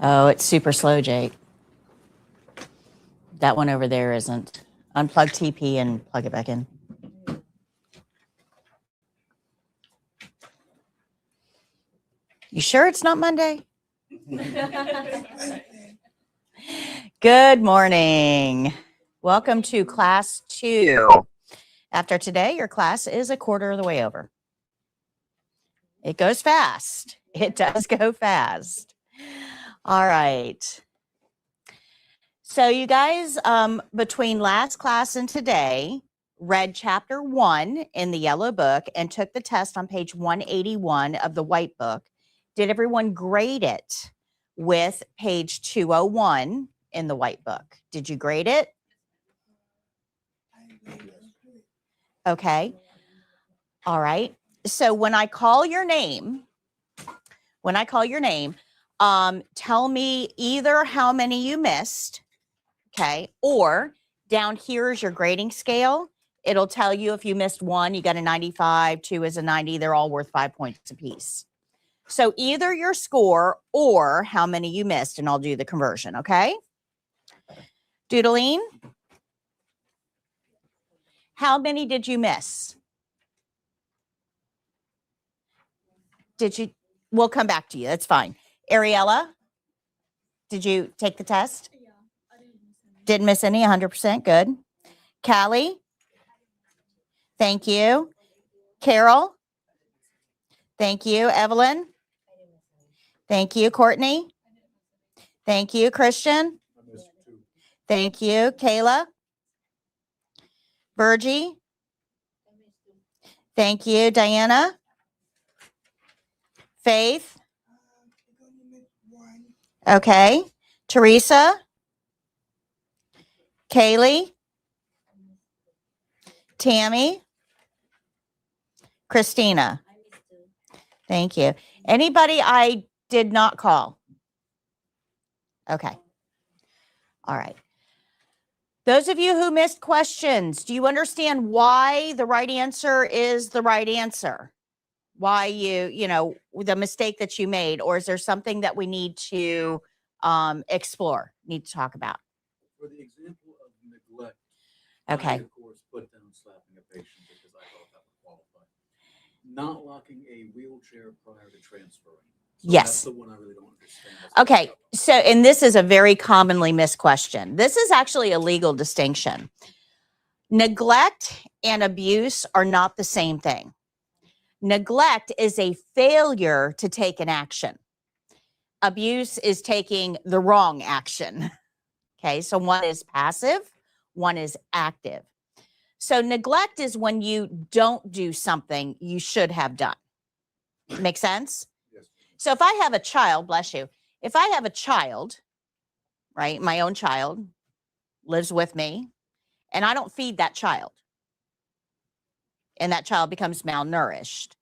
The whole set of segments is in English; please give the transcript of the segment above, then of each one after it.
Oh, it's super slow, Jake. That one over there isn't. Unplug TP and plug it back in. You sure it's not Monday? Good morning. Welcome to class 2. After today, your class is a quarter of the way over. It goes fast. It does go fast. All right. So you guys, between last class and today, read chapter 1 in the yellow book and took the test on page 181 of the white book. Did everyone grade it with page 201 in the white book? Did you grade it? Okay. All right. So when I call your name, tell me either how many you missed, okay, or down here is your grading scale. It'll tell you if you missed 1, you got a 95, 2 is a 90. They're all worth 5 points apiece. So either your score or how many you missed, and I'll do the conversion, okay? Doodleen, how many did you miss? We'll come back to you. That's fine. Ariella, did you take the test? Yeah, I Didn't miss any, 100%. Good. Callie? Thank you. Carol? Thank you. Evelyn? Thank you. Courtney? Thank you. Christian? Thank you. Kayla? Virgie? Thank you. Diana? Faith? Okay. Teresa? Kaylee? Tammy? Christina? Thank you. Anybody I did not call? Okay. All right. Those of you who missed questions, do you understand why the right answer is the right answer? Why you know, the mistake that you made, or is there something that we need to explore, need to talk about? For the example of neglect, Okay. I, of course, put down slapping a patient because I thought that would qualify. Not locking a wheelchair prior to transferring. So Yes. That's the one I really don't understand. Okay. So, and this is a very commonly missed question. This is actually a legal distinction. Neglect and abuse are not the same thing. Neglect is a failure to take an action. Abuse is taking the wrong action. Okay, so one is passive, one is active. So neglect is when you don't do something you should have done. Make sense? Yes. So if I have a child, bless you, if I have a child, right, my own child lives with me, and I don't feed that child, and that child becomes malnourished,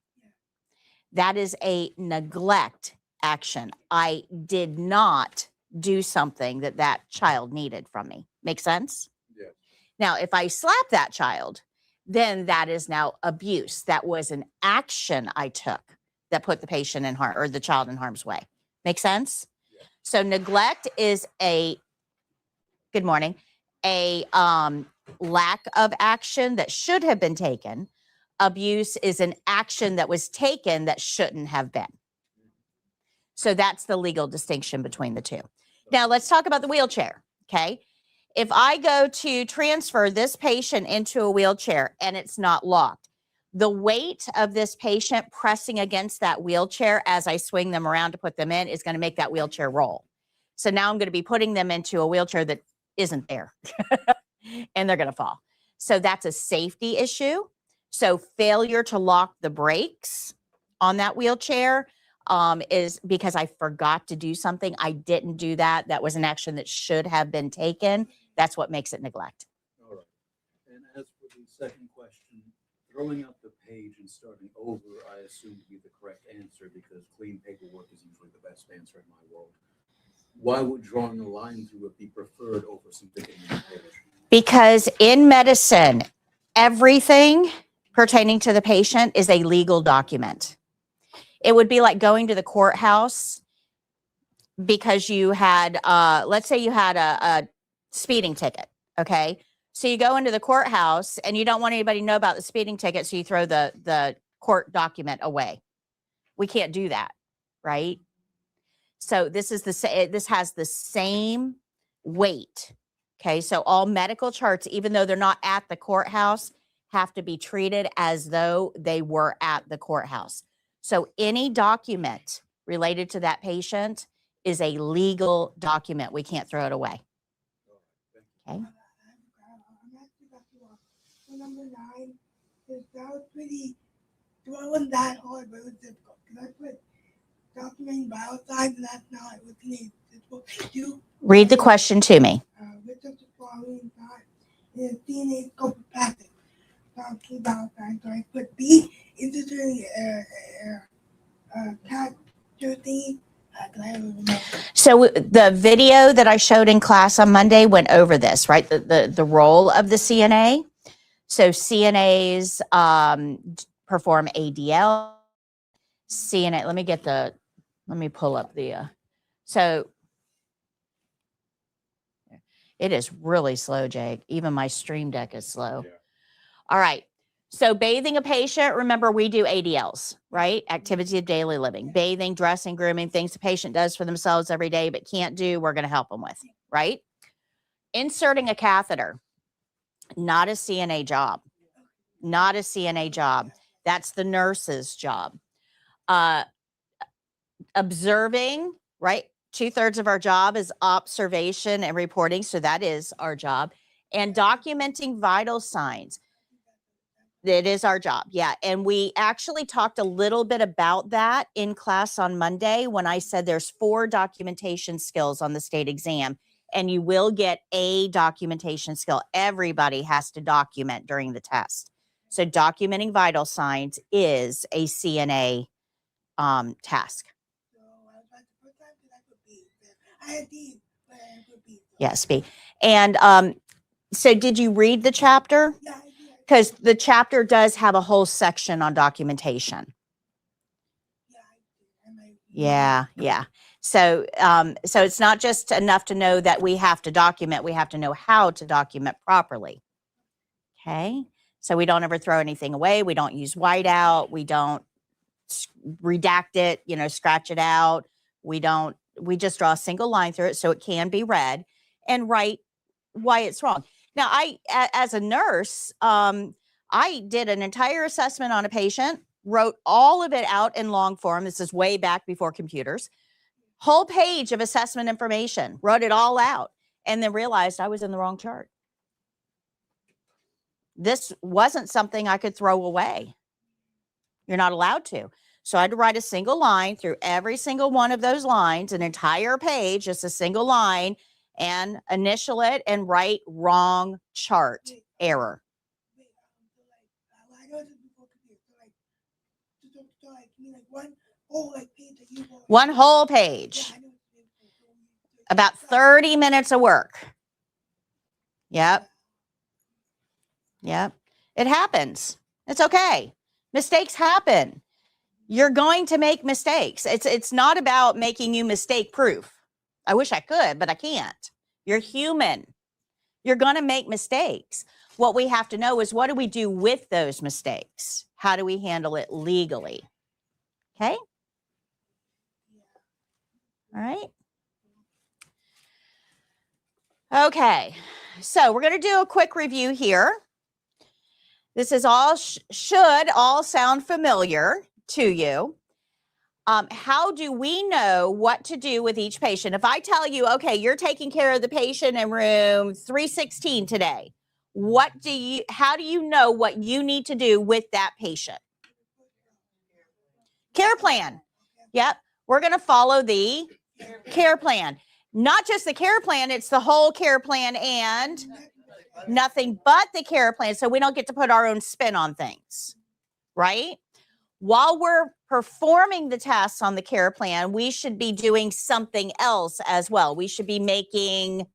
that is a neglect action. I did not do something that that child needed from me. Make sense? Yes. Now, if I slap that child, then that is now abuse. That was an action I took that put the patient in harm, or the child in harm's way. Make sense? Yes. So neglect is good morning, a lack of action that should have been taken. Abuse is an action that was taken that shouldn't have been. So that's the legal distinction between the two. Now let's talk about the wheelchair, okay? If I go to transfer this patient into a wheelchair and it's not locked, the weight of this patient pressing against that wheelchair as I swing them around to put them in is going to make that wheelchair roll. So now I'm going to be putting them into a wheelchair that isn't there and they're going to fall. So that's a safety issue. So failure to lock the brakes on that wheelchair is because I forgot to do something. I didn't do that. That was an action that should have been taken. That's what makes it neglect. All right. And as for the second question, throwing out the page and starting over, I assume to be the correct answer because clean paperwork is usually the best answer in my world. Why would drawing a line through it be preferred over something in the page? Because in medicine, everything pertaining to the patient is a legal document. It would be like going to the courthouse because you had, let's say you had a speeding ticket. Okay. So you go into the courthouse and you don't want anybody to know about the speeding ticket. So you throw the court document away. We can't do that. Right. So this is this has the same weight. Okay. So all medical charts, even though they're not at the courthouse, have to be treated as though they were at the courthouse. So any document related to that patient is a legal document. We can't throw it away. Okay. Number 9 is that was pretty. It wasn't that hard, but it was difficult because I put documenting biocides, and that's not what the difficult to do. Read the question to me. Which of the following is CNA scope of practice? Talking biocides. So I put B. Is this a cat thing? So the video that I showed in class on Monday went over this, right? The role of the CNA. So CNAs perform ADL. CNA, let me pull up so it is really slow, Jake. Even my stream deck is slow. Yeah. All right. So bathing a patient, remember we do ADLs, right? Activity of daily living, bathing, dressing, grooming, things the patient does for themselves every day, but can't do, we're going to help them with, right? Inserting a catheter, not a CNA job, not a CNA job. That's the nurse's job. Observing, right? 2/3 of our job is observation and reporting. So that is our job. And documenting vital signs. It is our job. Yeah. And we actually talked a little bit about that in class on Monday when I said there's 4 documentation skills on the state exam, and you will get a documentation skill. Everybody has to document during the test. So documenting vital signs is a CNA task. Yes, B. And so did you read the chapter? Because the chapter does have a whole section on documentation. Yeah. So so it's not just enough to know that we have to document, we have to know how to document properly. Okay. So we don't ever throw anything away. We don't use whiteout. We don't redact it, scratch it out. We just draw a single line through it so it can be read and write why it's wrong. Now, as a nurse, I did an entire assessment on a patient, wrote all of it out in long form. This is way back before computers. Whole page of assessment information, wrote it all out, and then realized I was in the wrong chart. This wasn't something I could throw away. You're not allowed to. So I had to write a single line through every single one of those lines, an entire page, just a single line, and initial it and write wrong chart, error. One whole page. About 30 minutes of work. Yep. It happens. It's okay. Mistakes happen. You're going to make mistakes. It's not about making you mistake proof. I wish I could, but I can't. You're human. You're going to make mistakes. What we have to know is, what do we do with those mistakes? How do we handle it legally? Okay? All right. Okay. So we're going to do a quick review here. This is all should all sound familiar to you. How do we know what to do with each patient? If I tell you, okay, you're taking care of the patient in room 316 today, how do you know what you need to do with that patient? Care plan. Yep. We're going to follow the care plan. Not just the care plan, it's the whole care plan and nothing but the care plan. So we don't get to put our own spin on things, right? While we're performing the tasks on the care plan, we should be doing something else as well. We should be making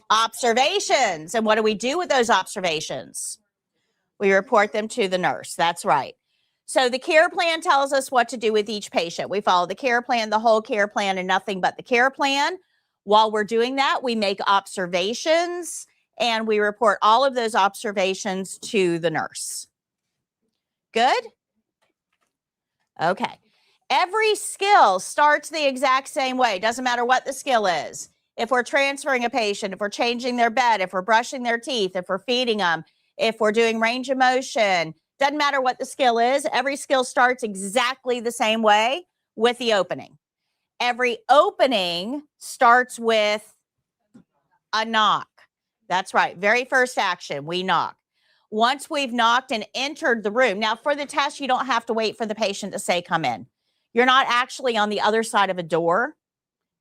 observations. And what do we do with those observations? We report them to the nurse. That's right. So the care plan tells us what to do with each patient. We follow the care plan, the whole care plan, and nothing but the care plan. While we're doing that, we make observations and we report all of those observations to the nurse. Good? Okay. Every skill starts the exact same way. Doesn't matter what the skill is. If we're transferring a patient, if we're changing their bed, if we're brushing their teeth, if we're feeding them, if we're doing range of motion, doesn't matter what the skill is. Every skill starts exactly the same way with the opening. Every opening starts with a knock. That's right. Very first action, we knock. Once we've knocked and entered the room, now for the test, you don't have to wait for the patient to say, come in. You're not actually on the other side of a door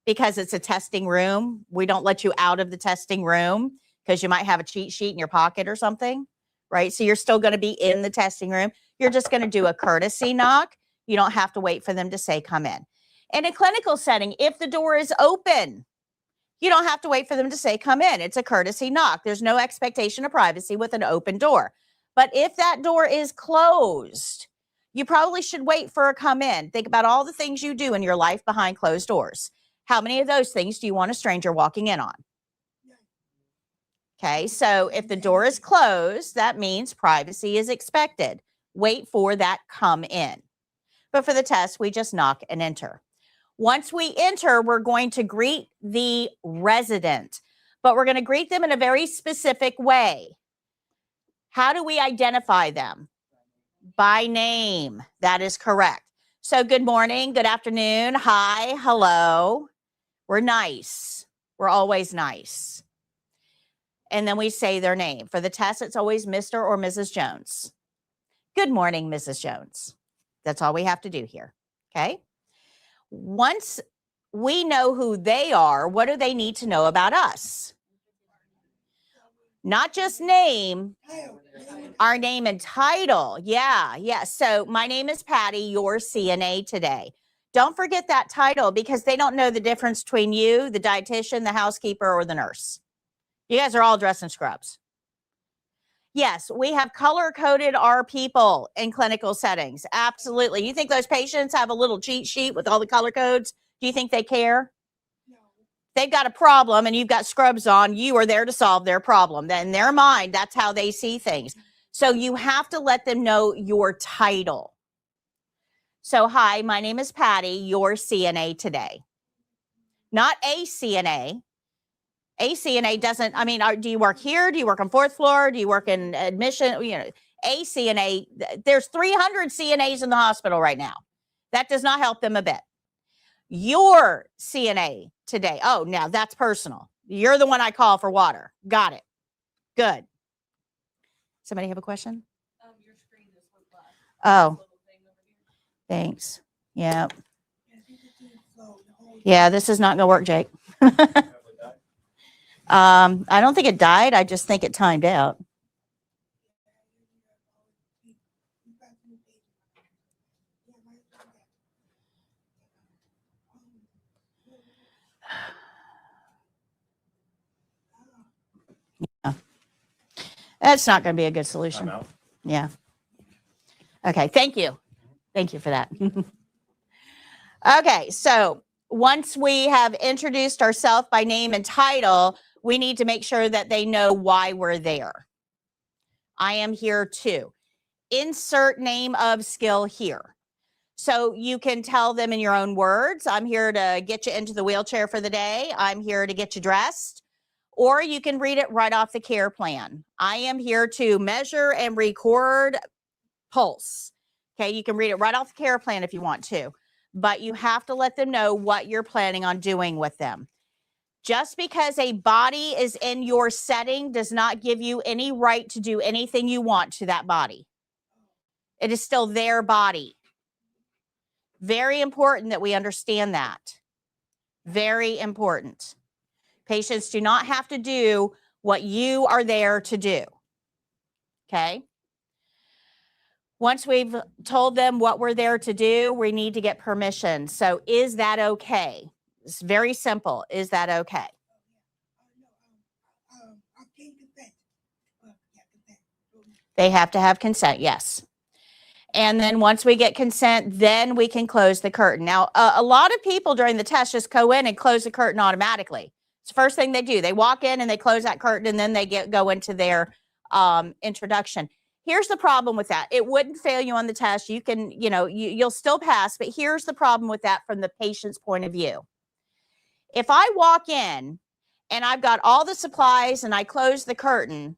because it's a testing room. We don't let you out of the testing room because you might have a cheat sheet in your pocket or something, right? So you're still going to be in the testing room. You're just going to do a courtesy knock. You don't have to wait for them to say, come in. In a clinical setting, if the door is open, you don't have to wait for them to say, come in. It's a courtesy knock. There's no expectation of privacy with an open door. But if that door is closed, you probably should wait for a come in. Think about all the things you do in your life behind closed doors. How many of those things do you want a stranger walking in on? Okay, so if the door is closed, that means privacy is expected. Wait for that come in. But for the test, we just knock and enter. Once we enter, we're going to greet the resident, but we're going to greet them in a very specific way. How do we identify them? By name. That is correct. So good morning, good afternoon, hi, hello. We're nice. We're always nice. And then we say their name. For the test, it's always Mr. or Mrs. Jones. Good morning, Mrs. Jones. That's all we have to do here, okay? Once we know who they are, what do they need to know about us? Not just name, our name and title. Yeah. So my name is Patty, your CNA today. Don't forget that title because they don't know the difference between you, the dietitian, the housekeeper, or the nurse. You guys are all dressed in scrubs. Yes, we have color-coded our people in clinical settings. Absolutely. You think those patients have a little cheat sheet with all the color codes? Do you think they care? No. They've got a problem and you've got scrubs on. You are there to solve their problem. In their mind, that's how they see things. So you have to let them know your title. So, hi, my name is Patty, your CNA today. Not a CNA. A CNA doesn't, I mean, do you work here? Do you work on fourth floor? Do you work in admission? You know, a CNA, there's 300 CNAs in the hospital right now. That does not help them a bit. Your CNA today. Oh, now that's personal. You're the one I call for water. Got it. Good. Somebody have a question? Your screen just went black. Oh, Little thing over here. thanks. Yeah. Yeah, this is not going to work, Jake. I don't think it died. I just think it timed out. Yeah. That's not going to be a good solution. Yeah. Okay. Thank you. Thank you for that. Okay. So once we have introduced ourselves by name and title, we need to make sure that they know why we're there. I am here too. Insert name of skill here. So you can tell them in your own words, I'm here to get you into the wheelchair for the day. I'm here to get you dressed. Or you can read it right off the care plan. I am here to measure and record pulse. Okay, you can read it right off the care plan if you want to, but you have to let them know what you're planning on doing with them. Just because a body is in your setting does not give you any right to do anything you want to that body. It is still their body. Very important that we understand that. Very important. Patients do not have to do what you are there to do. Okay? Once we've told them what we're there to do, we need to get permission. So is that okay? It's very simple. Is that okay? They have to have consent, yes. And then once we get consent, then we can close the curtain. Now, a lot of people during the test just go in and close the curtain automatically. It's the first thing they do. They walk in and they close that curtain, and then they go into their introduction. Here's the problem with that. It wouldn't fail you on the test. You can, you'll still pass, but here's the problem with that from the patient's point of view. If I walk in and I've got all the supplies and I close the curtain,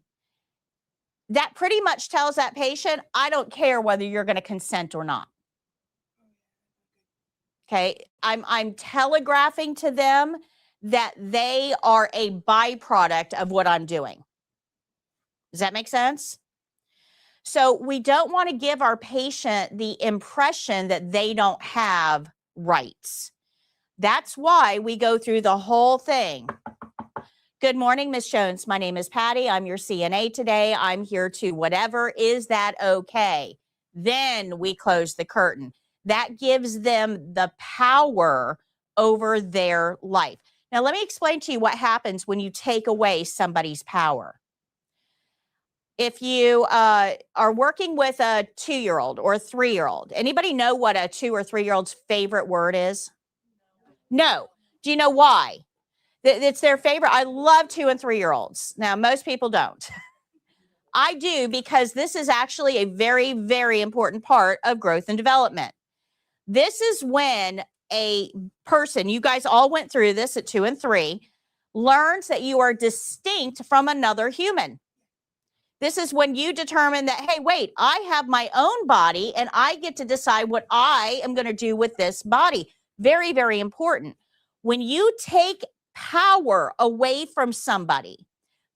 that pretty much tells that patient, I don't care whether you're going to consent or not. Okay. I'm telegraphing to them that they are a byproduct of what I'm doing. Does that make sense? So we don't want to give our patient the impression that they don't have rights. That's why we go through the whole thing. Good morning, Ms. Jones. My name is Patty. I'm your CNA today. I'm here to whatever. Is that okay? Then we close the curtain. That gives them the power over their life. Now, let me explain to you what happens when you take away somebody's power. If you are working with a 2-year-old or a 3-year-old, anybody know what a 2 or 3-year-old's favorite word is? No. Do you know why? It's their favorite. I love 2 and 3-year-olds. Now, most people don't. I do, because this is actually a very, very important part of growth and development. This is when a person, you guys all went through this at 2 and 3, learns that you are distinct from another human. This is when you determine that, hey, wait, I have my own body and I get to decide what I am going to do with this body. Very, very important. When you take power away from somebody,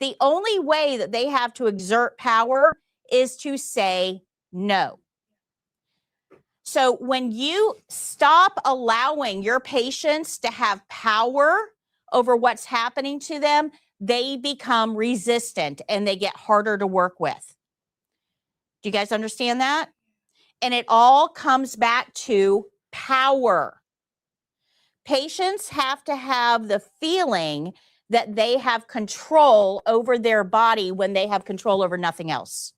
the only way that they have to exert power is to say no. So when you stop allowing your patients to have power over what's happening to them, they become resistant and they get harder to work with. Do you guys understand that? And it all comes back to power. Patients have to have the feeling that they have control over their body when they have control over nothing else.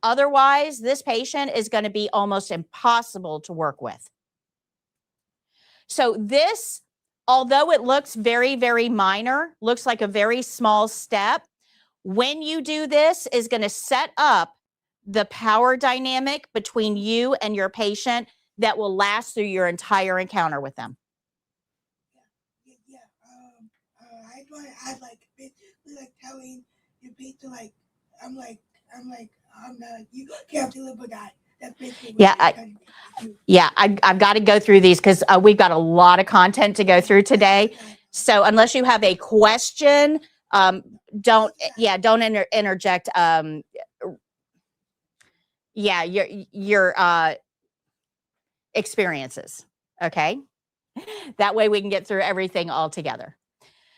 Otherwise, this patient is going to be almost impossible to work with. So this, although it looks very, very minor, looks like a very small step, when you do this is going to set up the power dynamic between you and your patient that will last through your entire encounter with them. I want to add, basically, telling your patient, I'm not, you can't have to live with that. That's basically what I've got to go through these because we've got a lot of content to go through today. So unless you have a question, don't interject. Your experiences. Okay. That way we can get through everything all together.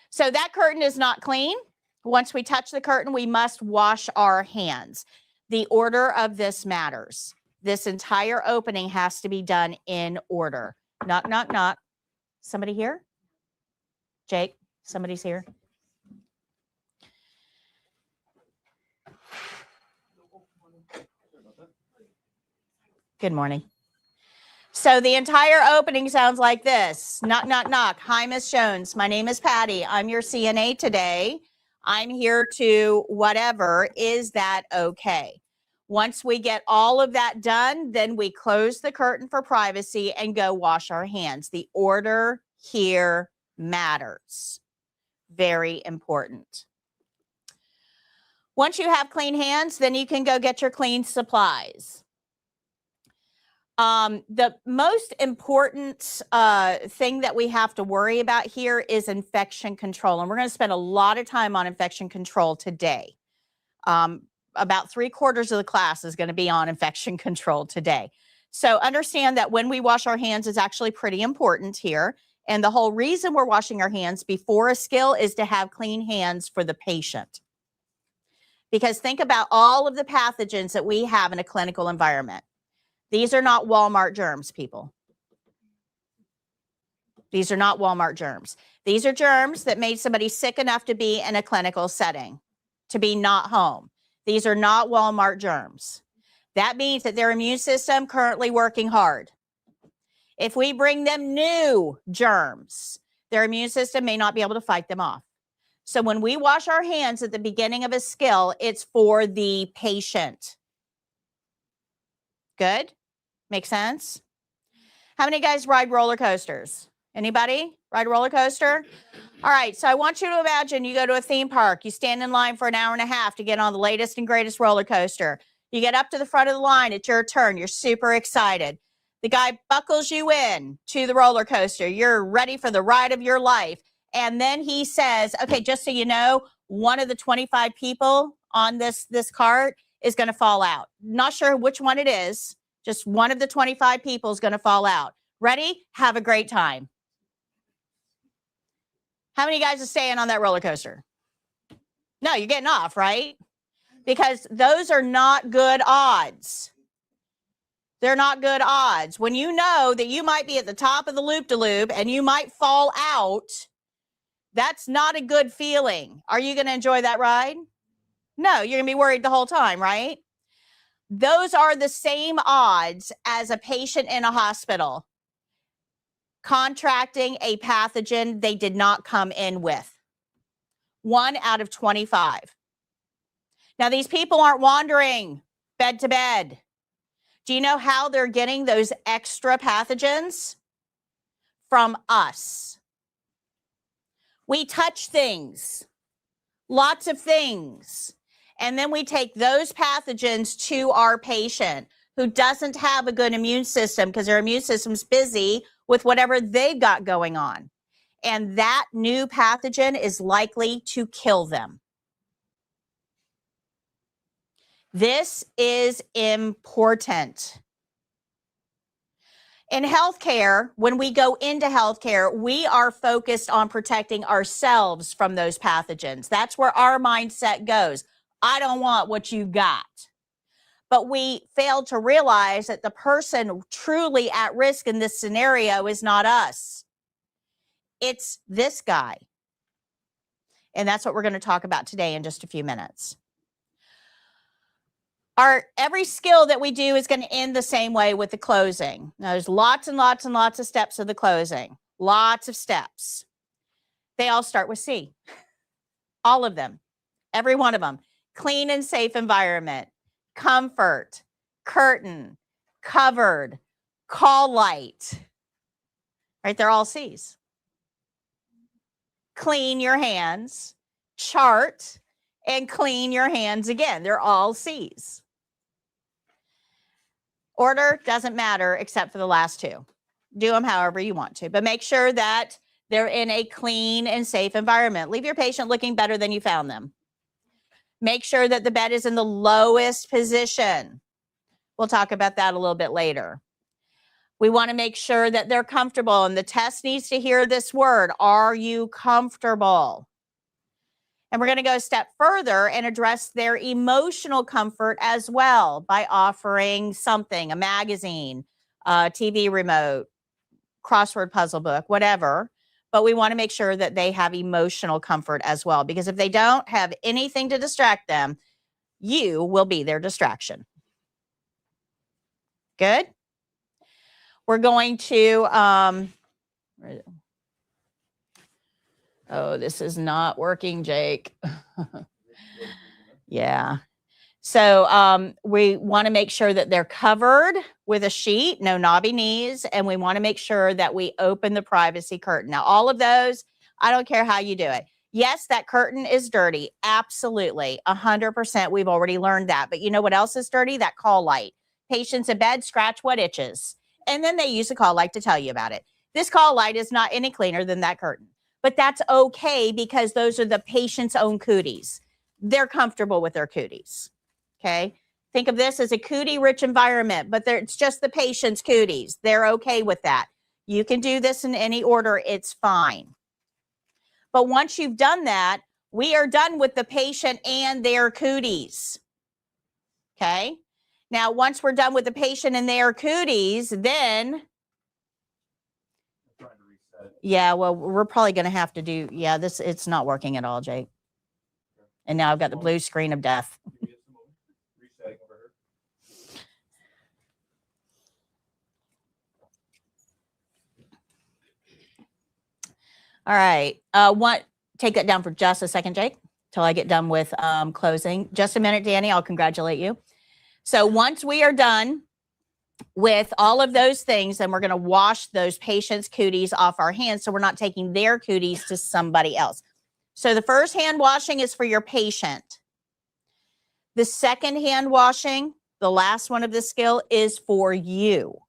So that curtain is not clean. Once we touch the curtain, we must wash our hands. The order of this matters. This entire opening has to be done in order. Knock, knock, knock. Somebody here? Jake, somebody's here. Good morning. So the entire opening sounds like this. Knock, knock, knock. Hi, Ms. Jones. My name is Patty. I'm your CNA today. I'm here to whatever. Is that okay? Once we get all of that done, then we close the curtain for privacy and go wash our hands. The order here matters. Very important. Once you have clean hands, then you can go get your clean supplies. The most important thing that we have to worry about here is infection control. And we're going to spend a lot of time on infection control today. About 3/4 of the class is going to be on infection control today. So understand that when we wash our hands is actually pretty important here. And the whole reason we're washing our hands before a skill is to have clean hands for the patient. Because think about all of the pathogens that we have in a clinical environment. These are not Walmart germs, people. These are not Walmart germs. These are germs that made somebody sick enough to be in a clinical setting, to be not home. These are not Walmart germs. That means that their immune system currently working hard. If we bring them new germs, their immune system may not be able to fight them off. So when we wash our hands at the beginning of a skill, it's for the patient. Good? Make sense? How many guys ride roller coasters? Anybody ride a roller coaster? All right, so I want you to imagine you go to a theme park. You stand in line for an hour and a half to get on the latest and greatest roller coaster. You get up to the front of the line. It's your turn. You're super excited. The guy buckles you in to the roller coaster. You're ready for the ride of your life. And then he says, okay, just so you know, one of the 25 people on this cart is going to fall out. Not sure which one it is. Just one of the 25 people is going to fall out. Ready? Have a great time. How many guys are staying on that roller coaster? No, you're getting off, right? Because those are not good odds. They're not good odds. When you know that you might be at the top of the loop-de-loop and you might fall out, that's not a good feeling. Are you going to enjoy that ride? No, you're going to be worried the whole time, right? Those are the same odds as a patient in a hospital contracting a pathogen they did not come in with. 1 out of 25. Now, these people aren't wandering bed to bed. Do you know how they're getting those extra pathogens? From us. We touch things, lots of things, and then we take those pathogens to our patient who doesn't have a good immune system because their immune system's busy with whatever they've got going on. And that new pathogen is likely to kill them. This is important. In healthcare, when we go into healthcare, we are focused on protecting ourselves from those pathogens. That's where our mindset goes. I don't want what you got. But we fail to realize that the person truly at risk in this scenario is not us. It's this guy. And that's what we're going to talk about today in just a few minutes. Every skill that we do is going to end the same way with the closing. Now, there's lots and lots and lots of steps of the closing. Lots of steps. They all start with C. All of them. Every one of them. Clean and safe environment. Comfort. Curtain. Covered. Call light. Right? They're all C's. Clean your hands. Chart. And clean your hands again. They're all C's. Order doesn't matter except for the last two. Do them however you want to, but make sure that they're in a clean and safe environment. Leave your patient looking better than you found them. Make sure that the bed is in the lowest position. We'll talk about that a little bit later. We want to make sure that they're comfortable, and the test needs to hear this word. Are you comfortable? And we're going to go a step further and address their emotional comfort as well by offering something, a magazine, a TV remote, crossword puzzle book, whatever. But we want to make sure that they have emotional comfort as well, because if they don't have anything to distract them, you will be their distraction. Good? We're going to, oh, this is not working, Jake. Yeah. So we want to make sure that they're covered with a sheet, no knobby knees, and we want to make sure that we open the privacy curtain. Now, all of those, I don't care how you do it. Yes, that curtain is dirty. Absolutely. 100%. We've already learned that. But you know what else is dirty? That call light. Patients in bed scratch what itches. And then they use a call light to tell you about it. This call light is not any cleaner than that curtain. But that's okay because those are the patient's own cooties. They're comfortable with their cooties. Okay. Think of this as a cootie-rich environment, but it's just the patient's cooties. They're okay with that. You can do this in any order. It's fine. But once you've done that, we are done with the patient and their cooties. Okay. Now, once we're done with the patient and their cooties, then yeah, well, we're probably going to have to do, yeah, it's not working at all, Jake. And now I've got the blue screen of death. All right. Take that down for just a second, Jake, till I get done with closing. Just a minute, Danny. I'll congratulate you. So once we are done with all of those things, then we're going to wash those patients' cooties off our hands so we're not taking their cooties to somebody else. So the first hand washing is for your patient. The second hand washing, the last one of the skill, is for you.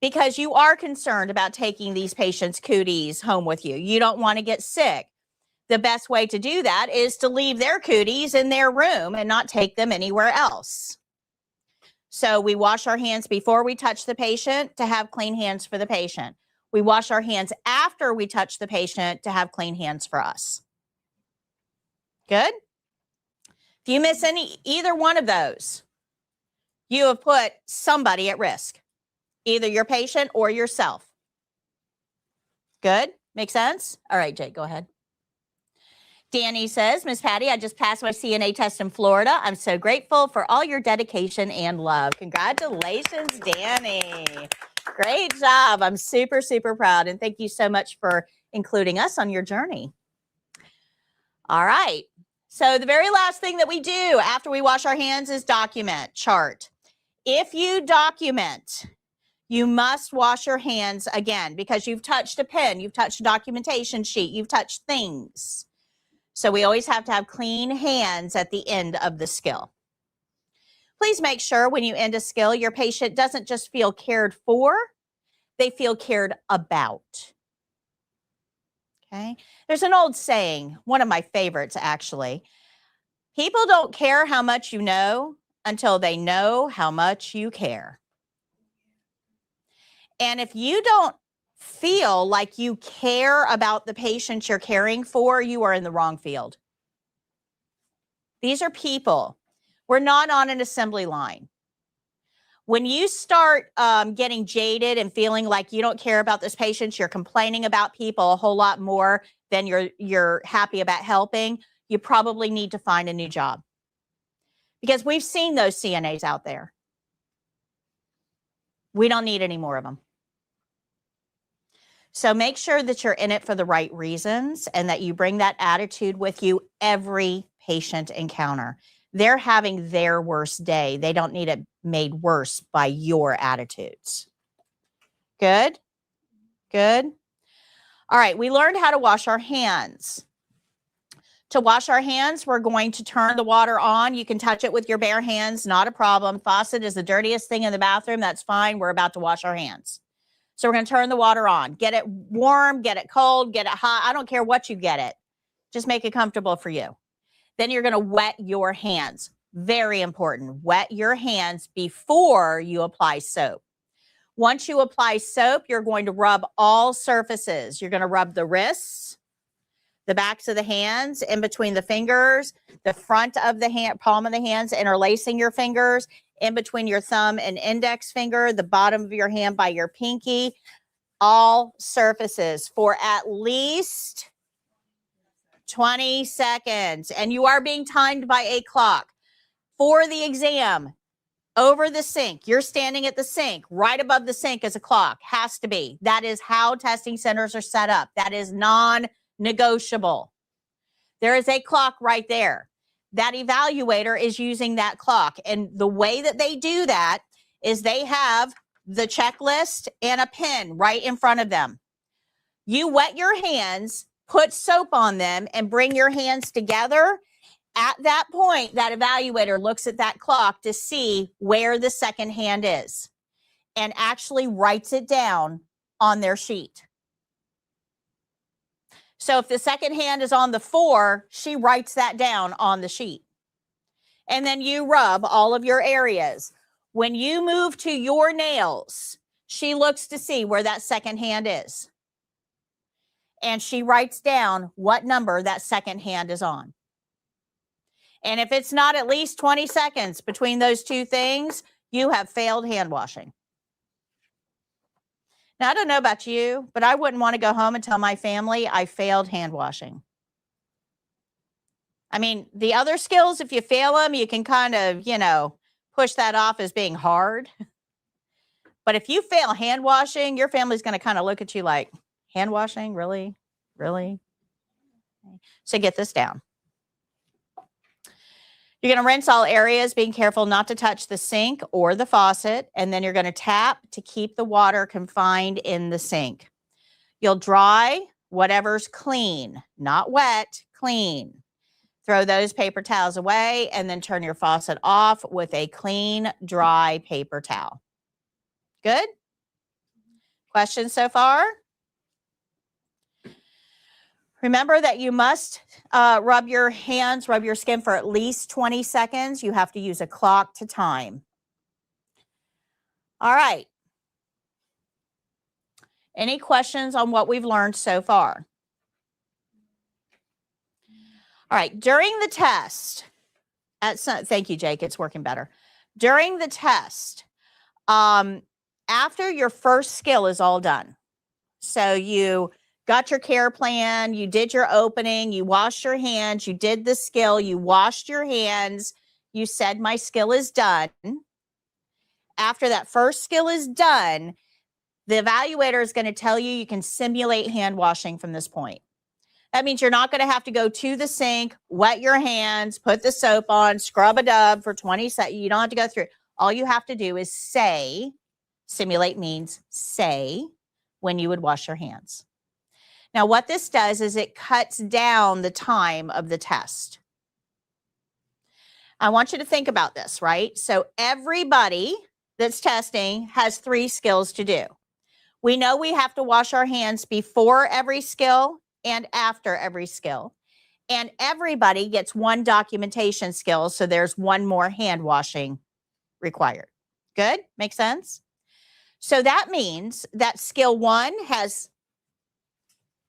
Because you are concerned about taking these patients' cooties home with you. You don't want to get sick. The best way to do that is to leave their cooties in their room and not take them anywhere else. So we wash our hands before we touch the patient to have clean hands for the patient. We wash our hands after we touch the patient to have clean hands for us. Good? If you miss either one of those, you have put somebody at risk, either your patient or yourself. Good? Make sense? All right, Jake, go ahead. Danny says, Miss Patty, I just passed my CNA test in Florida. I'm so grateful for all your dedication and love. Congratulations, Danny. Great job. I'm super, super proud. And thank you so much for including us on your journey. All right. So the very last thing that we do after we wash our hands is document, chart. If you document, you must wash your hands again because you've touched a pen, you've touched a documentation sheet, you've touched things. So we always have to have clean hands at the end of the skill. Please make sure when you end a skill, your patient doesn't just feel cared for, they feel cared about. Okay. There's an old saying, one of my favorites actually. People don't care how much you know until they know how much you care. And if you don't feel like you care about the patient you're caring for, you are in the wrong field. These are people. We're not on an assembly line. When you start getting jaded and feeling like you don't care about this patient, you're complaining about people a whole lot more than you're happy about helping, you probably need to find a new job. Because we've seen those CNAs out there. We don't need any more of them. So make sure that you're in it for the right reasons and that you bring that attitude with you every patient encounter. They're having their worst day. They don't need it made worse by your attitudes. Good? Good? All right, we learned how to wash our hands. To wash our hands, we're going to turn the water on. You can touch it with your bare hands, not a problem. Faucet is the dirtiest thing in the bathroom. That's fine. We're about to wash our hands. So we're going to turn the water on. Get it warm, get it cold, get it hot. I don't care what you get it. Just make it comfortable for you. Then you're going to wet your hands. Very important. Wet your hands before you apply soap. Once you apply soap, you're going to rub all surfaces. You're going to rub the wrists, the backs of the hands, in between the fingers, the front of the hand, palm of the hands, interlacing your fingers, in between your thumb and index finger, the bottom of your hand by your pinky, all surfaces for at least 20 seconds. And you are being timed by a clock. For the exam, over the sink, you're standing at the sink. Right above the sink is a clock. Has to be. That is how testing centers are set up. That is non-negotiable. There is a clock right there. That evaluator is using that clock. And the way that they do that is they have the checklist and a pen right in front of them. You wet your hands, put soap on them, and bring your hands together. At that point, that evaluator looks at that clock to see where the second hand is and actually writes it down on their sheet. So if the second hand is on the 4, she writes that down on the sheet. And then you rub all of your areas. When you move to your nails, she looks to see where that second hand is. And she writes down what number that second hand is on. And if it's not at least 20 seconds between those two things, you have failed hand washing. Now, I don't know about you, but I wouldn't want to go home and tell my family I failed hand washing. I mean, the other skills, if you fail them, you can kind of, push that off as being hard. But if you fail hand washing, your family's going to kind of look at you like, hand washing, really? Really? Okay. So get this down. You're going to rinse all areas, being careful not to touch the sink or the faucet, and then you're going to tap to keep the water confined in the sink. You'll dry whatever's clean, not wet, clean. Throw those paper towels away and then turn your faucet off with a clean, dry paper towel. Good? Questions so far? Remember that you must rub your hands, rub your skin for at least 20 seconds. You have to use a clock to time. All right. Any questions on what we've learned so far? All right. During the test, thank you, Jake. It's working better. During the test, after your first skill is all done, so you got your care plan, you did your opening, you washed your hands, you did the skill, you washed your hands, you said my skill is done. After that first skill is done, the evaluator is going to tell you you can simulate hand washing from this point. That means you're not going to have to go to the sink, wet your hands, put the soap on, scrub a dub for 20 seconds. You don't have to go through it. All you have to do is say, simulate means say, when you would wash your hands. Now, what this does is it cuts down the time of the test. I want you to think about this, right? So everybody that's testing has 3 skills to do. We know we have to wash our hands before every skill and after every skill. And everybody gets 1 documentation skill, so there's 1 more hand washing required. Good? Make sense? So that means that skill 1 has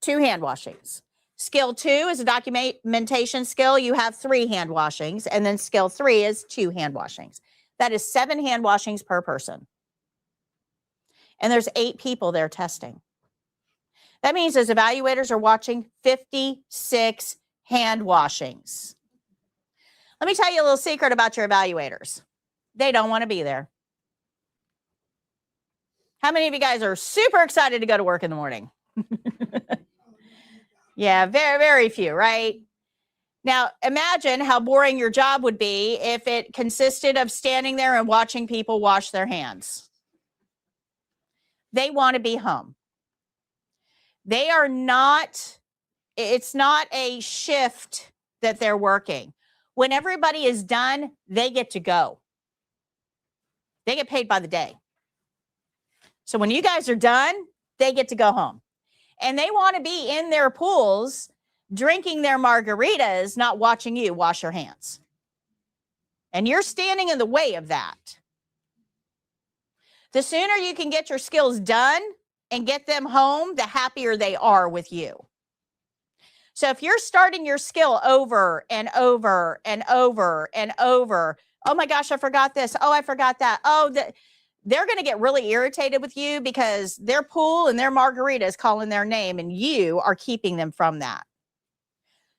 2 hand washings. Skill 2 is a documentation skill. You have 3 hand washings. And then skill 3 is 2 hand washings. That is 7 hand washings per person. And there's 8 people there testing. That means those evaluators are watching 56 hand washings. Let me tell you a little secret about your evaluators. They don't want to be there. How many of you guys are super excited to go to work in the morning? Yeah, very, very few, right? Now, imagine how boring your job would be if it consisted of standing there and watching people wash their hands. They want to be home. They are not, it's not a shift that they're working. When everybody is done, they get to go. They get paid by the day. So when you guys are done, they get to go home. And they want to be in their pools, drinking their margaritas, not watching you wash your hands. And you're standing in the way of that. The sooner you can get your skills done and get them home, the happier they are with you. So if you're starting your skill over and over and over and over, oh my gosh, I forgot this. Oh, I forgot that. Oh, they're going to get really irritated with you because their pool and their margarita is calling their name and you are keeping them from that.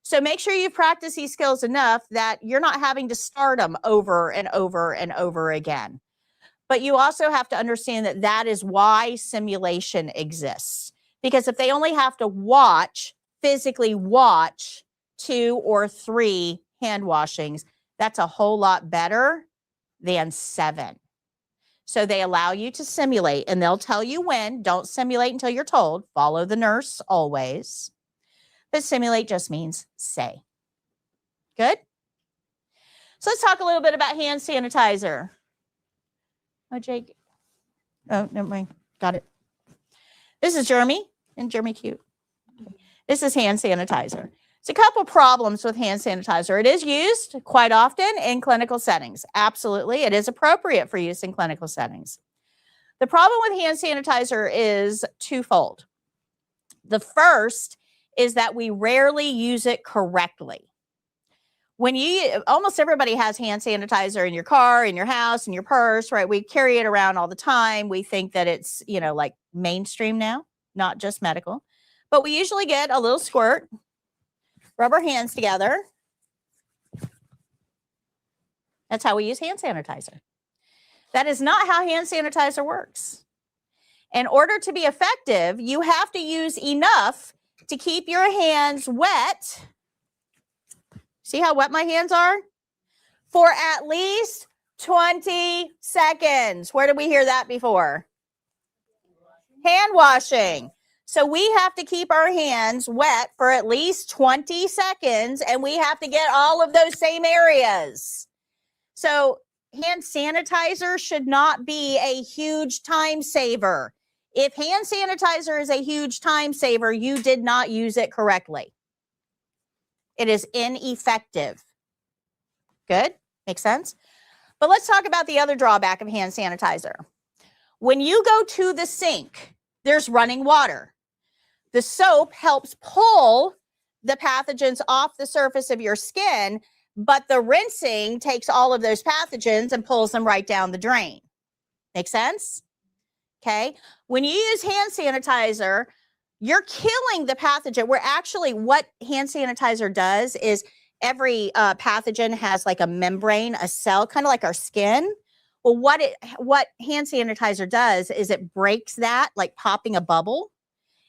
So make sure you practice these skills enough that you're not having to start them over and over and over again. But you also have to understand that that is why simulation exists. Because if they only have to watch, physically watch 2 or 3 hand washings, that's a whole lot better than 7. So they allow you to simulate, and they'll tell you when. Don't simulate until you're told. Follow the nurse always. But simulate just means say. Good? So let's talk a little bit about hand sanitizer. Oh, Jake. Oh, never mind. Got it. This is Jeremy. And Jeremy cute. This is hand sanitizer. It's a couple problems with hand sanitizer. It is used quite often in clinical settings. Absolutely. It is appropriate for use in clinical settings. The problem with hand sanitizer is twofold. The first is that we rarely use it correctly. Almost everybody has hand sanitizer in your car, in your house, in your purse, right? We carry it around all the time. We think that it's, like mainstream now, not just medical. But we usually get a little squirt, rub our hands together. That's how we use hand sanitizer. That is not how hand sanitizer works. In order to be effective, you have to use enough to keep your hands wet. See how wet my hands are? For at least 20 seconds. Where did we hear that before? Hand washing. So we have to keep our hands wet for at least 20 seconds, and we have to get all of those same areas. So hand sanitizer should not be a huge time saver. If hand sanitizer is a huge time saver, you did not use it correctly. It is ineffective. Good? Makes sense? But let's talk about the other drawback of hand sanitizer. When you go to the sink, there's running water. The soap helps pull the pathogens off the surface of your skin, but the rinsing takes all of those pathogens and pulls them right down the drain. Make sense? Okay. When you use hand sanitizer, you're killing the pathogen. Where actually what hand sanitizer does is every pathogen has like a membrane, a cell, kind of like our skin. Well, what hand sanitizer does is it breaks that, like popping a bubble,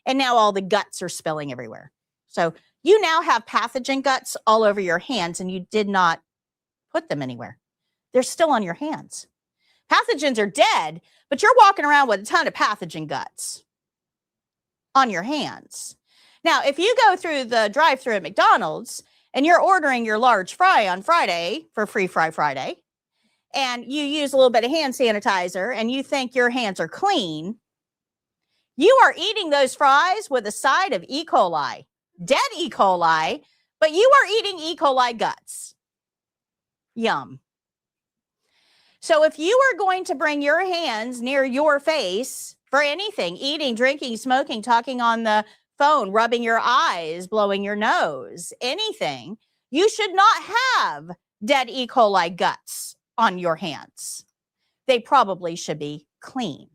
and now all the guts are spilling everywhere. So you now have pathogen guts all over your hands, and you did not put them anywhere. They're still on your hands. Pathogens are dead, but you're walking around with a ton of pathogen guts on your hands. Now, if you go through the drive-thru at McDonald's and you're ordering your large fry on Friday for Free Fry Friday, and you use a little bit of hand sanitizer and you think your hands are clean, you are eating those fries with a side of E. coli, dead E. coli, but you are eating E. coli guts. Yum. So if you are going to bring your hands near your face for anything, eating, drinking, smoking, talking on the phone, rubbing your eyes, blowing your nose, anything, you should not have dead E. coli guts on your hands. They probably should be clean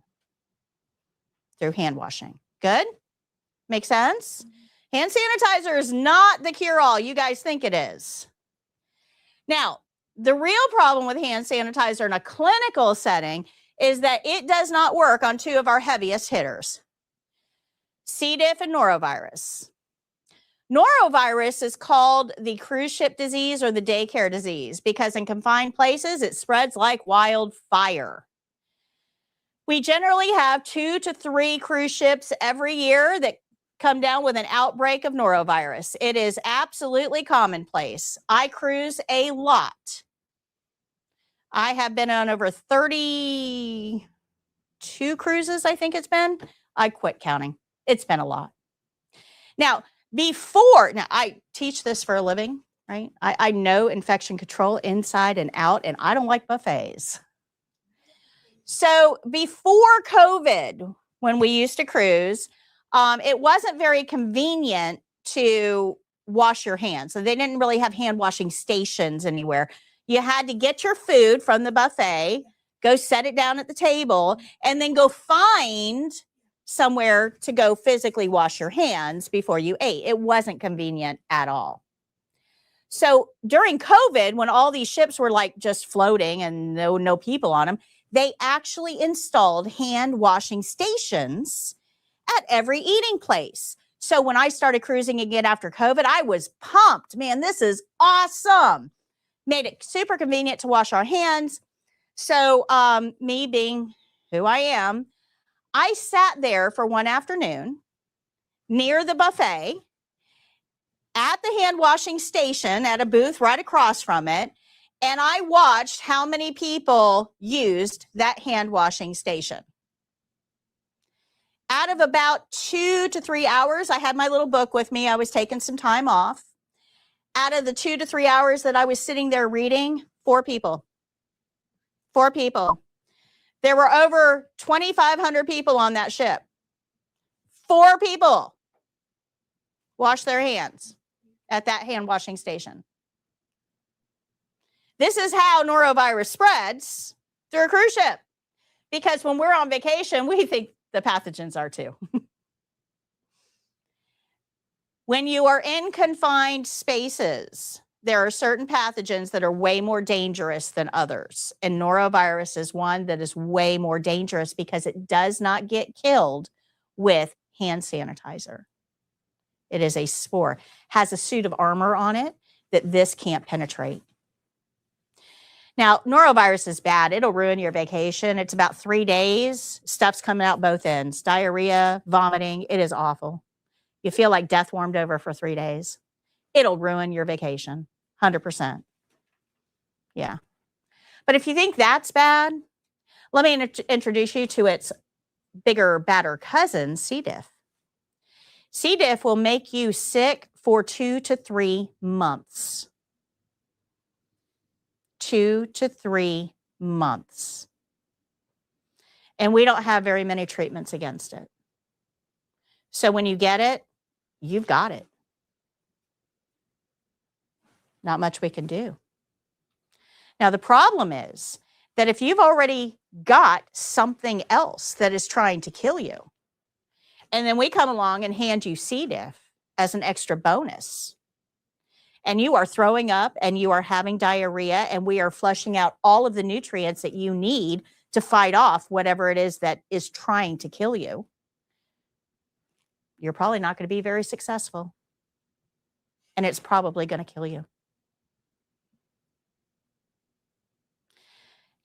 through hand washing. Good? Make sense? Hand sanitizer is not the cure-all you guys think it is. Now, the real problem with hand sanitizer in a clinical setting is that it does not work on two of our heaviest hitters, C. diff and norovirus. Norovirus is called the cruise ship disease or the daycare disease because in confined places, it spreads like wildfire. We generally have 2 to 3 cruise ships every year that come down with an outbreak of norovirus. It is absolutely commonplace. I cruise a lot. I have been on over 32 cruises, I think it's been. I quit counting. It's been a lot. Now, I teach this for a living, right? I know infection control inside and out, and I don't like buffets. So before COVID, when we used to cruise, it wasn't very convenient to wash your hands. So they didn't really have hand washing stations anywhere. You had to get your food from the buffet, go set it down at the table, and then go find somewhere to go physically wash your hands before you ate. It wasn't convenient at all. So during COVID, when all these ships were like just floating and no people on them, they actually installed hand washing stations at every eating place. So when I started cruising again after COVID, I was pumped. Man, this is awesome. Made it super convenient to wash our hands. So me being who I am, I sat there for one afternoon near the buffet at the hand washing station at a booth right across from it. And I watched how many people used that hand washing station. Out of about 2 to 3 hours, I had my little book with me. I was taking some time off. Out of the 2 to 3 hours that I was sitting there reading, 4 people. 4 people. There were over 2,500 people on that ship. 4 people washed their hands at that hand washing station. This is how norovirus spreads through a cruise ship. Because when we're on vacation, we think the pathogens are too. When you are in confined spaces, there are certain pathogens that are way more dangerous than others. And norovirus is one that is way more dangerous because it does not get killed with hand sanitizer. It is a spore. Has a suit of armor on it that this can't penetrate. Now, norovirus is bad. It'll ruin your vacation. It's about 3 days. Stuff's coming out both ends. Diarrhea, vomiting. It is awful. You feel like death warmed over for 3 days. It'll ruin your vacation. 100%. Yeah. But if you think that's bad, let me introduce you to its bigger, badder cousin, C. diff. C. diff will make you sick for 2 to 3 months. 2 to 3 months. And we don't have very many treatments against it. So when you get it, you've got it. Not much we can do. Now, the problem is that if you've already got something else that is trying to kill you, and then we come along and hand you C. diff as an extra bonus, and you are throwing up and you are having diarrhea and we are flushing out all of the nutrients that you need to fight off whatever it is that is trying to kill you, you're probably not going to be very successful. And it's probably going to kill you.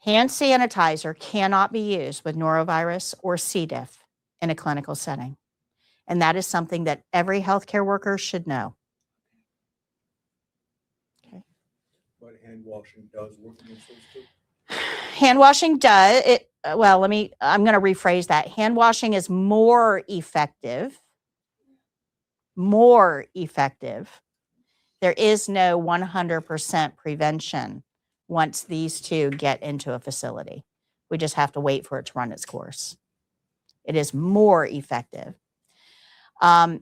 Hand sanitizer cannot be used with norovirus or C. diff in a clinical setting. And that is something that every healthcare worker should know. Okay. But hand washing does work against those two? Hand washing does it. Well, I'm going to rephrase that. Hand washing is more effective. More effective. There is no 100% prevention once these two get into a facility. We just have to wait for it to run its course. It is more effective.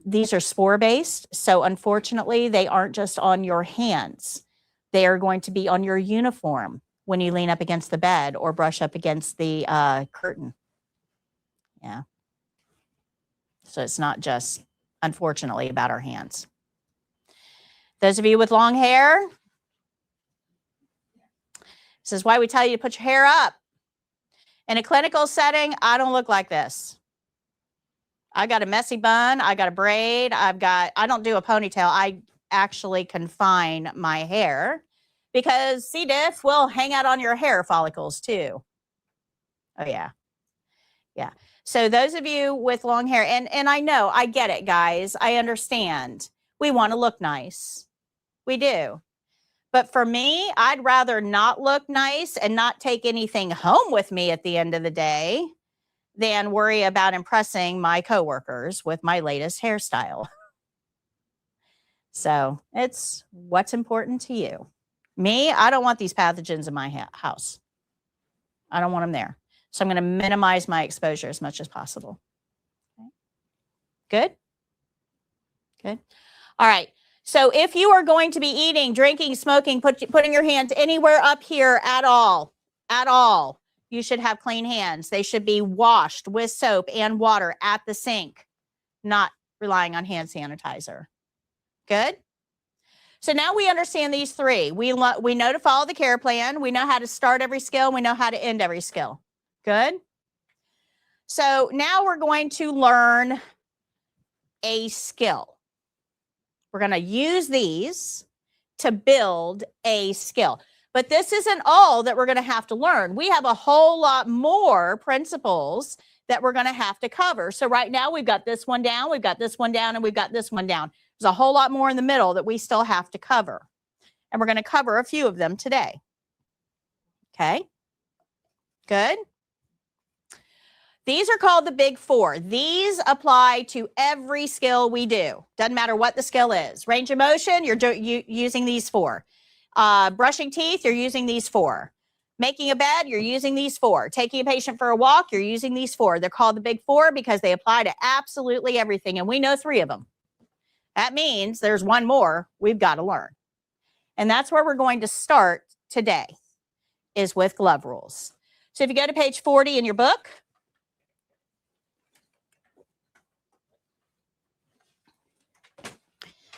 These are spore-based, so unfortunately, they aren't just on your hands. They are going to be on your uniform when you lean up against the bed or brush up against the curtain. Yeah. So it's not just, unfortunately, about our hands. Those of you with long hair, this is why we tell you to put your hair up. In a clinical setting, I don't look like this. I got a messy bun. I got a braid. I don't do a ponytail. I actually confine my hair because C. diff will hang out on your hair follicles too. Oh, yeah. Yeah. So those of you with long hair, and I know, I get it, guys. I understand. We want to look nice. We do. But for me, I'd rather not look nice and not take anything home with me at the end of the day than worry about impressing my coworkers with my latest hairstyle. So it's what's important to you. Me, I don't want these pathogens in my house. I don't want them there. So I'm going to minimize my exposure as much as possible. Okay. Good? Good. All right. So if you are going to be eating, drinking, smoking, putting your hands anywhere up here at all, you should have clean hands. They should be washed with soap and water at the sink, not relying on hand sanitizer. Good? So now we understand these three. We know to follow the care plan. We know how to start every skill. We know how to end every skill. Good? So now we're going to learn a skill. We're going to use these to build a skill. But this isn't all that we're going to have to learn. We have a whole lot more principles that we're going to have to cover. So right now we've got this one down, we've got this one down, and we've got this one down. There's a whole lot more in the middle that we still have to cover. And we're going to cover a few of them today. Okay? Good? These are called the big four. These apply to every skill we do. Doesn't matter what the skill is. Range of motion, you're using these four. Brushing teeth, you're using these four. Making a bed, you're using these four. Taking a patient for a walk, you're using these four. They're called the big four because they apply to absolutely everything, and we know 3 of them. That means there's one more we've got to learn. And that's where we're going to start today, is with glove rules. So if you go to page 40 in your book,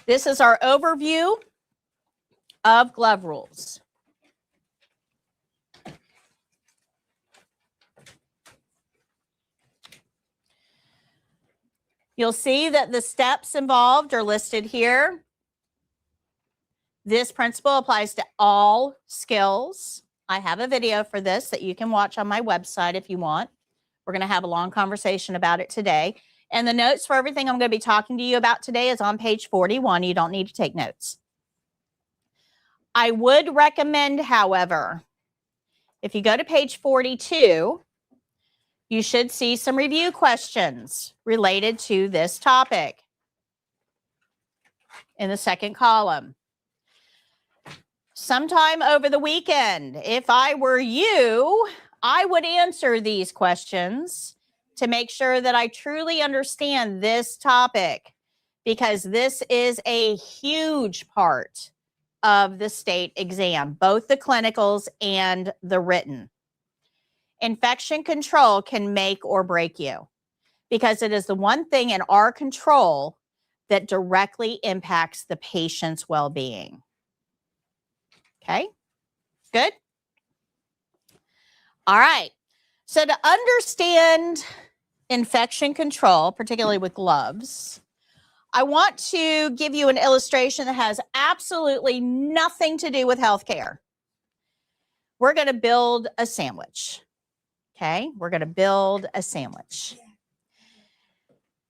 this is our overview of glove rules. You'll see that the steps involved are listed here. This principle applies to all skills. I have a video for this that you can watch on my website if you want. We're going to have a long conversation about it today. And the notes for everything I'm going to be talking to you about today is on page 41. You don't need to take notes. I would recommend, however, if you go to page 42, you should see some review questions related to this topic in the second column. Sometime over the weekend, if I were you, I would answer these questions to make sure that I truly understand this topic, because this is a huge part of the state exam, both the clinicals and the written. Infection control can make or break you, because it is the one thing in our control that directly impacts the patient's well-being. Okay, good. All right. So to understand infection control, particularly with gloves, I want to give you an illustration that has absolutely nothing to do with healthcare. We're going to build a sandwich. Okay, we're going to build a sandwich.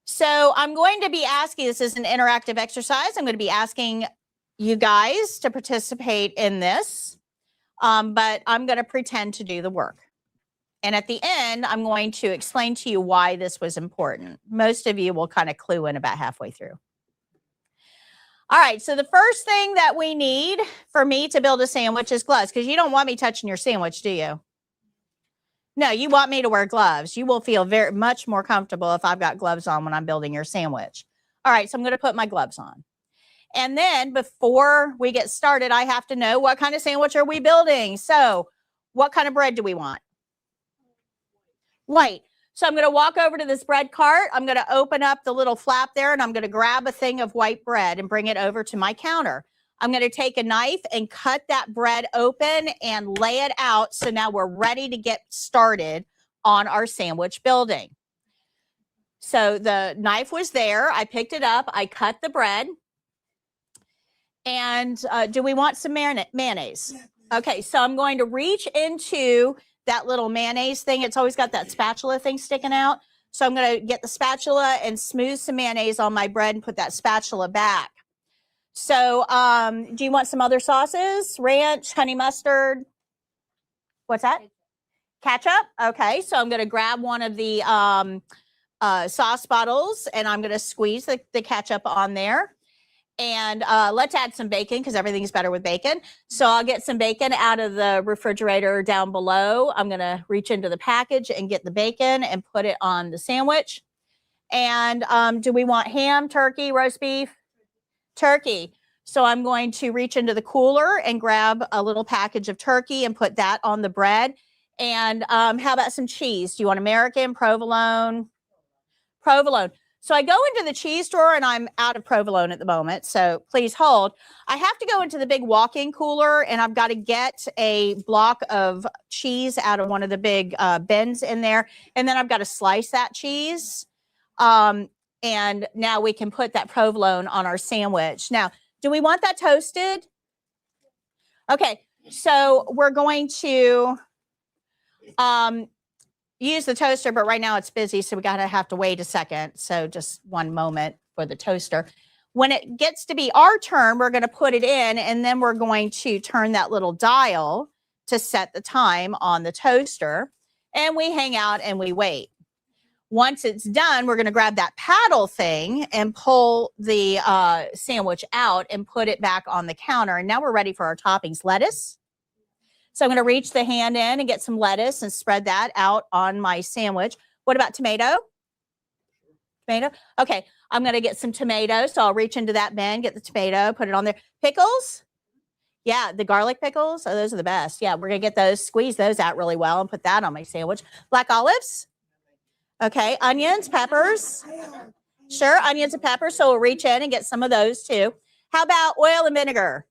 So I'm going to be asking, this is an interactive exercise. I'm going to be asking you guys to participate in this, but I'm going to pretend to do the work. And at the end, I'm going to explain to you why this was important. Most of you will kind of clue in about halfway through. All right, so the first thing that we need for me to build a sandwich is gloves, because you don't want me touching your sandwich, do you? No, you want me to wear gloves. You will feel very much more comfortable if I've got gloves on when I'm building your sandwich. All right, so I'm going to put my gloves on. And then before we get started, I have to know what kind of sandwich are we building. So what kind of bread do we want? White. So I'm going to walk over to this bread cart. I'm going to open up the little flap there, and I'm going to grab a thing of white bread and bring it over to my counter. I'm going to take a knife and cut that bread open and lay it out. So now we're ready to get started on our sandwich building. So the knife was there. I picked it up. I cut the bread. And do we want some mayonnaise? Okay, so I'm going to reach into that little mayonnaise thing. It's always got that spatula thing sticking out. So I'm going to get the spatula and smooth some mayonnaise on my bread and put that spatula back. So do you want some other sauces? Ranch, honey mustard? What's that? Ketchup? Okay, so I'm going to grab one of the sauce bottles, and I'm going to squeeze the ketchup on there. And let's add some bacon, because everything's better with bacon. So I'll get some bacon out of the refrigerator down below. I'm going to reach into the package and get the bacon and put it on the sandwich. And do we want ham, turkey, roast beef? Turkey. So I'm going to reach into the cooler and grab a little package of turkey and put that on the bread. And how about some cheese? Do you want American, provolone? Provolone. So I go into the cheese drawer, and I'm out of provolone at the moment, so please hold. I have to go into the big walk-in cooler, and I've got to get a block of cheese out of one of the big bins in there, and then I've got to slice that cheese. And now we can put that provolone on our sandwich. Now, do we want that toasted? Okay, so we're going to use the toaster, but right now it's busy, so we have to wait a second. So just one moment for the toaster. When it gets to be our turn, we're going to put it in, and then we're going to turn that little dial to set the time on the toaster, and we hang out and we wait. Once it's done, we're going to grab that paddle thing and pull the sandwich out and put it back on the counter. And now we're ready for our toppings. Lettuce. So I'm going to reach the hand in and get some lettuce and spread that out on my sandwich. What about tomato? Tomato? Okay, I'm going to get some tomatoes. So I'll reach into that bin, get the tomato, put it on there. Pickles? Yeah, the garlic pickles. Oh, those are the best. Yeah, we're going to get those, squeeze those out really well and put that on my sandwich. Black olives? Okay, onions, peppers. Sure, onions and peppers. So we'll reach in and get some of those too. How about oil and vinegar?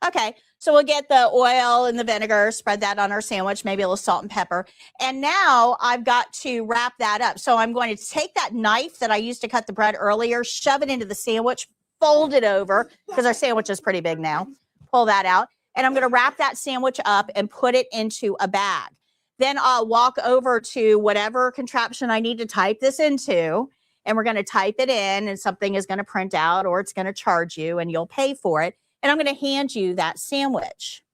Okay, So we'll get the oil and the vinegar, spread that on our sandwich, maybe a little salt and pepper. And now I've got to wrap that up. So I'm going to take that knife that I used to cut the bread earlier, shove it into the sandwich, fold it over, because our sandwich is pretty big now. Pull that out. And I'm going to wrap that sandwich up and put it into a bag. Then I'll walk over to whatever contraption I need to type this into, and we're going to type it in, and something is going to print out, or it's going to charge you, and you'll pay for it. And I'm going to hand you that sandwich.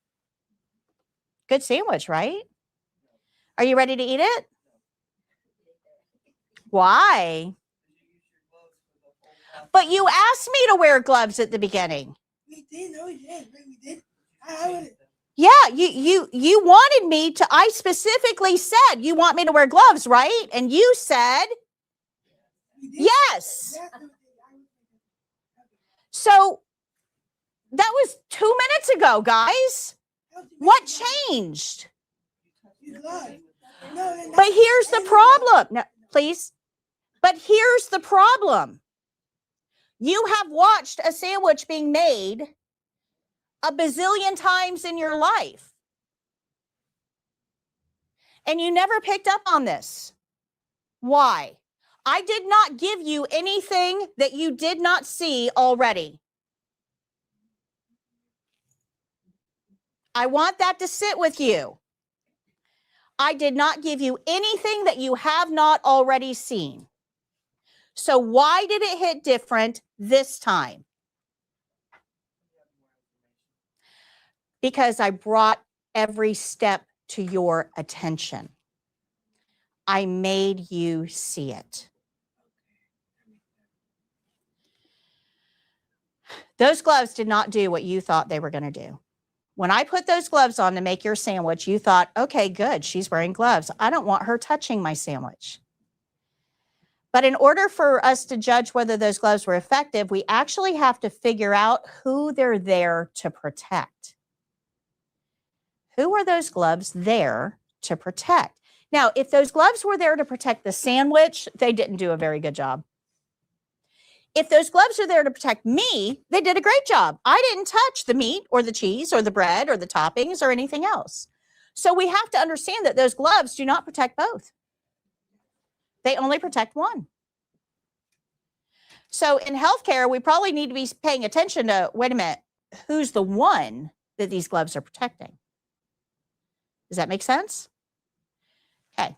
Good sandwich, right? Are you ready to eat it? Why? But you asked me to wear gloves at the beginning. We did, no, we did. We did. I would. Yeah, you wanted me to, I specifically said, you want me to wear gloves, right? And you said, yes. So that was 2 minutes ago, guys. What changed? But here's the problem. No, please. But here's the problem. You have watched a sandwich being made a bazillion times in your life. And you never picked up on this. Why? I did not give you anything that you did not see already. I want that to sit with you. I did not give you anything that you have not already seen. So why did it hit different this time? Because I brought every step to your attention. I made you see it. Those gloves did not do what you thought they were going to do. When I put those gloves on to make your sandwich, you thought, okay, good, she's wearing gloves. I don't want her touching my sandwich. But in order for us to judge whether those gloves were effective, we actually have to figure out who they're there to protect. Who are those gloves there to protect? Now, if those gloves were there to protect the sandwich, they didn't do a very good job. If those gloves are there to protect me, they did a great job. I didn't touch the meat or the cheese or the bread or the toppings or anything else. So we have to understand that those gloves do not protect both. They only protect one. So in healthcare, we probably need to be paying attention to, wait a minute, who's the one that these gloves are protecting? Does that make sense? Okay.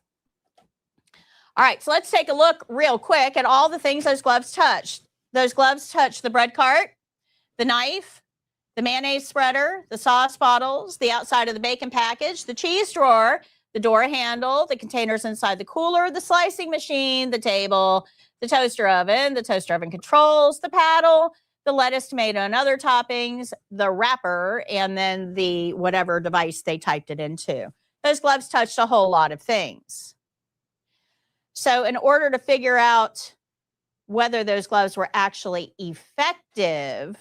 All right, so let's take a look real quick at all the things those gloves touch. Those gloves touch the bread cart, the knife, the mayonnaise spreader, the sauce bottles, the outside of the bacon package, the cheese drawer, the door handle, the containers inside the cooler, the slicing machine, the table, the toaster oven controls, the paddle, the lettuce, tomato, and other toppings, the wrapper, and then the whatever device they typed it into. Those gloves touched a whole lot of things. So in order to figure out whether those gloves were actually effective,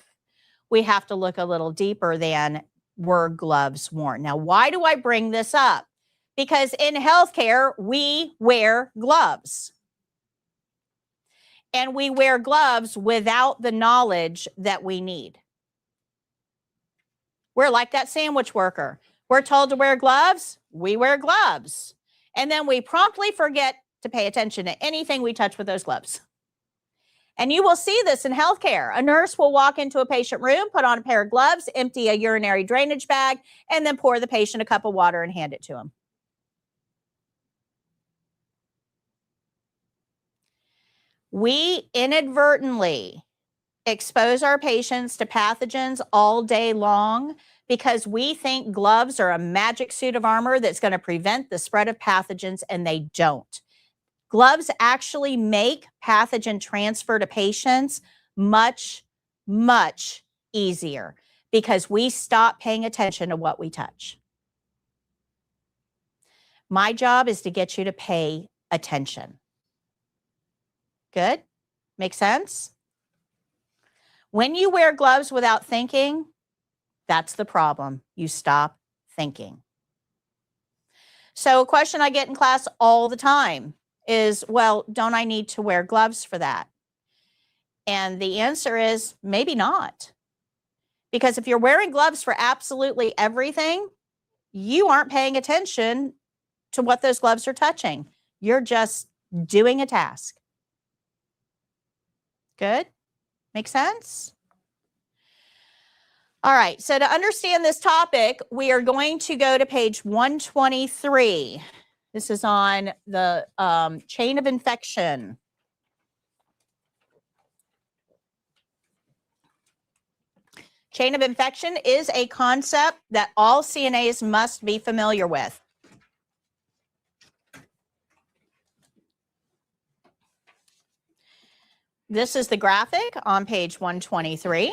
we have to look a little deeper than were gloves worn. Now, why do I bring this up? Because in healthcare, we wear gloves. And we wear gloves without the knowledge that we need. We're like that sandwich worker. We're told to wear gloves, we wear gloves. And then we promptly forget to pay attention to anything we touch with those gloves. And you will see this in healthcare. A nurse will walk into a patient room, put on a pair of gloves, empty a urinary drainage bag, and then pour the patient a cup of water and hand it to him. We inadvertently expose our patients to pathogens all day long because we think gloves are a magic suit of armor that's going to prevent the spread of pathogens, and they don't. Gloves actually make pathogen transfer to patients much, much easier because we stop paying attention to what we touch. My job is to get you to pay attention. Good? Make sense? When you wear gloves without thinking, that's the problem. You stop thinking. So a question I get in class all the time is, well, don't I need to wear gloves for that? And the answer is maybe not. Because if you're wearing gloves for absolutely everything, you aren't paying attention to what those gloves are touching. You're just doing a task. Good? Make sense? All right, so to understand this topic, we are going to go to page 123. This is on the chain of infection. Chain of infection is a concept that all CNAs must be familiar with. This is the graphic on page 123.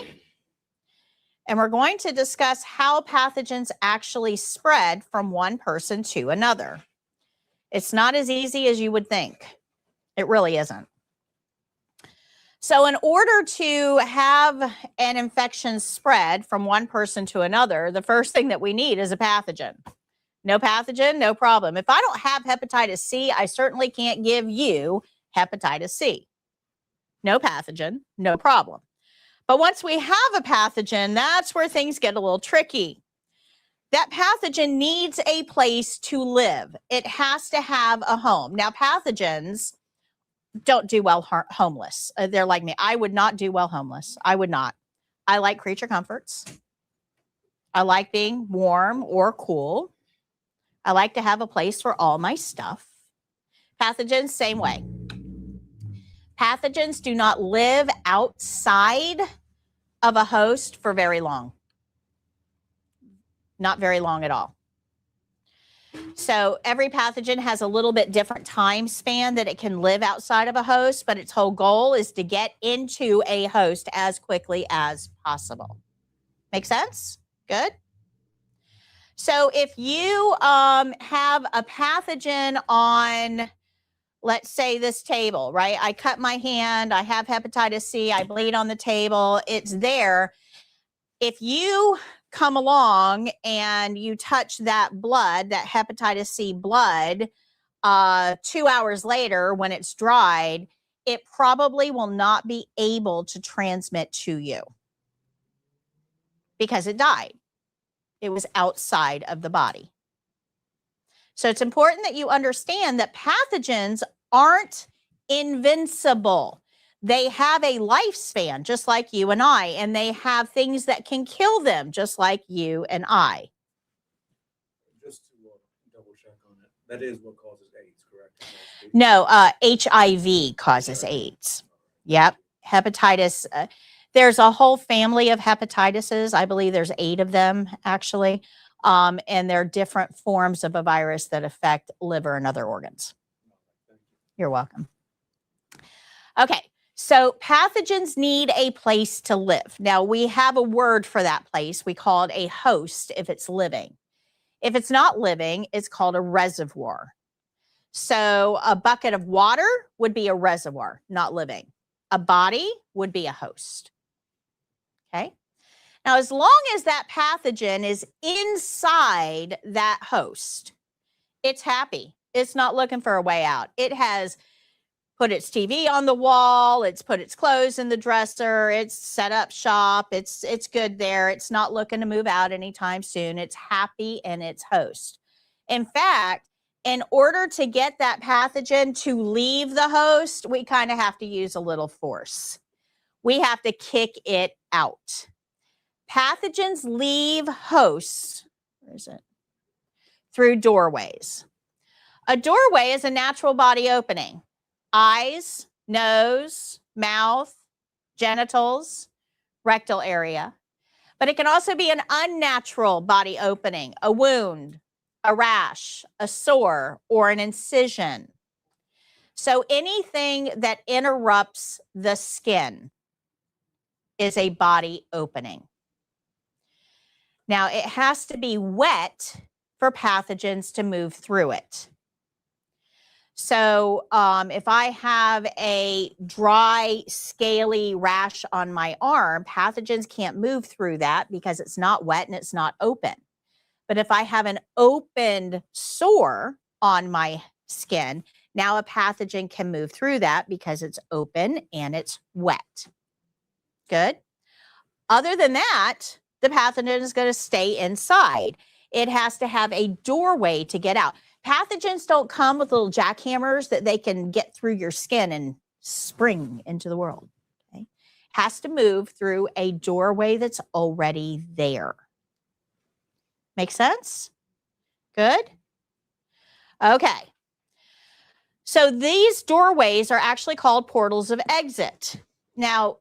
And we're going to discuss how pathogens actually spread from one person to another. It's not as easy as you would think. It really isn't. So in order to have an infection spread from one person to another, the first thing that we need is a pathogen. No pathogen, no problem. If I don't have hepatitis C, I certainly can't give you hepatitis C. No pathogen, no problem. But once we have a pathogen, that's where things get a little tricky. That pathogen needs a place to live. It has to have a home. Now, pathogens don't do well homeless. They're like me. I would not do well homeless. I would not. I like creature comforts. I like being warm or cool. I like to have a place for all my stuff. Pathogens, same way. Pathogens do not live outside of a host for very long. Not very long at all. So every pathogen has a little bit different time span that it can live outside of a host, but its whole goal is to get into a host as quickly as possible. Make sense? Good. So if you have a pathogen on, let's say, this table, right? I cut my hand, I have hepatitis C, I bleed on the table, it's there. If you come along and you touch that blood, that hepatitis C blood, 2 hours later when it's dried, it probably will not be able to transmit to you because it died. It was outside of the body. So it's important that you understand that pathogens aren't invincible. They have a lifespan, just like you and I, and they have things that can kill them, just like you and I. Just to double check on it, that is what causes AIDS, correct? No, HIV causes AIDS. Yep, hepatitis. There's a whole family of hepatitises. I believe there's 8 of them, actually. And they're different forms of a virus that affect liver and other organs. You're welcome. Okay. So pathogens need a place to live. Now, we have a word for that place. We call it a host if it's living. If it's not living, it's called a reservoir. So a bucket of water would be a reservoir, not living. A body would be a host. Okay. Now, as long as that pathogen is inside that host, it's happy. It's not looking for a way out. It has put its TV on the wall. It's put its clothes in the dresser. It's set up shop. It's good there. It's not looking to move out anytime soon. It's happy in its host. In fact, in order to get that pathogen to leave the host, we kind of have to use a little force. We have to kick it out. Pathogens leave hosts, where is it? Through doorways. A doorway is a natural body opening. Eyes, nose, mouth, genitals, rectal area. But it can also be an unnatural body opening, a wound, a rash, a sore, or an incision. So anything that interrupts the skin is a body opening. Now, it has to be wet for pathogens to move through it. So if I have a dry, scaly rash on my arm, pathogens can't move through that because it's not wet and it's not open. But if I have an opened sore on my skin, now a pathogen can move through that because it's open and it's wet. Good. Other than that, the pathogen is going to stay inside. It has to have a doorway to get out. Pathogens don't come with little jackhammers that they can get through your skin and spring into the world. Okay? Has to move through a doorway that's already there. Make sense? Good? Okay. So these doorways are actually called portals of exit. Now,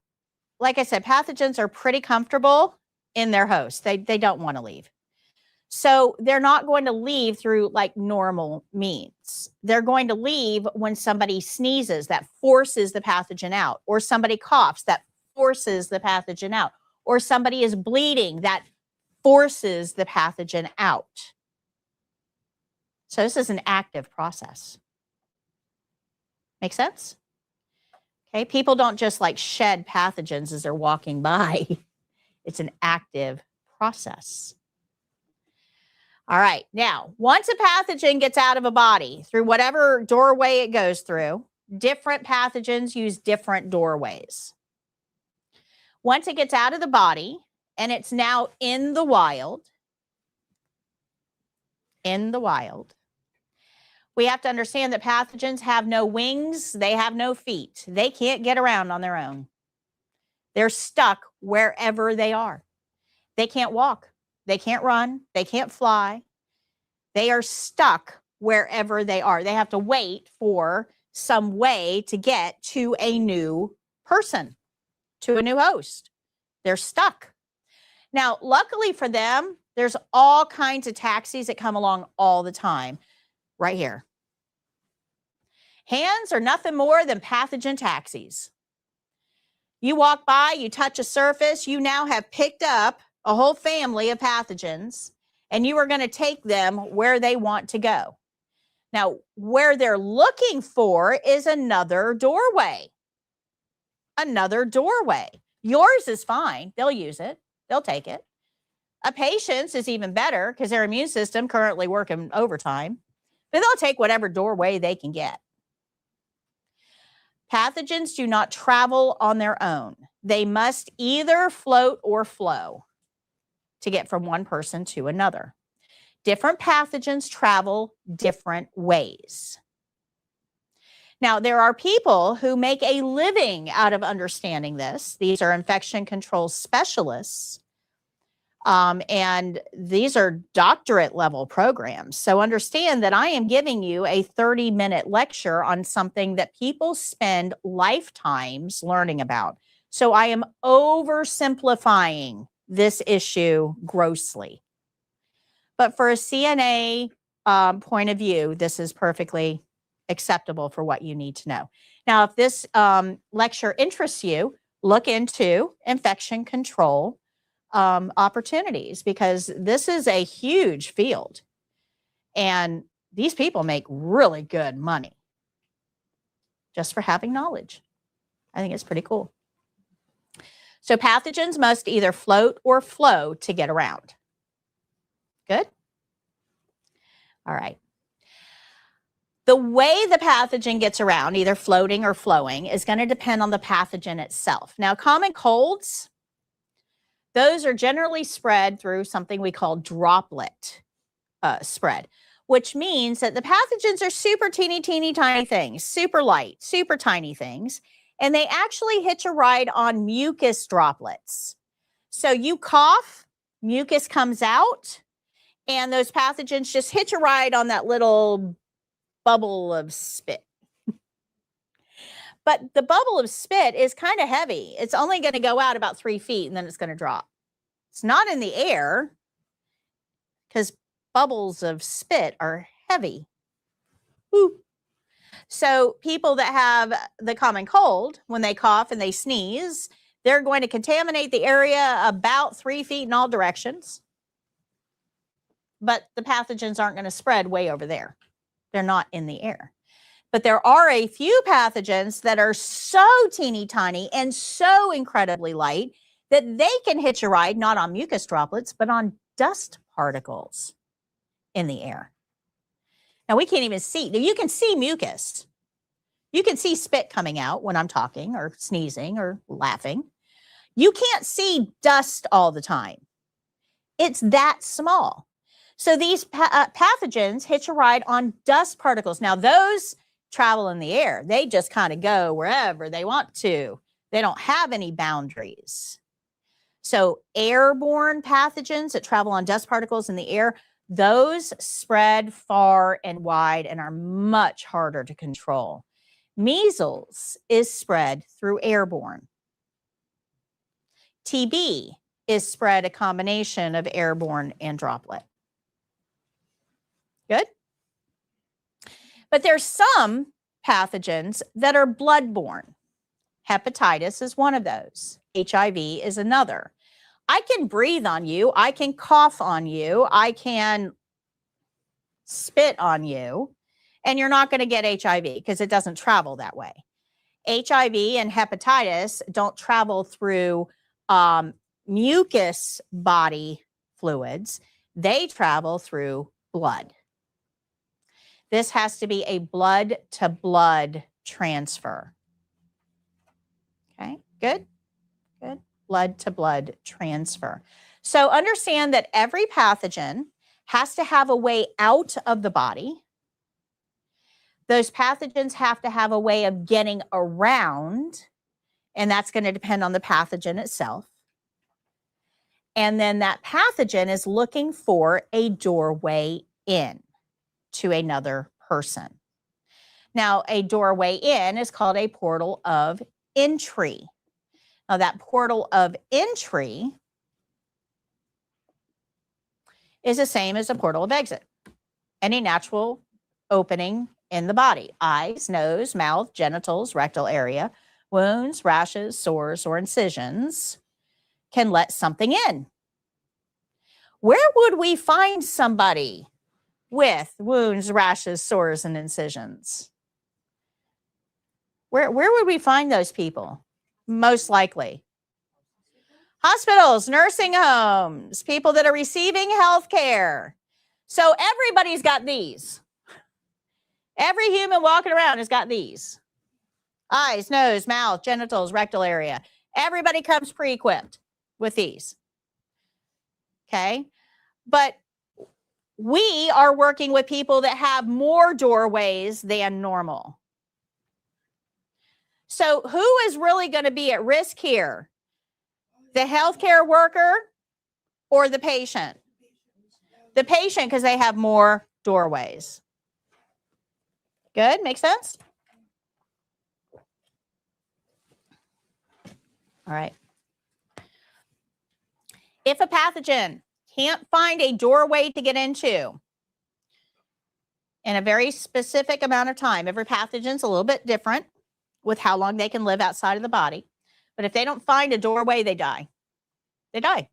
like I said, pathogens are pretty comfortable in their host. They don't want to leave. So they're not going to leave through like normal means. They're going to leave when somebody sneezes, that forces the pathogen out, or somebody coughs, that forces the pathogen out, or somebody is bleeding, that forces the pathogen out. So this is an active process. Make sense? Okay, people don't just like shed pathogens as they're walking by. It's an active process. All right, now, once a pathogen gets out of a body, through whatever doorway it goes through, different pathogens use different doorways. Once it gets out of the body and it's now in the wild, we have to understand that pathogens have no wings, they have no feet. They can't get around on their own. They're stuck wherever they are. They can't walk, they can't run, they can't fly. They are stuck wherever they are. They have to wait for some way to get to a new person, to a new host. They're stuck. Now, luckily for them, there's all kinds of taxis that come along all the time. Right here. Hands are nothing more than pathogen taxis. You walk by, you touch a surface, you now have picked up a whole family of pathogens, and you are going to take them where they want to go. Now, where they're looking for is another doorway. Another doorway. Yours is fine. They'll use it. They'll take it. A patient's is even better because their immune system currently working overtime, but they'll take whatever doorway they can get. Pathogens do not travel on their own. They must either float or flow to get from one person to another. Different pathogens travel different ways. Now, there are people who make a living out of understanding this. These are infection control specialists, and these are doctorate level programs. So understand that I am giving you a 30-minute lecture on something that people spend lifetimes learning about. So I am oversimplifying this issue grossly. But for a CNA point of view, this is perfectly acceptable for what you need to know. Now, if this lecture interests you, look into infection control opportunities, because this is a huge field and these people make really good money just for having knowledge. I think it's pretty cool. So pathogens must either float or flow to get around. Good? All right. The way the pathogen gets around, either floating or flowing, is going to depend on the pathogen itself. Now, common colds, those are generally spread through something we call droplet spread, which means that the pathogens are super teeny tiny things, super light, super tiny things, and they actually hitch a ride on mucus droplets. So you cough, mucus comes out, and those pathogens just hitch a ride on that little bubble of spit. But the bubble of spit is kind of heavy. It's only going to go out about 3 feet and then it's going to drop. It's not in the air because bubbles of spit are heavy. Woo. So people that have the common cold, when they cough and they sneeze, they're going to contaminate the area about 3 feet in all directions. But the pathogens aren't going to spread way over there. They're not in the air. But there are a few pathogens that are so teeny tiny and so incredibly light that they can hitch a ride not on mucus droplets, but on dust particles in the air. Now, we can't even see. You can see mucus. You can see spit coming out when I'm talking or sneezing or laughing. You can't see dust all the time. It's that small. So these pathogens hitch a ride on dust particles. Now, those travel in the air. They just kind of go wherever they want to. They don't have any boundaries. So airborne pathogens that travel on dust particles in the air, those spread far and wide and are much harder to control. Measles is spread through airborne. TB is spread a combination of airborne and droplet. Good? But there's some pathogens that are bloodborne. Hepatitis is one of those. HIV is another. I can breathe on you. I can cough on you. I can spit on you. And you're not going to get HIV because it doesn't travel that way. HIV and hepatitis don't travel through mucus body fluids. They travel through blood. This has to be a blood-to-blood transfer. Okay, good, good. Blood-to-blood transfer. So understand that every pathogen has to have a way out of the body. Those pathogens have to have a way of getting around, and that's going to depend on the pathogen itself. And then that pathogen is looking for a doorway in to another person. Now, a doorway in is called a portal of entry. Now, that portal of entry is the same as a portal of exit. Any natural opening in the body: eyes, nose, mouth, genitals, rectal area, wounds, rashes, sores, or incisions can let something in. Where would we find somebody with wounds, rashes, sores, and incisions? Where would we find those people? Most likely hospitals, nursing homes, people that are receiving health care. So everybody's got these. Every human walking around has got these: eyes, nose, mouth, genitals, rectal area. Everybody comes pre-equipped with these. Okay. But we are working with people that have more doorways than normal. So who is really going to be at risk here? The healthcare worker or the patient? The patient, because they have more doorways. Good? Makes sense? All right. If a pathogen can't find a doorway to get into in a very specific amount of time, every pathogen's a little bit different with how long they can live outside of the body. But if they don't find a doorway, they die. They die.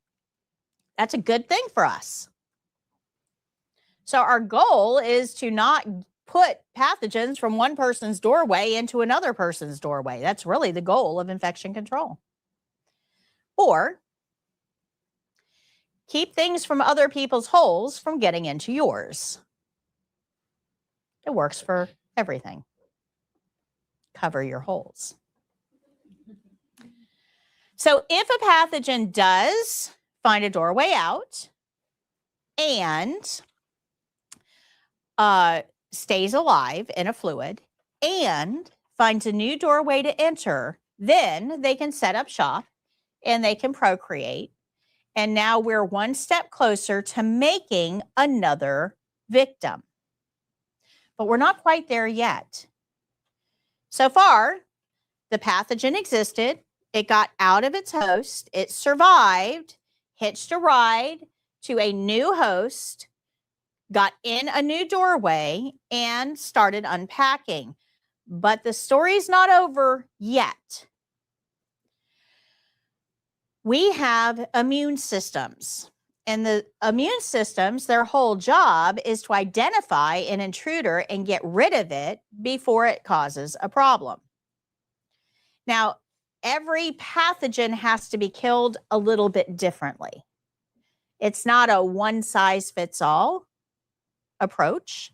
That's a good thing for us. So our goal is to not put pathogens from one person's doorway into another person's doorway. That's really the goal of infection control. Or keep things from other people's holes from getting into yours. It works for everything. Cover your holes. So if a pathogen does find a doorway out and stays alive in a fluid and finds a new doorway to enter, then they can set up shop and they can procreate. And now we're one step closer to making another victim. But we're not quite there yet. So far, the pathogen existed. It got out of its host. It survived, hitched a ride to a new host, got in a new doorway, and started unpacking. But the story's not over yet. We have immune systems. And the immune systems, their whole job is to identify an intruder and get rid of it before it causes a problem. Now, every pathogen has to be killed a little bit differently. It's not a one-size-fits-all approach.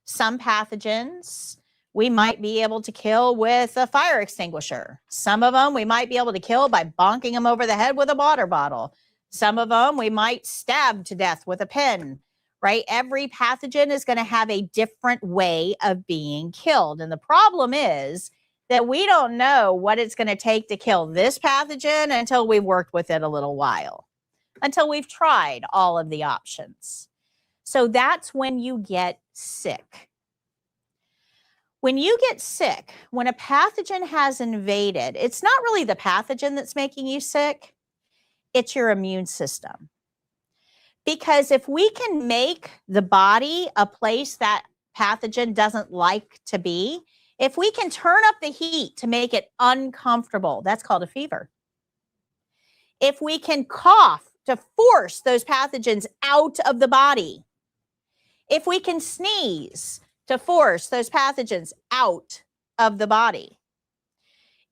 Some pathogens we might be able to kill with a fire extinguisher. Some of them we might be able to kill by bonking them over the head with a water bottle. Some of them we might stab to death with a pin, right? Every pathogen is going to have a different way of being killed. And the problem is that we don't know what it's going to take to kill this pathogen until we've worked with it a little while, until we've tried all of the options. So that's when you get sick. When you get sick, when a pathogen has invaded, it's not really the pathogen that's making you sick, it's your immune system. Because if we can make the body a place that pathogen doesn't like to be, if we can turn up the heat to make it uncomfortable, that's called a fever. If we can cough to force those pathogens out of the body, if we can sneeze to force those pathogens out of the body,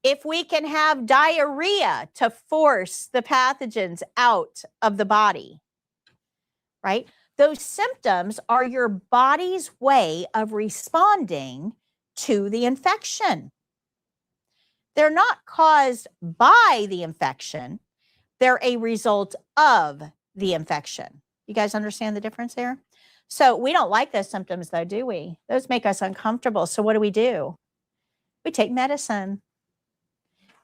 if we can have diarrhea to force the pathogens out of the body, right? Those symptoms are your body's way of responding to the infection. They're not caused by the infection. They're a result of the infection. You guys understand the difference there? So we don't like those symptoms though, do we? Those make us uncomfortable. So what do? We take medicine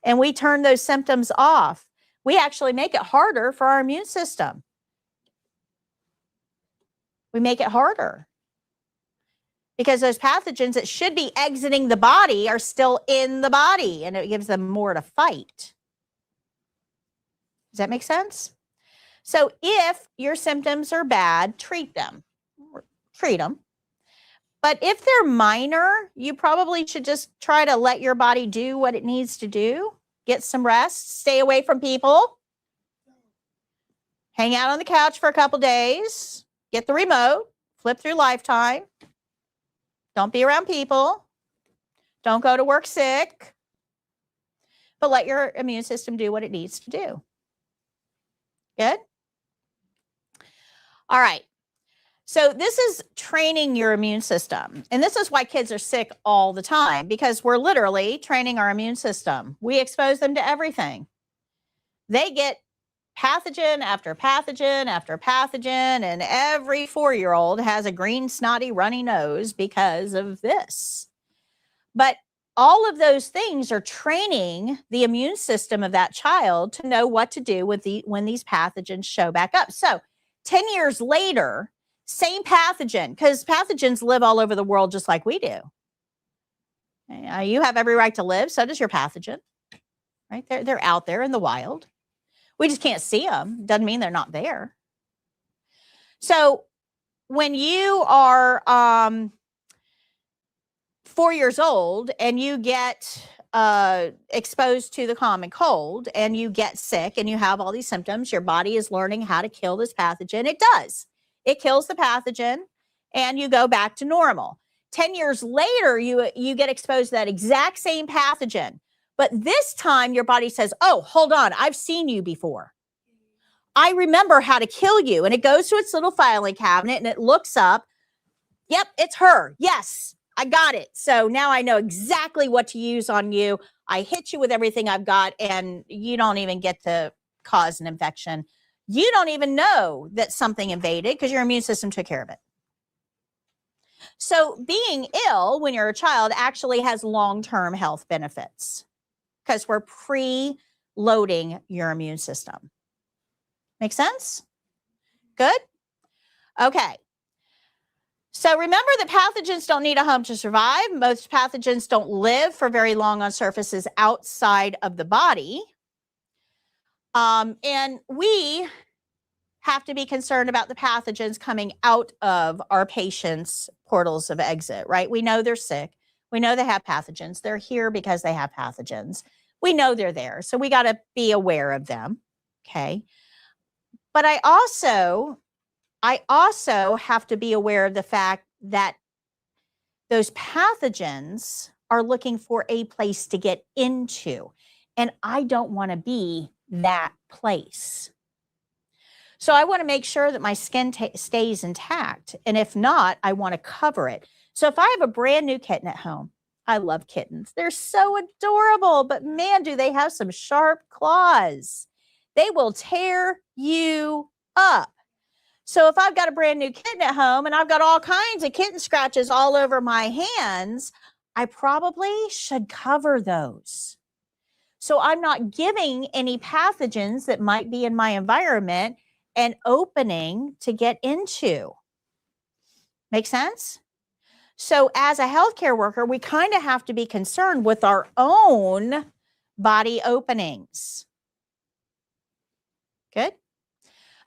and we turn those symptoms off. We actually make it harder for our immune system. We make it harder because those pathogens that should be exiting the body are still in the body, and it gives them more to fight. Does that make sense? So if your symptoms are bad, treat them. But if they're minor, you probably should just try to let your body do what it needs to do. Get some rest, stay away from people, hang out on the couch for a couple days, get the remote, flip through Lifetime. Don't be around people. Don't go to work sick. But let your immune system do what it needs to do. Good? All right. So this is training your immune system. And this is why kids are sick all the time, because we're literally training our immune system. We expose them to everything. They get pathogen after pathogen after pathogen, and every 4-year-old has a green, snotty, runny nose because of this. But all of those things are training the immune system of that child to know what to do with when these pathogens show back up. So 10 years later, same pathogen, because pathogens live all over the world just like we do. You have every right to live, so does your pathogen, right? They're out there in the wild. We just can't see them. Doesn't mean they're not there. So when you are 4 years old and you get exposed to the common cold and you get sick and you have all these symptoms, your body is learning how to kill this pathogen. It does. It kills the pathogen and you go back to normal. 10 years later, you get exposed to that exact same pathogen. But this time your body says, oh, hold on, I've seen you before. I remember how to kill you. And it goes to its little filing cabinet and it looks up. Yep, it's her. Yes, I got it. So now I know exactly what to use on you. I hit you with everything I've got and you don't even get to cause an infection. You don't even know that something invaded because your immune system took care of it. So being ill when you're a child actually has long-term health benefits because we're pre-loading your immune system. Make sense? Good? Okay. So remember that pathogens don't need a home to survive. Most pathogens don't live for very long on surfaces outside of the body. And we have to be concerned about the pathogens coming out of our patients' portals of exit, right? We know they're sick. We know they have pathogens. They're here because they have pathogens. We know they're there. So we got to be aware of them. Okay. But I also have to be aware of the fact that those pathogens are looking for a place to get into. And I don't want to be that place. So I want to make sure that my skin stays intact. And if not, I want to cover it. So if I have a brand new kitten at home, I love kittens. They're so adorable, but man, do they have some sharp claws. They will tear you up. So if I've got a brand new kitten at home and I've got all kinds of kitten scratches all over my hands, I probably should cover those. So I'm not giving any pathogens that might be in my environment an opening to get into. Make sense? So as a healthcare worker, we kind of have to be concerned with our own body openings. Good?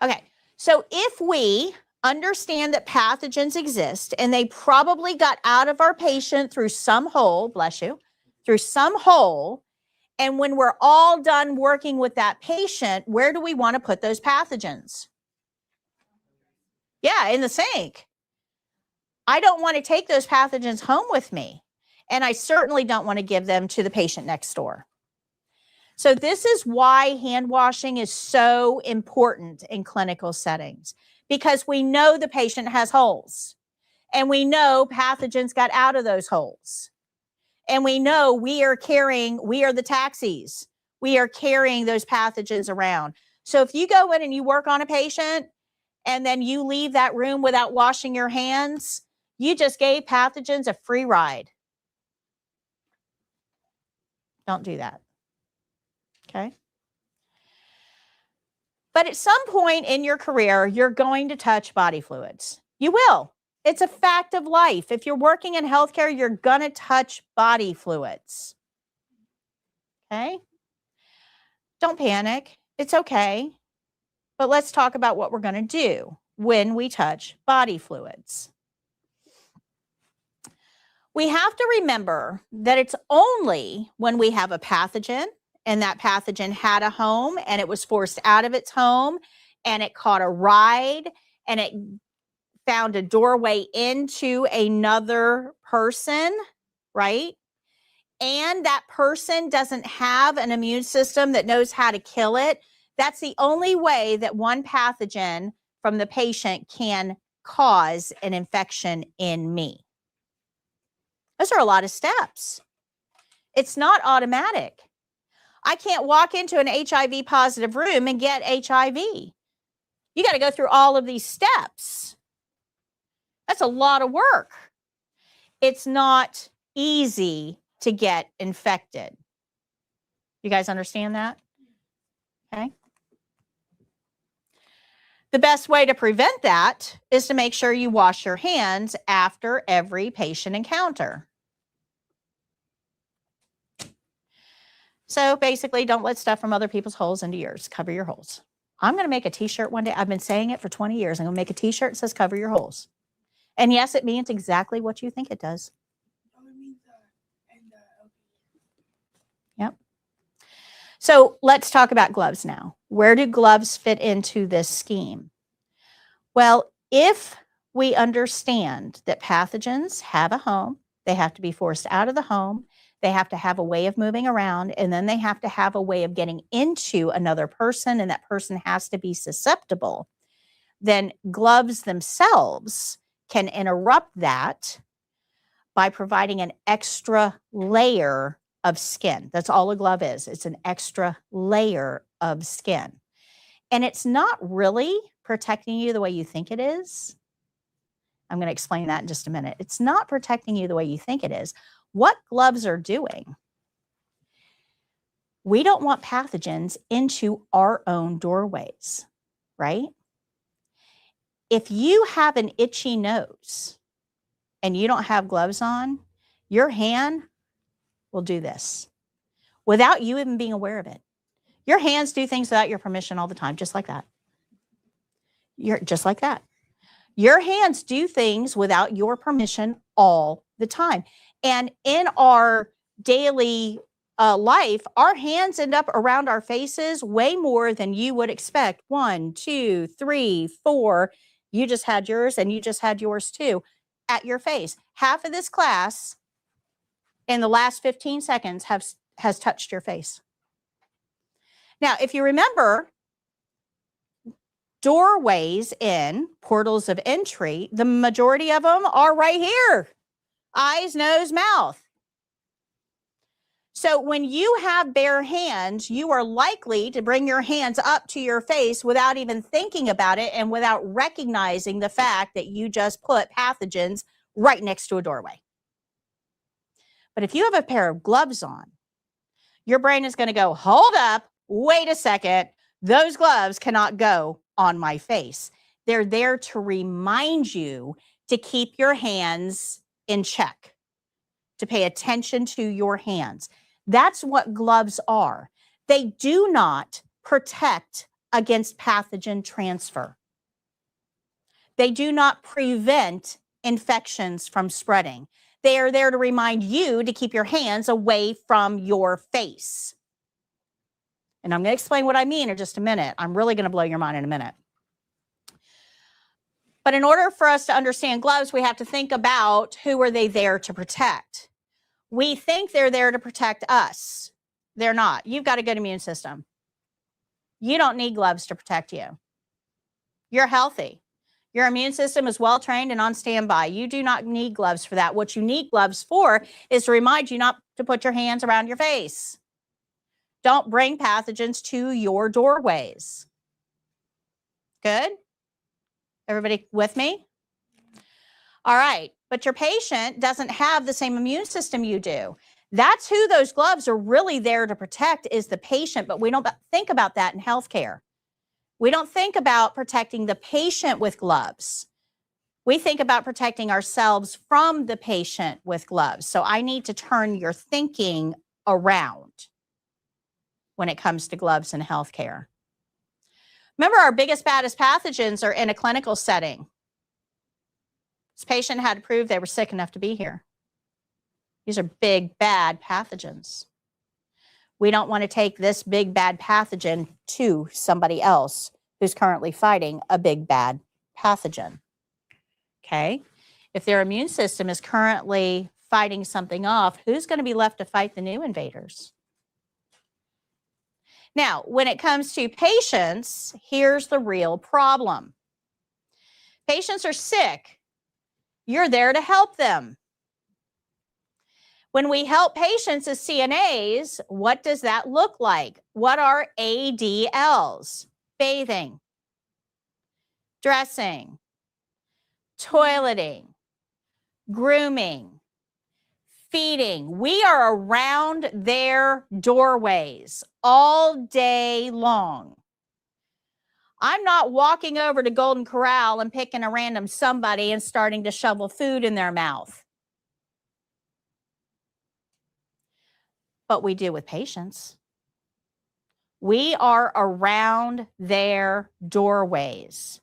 Okay. So if we understand that pathogens exist and they probably got out of our patient through some hole, bless you, through some hole, and when we're all done working with that patient, where do we want to put those pathogens? Yeah, in the sink. I don't want to take those pathogens home with me. And I certainly don't want to give them to the patient next door. So this is why hand washing is so important in clinical settings, because we know the patient has holes and we know pathogens got out of those holes. And we know we are the taxis. We are carrying those pathogens around. So if you go in and you work on a patient and then you leave that room without washing your hands, you just gave pathogens a free ride. Don't do that. Okay? But at some point in your career, you're going to touch body fluids. You will. It's a fact of life. If you're working in healthcare, you're going to touch body fluids. Okay? Don't panic. It's okay. But let's talk about what we're going to do when we touch body fluids. We have to remember that it's only when we have a pathogen and that pathogen had a home and it was forced out of its home and it caught a ride and it found a doorway into another person, right? And that person doesn't have an immune system that knows how to kill it. That's the only way that one pathogen from the patient can cause an infection in me. Those are a lot of steps. It's not automatic. I can't walk into an HIV positive room and get HIV. You got to go through all of these steps. That's a lot of work. It's not easy to get infected. You guys understand that? Okay. The best way to prevent that is to make sure you wash your hands after every patient encounter. So basically, don't let stuff from other people's holes into yours. Cover your holes. I'm going to make a t-shirt one day. I've been saying it for 20 years. I'm going to make a t-shirt that says cover your holes. And yes, it means exactly what you think it does. Yep. So let's talk about gloves now. Where do gloves fit into this scheme? Well, if we understand that pathogens have a home, they have to be forced out of the home, they have to have a way of moving around, and then they have to have a way of getting into another person, and that person has to be susceptible, then gloves themselves can interrupt that by providing an extra layer of skin. That's all a glove is. It's an extra layer of skin. And it's not really protecting you the way you think it is. I'm going to explain that in just a minute. It's not protecting you the way you think it is. What gloves are doing, we don't want pathogens into our own doorways, right? If you have an itchy nose and you don't have gloves on, your hand will do this without you even being aware of it. Your hands do things without your permission all the time, just like that. Just like that. Your hands do things without your permission all the time. And in our daily life, our hands end up around our faces way more than you would expect. 1, 2, 3, 4. You just had yours and you just had yours too at your face. Half of this class in the last 15 seconds has touched your face. Now, if you remember, doorways in portals of entry, the majority of them are right here. Eyes, nose, mouth. So when you have bare hands, you are likely to bring your hands up to your face without even thinking about it and without recognizing the fact that you just put pathogens right next to a doorway. But if you have a pair of gloves on, your brain is going to go, hold up, wait a second. Those gloves cannot go on my face. They're there to remind you to keep your hands in check, to pay attention to your hands. That's what gloves are. They do not protect against pathogen transfer. They do not prevent infections from spreading. They are there to remind you to keep your hands away from your face. And I'm going to explain what I mean in just a minute. I'm really going to blow your mind in a minute. But in order for us to understand gloves, we have to think about who are they there to protect. We think they're there to protect us. They're not. You've got a good immune system. You don't need gloves to protect you. You're healthy. Your immune system is well trained and on standby. You do not need gloves for that. What you need gloves for is to remind you not to put your hands around your face. Don't bring pathogens to your doorways. Good? Everybody with me? All right. But your patient doesn't have the same immune system you do. That's who those gloves are really there to protect, is the patient. But we don't think about that in healthcare. We don't think about protecting the patient with gloves. We think about protecting ourselves from the patient with gloves. So I need to turn your thinking around when it comes to gloves in healthcare. Remember, our biggest, baddest pathogens are in a clinical setting. This patient had to prove they were sick enough to be here. These are big, bad pathogens. We don't want to take this big, bad pathogen to somebody else who's currently fighting a big, bad pathogen. Okay? If their immune system is currently fighting something off, who's going to be left to fight the new invaders? Now, when it comes to patients, here's the real problem. Patients are sick. You're there to help them. When we help patients as CNAs, what does that look like? What are ADLs? Bathing, dressing, toileting, grooming, feeding. We are around their doorways all day long. I'm not walking over to Golden Corral and picking a random somebody and starting to shovel food in their mouth. But we do with patients. We are around their doorways.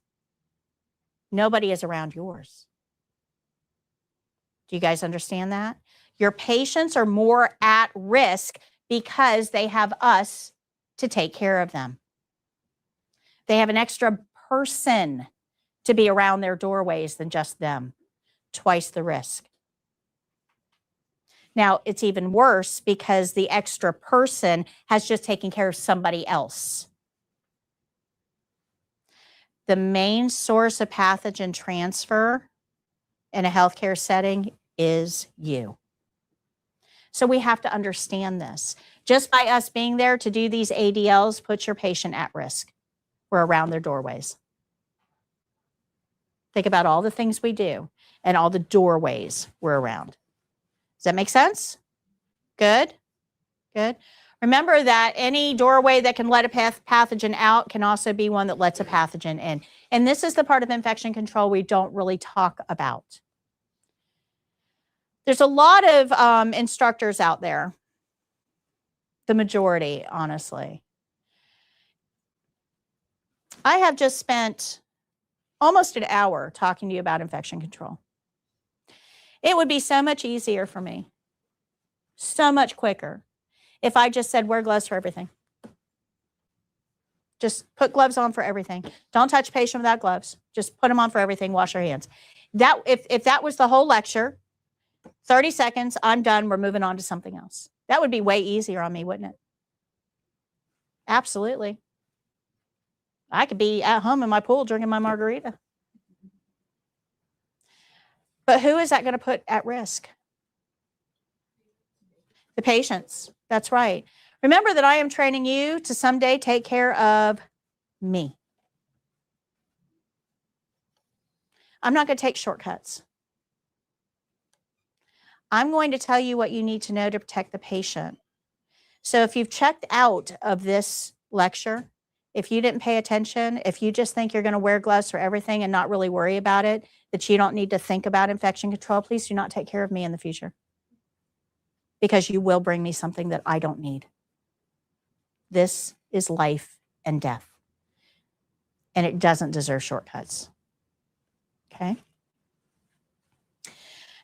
Nobody is around yours. Do you guys understand that? Your patients are more at risk because they have us to take care of them. They have an extra person to be around their doorways than just them. Twice the risk. Now, it's even worse because the extra person has just taken care of somebody else. The main source of pathogen transfer in a healthcare setting is you. So we have to understand this. Just by us being there to do these ADLs puts your patient at risk. We're around their doorways. Think about all the things we do and all the doorways we're around. Does that make sense? Good? Good. Remember that any doorway that can let a pathogen out can also be one that lets a pathogen in. And this is the part of infection control we don't really talk about. There's a lot of instructors out there, the majority, honestly. I have just spent almost an hour talking to you about infection control. It would be so much easier for me, so much quicker, if I just said wear gloves for everything. Just put gloves on for everything. Don't touch a patient without gloves. Just put them on for everything. Wash your hands. That if that was the whole lecture, 30 seconds, I'm done. We're moving on to something else. That would be way easier on me, wouldn't it? Absolutely. I could be at home in my pool drinking my margarita. But who is that going to put at risk? The patients. That's right. Remember that I am training you to someday take care of me. I'm not going to take shortcuts. I'm going to tell you what you need to know to protect the patient. So if you've checked out of this lecture, if you didn't pay attention, if you just think you're going to wear gloves for everything and not really worry about it, that you don't need to think about infection control, please do not take care of me in the future. Because you will bring me something that I don't need. This is life and death. And it doesn't deserve shortcuts. Okay?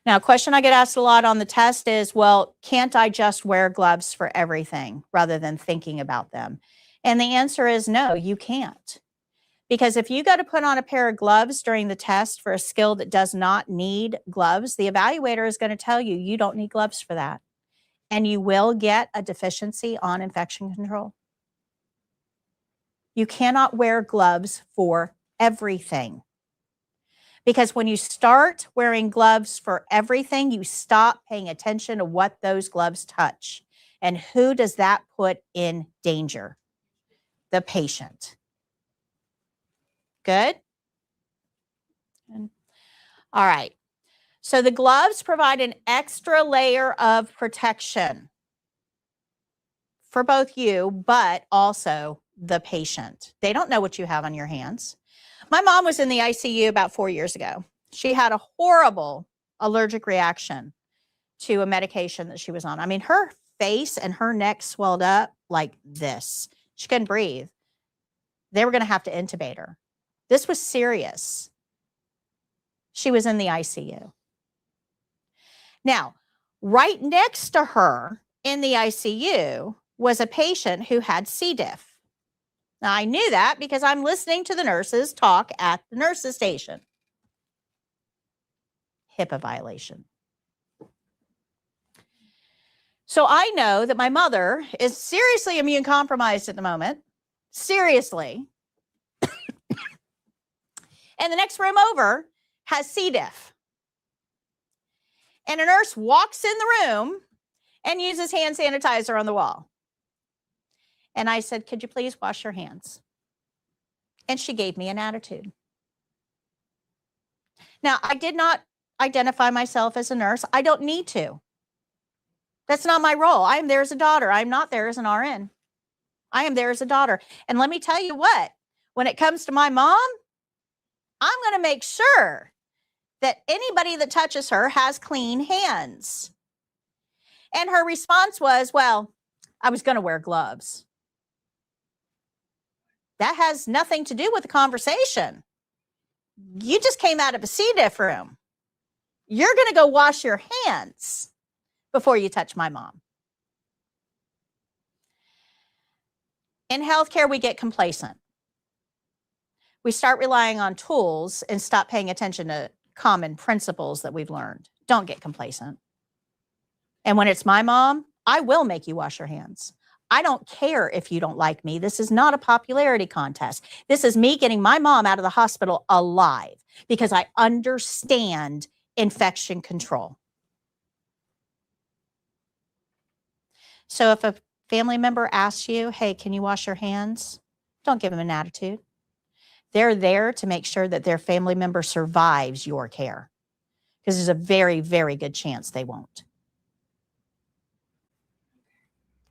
Now, a question I get asked a lot on the test is, well, can't I just wear gloves for everything rather than thinking about them? And the answer is no, you can't. Because if you got to put on a pair of gloves during the test for a skill that does not need gloves, the evaluator is going to tell you, you don't need gloves for that. And you will get a deficiency on infection control. You cannot wear gloves for everything. Because when you start wearing gloves for everything, you stop paying attention to what those gloves touch. And who does that put in danger? The patient. Good? All right. So the gloves provide an extra layer of protection for both you, but also the patient. They don't know what you have on your hands. My mom was in the ICU about 4 years ago. She had a horrible allergic reaction to a medication that she was on. I mean, her face and her neck swelled up like this. She couldn't breathe. They were going to have to intubate her. This was serious. She was in the ICU. Now, right next to her in the ICU was a patient who had C. diff. Now, I knew that because I'm listening to the nurses talk at the nurses station. HIPAA violation. So I know that my mother is seriously immune compromised at the moment. Seriously. And the next room over has C. diff. And a nurse walks in the room and uses hand sanitizer on the wall. And I said, could you please wash your hands? And she gave me an attitude. Now, I did not identify myself as a nurse. I don't need to. That's not my role. I am there as a daughter. I'm not there as an RN. I am there as a daughter. And let me tell you what, when it comes to my mom, I'm going to make sure that anybody that touches her has clean hands. And her response was, well, I was going to wear gloves. That has nothing to do with the conversation. You just came out of a C. diff room. You're going to go wash your hands before you touch my mom. In healthcare, we get complacent. We start relying on tools and stop paying attention to common principles that we've learned. Don't get complacent. And when it's my mom, I will make you wash your hands. I don't care if you don't like me. This is not a popularity contest. This is me getting my mom out of the hospital alive because I understand infection control. So if a family member asks you, hey, can you wash your hands? Don't give them an attitude. They're there to make sure that their family member survives your care because there's a very, very good chance they won't.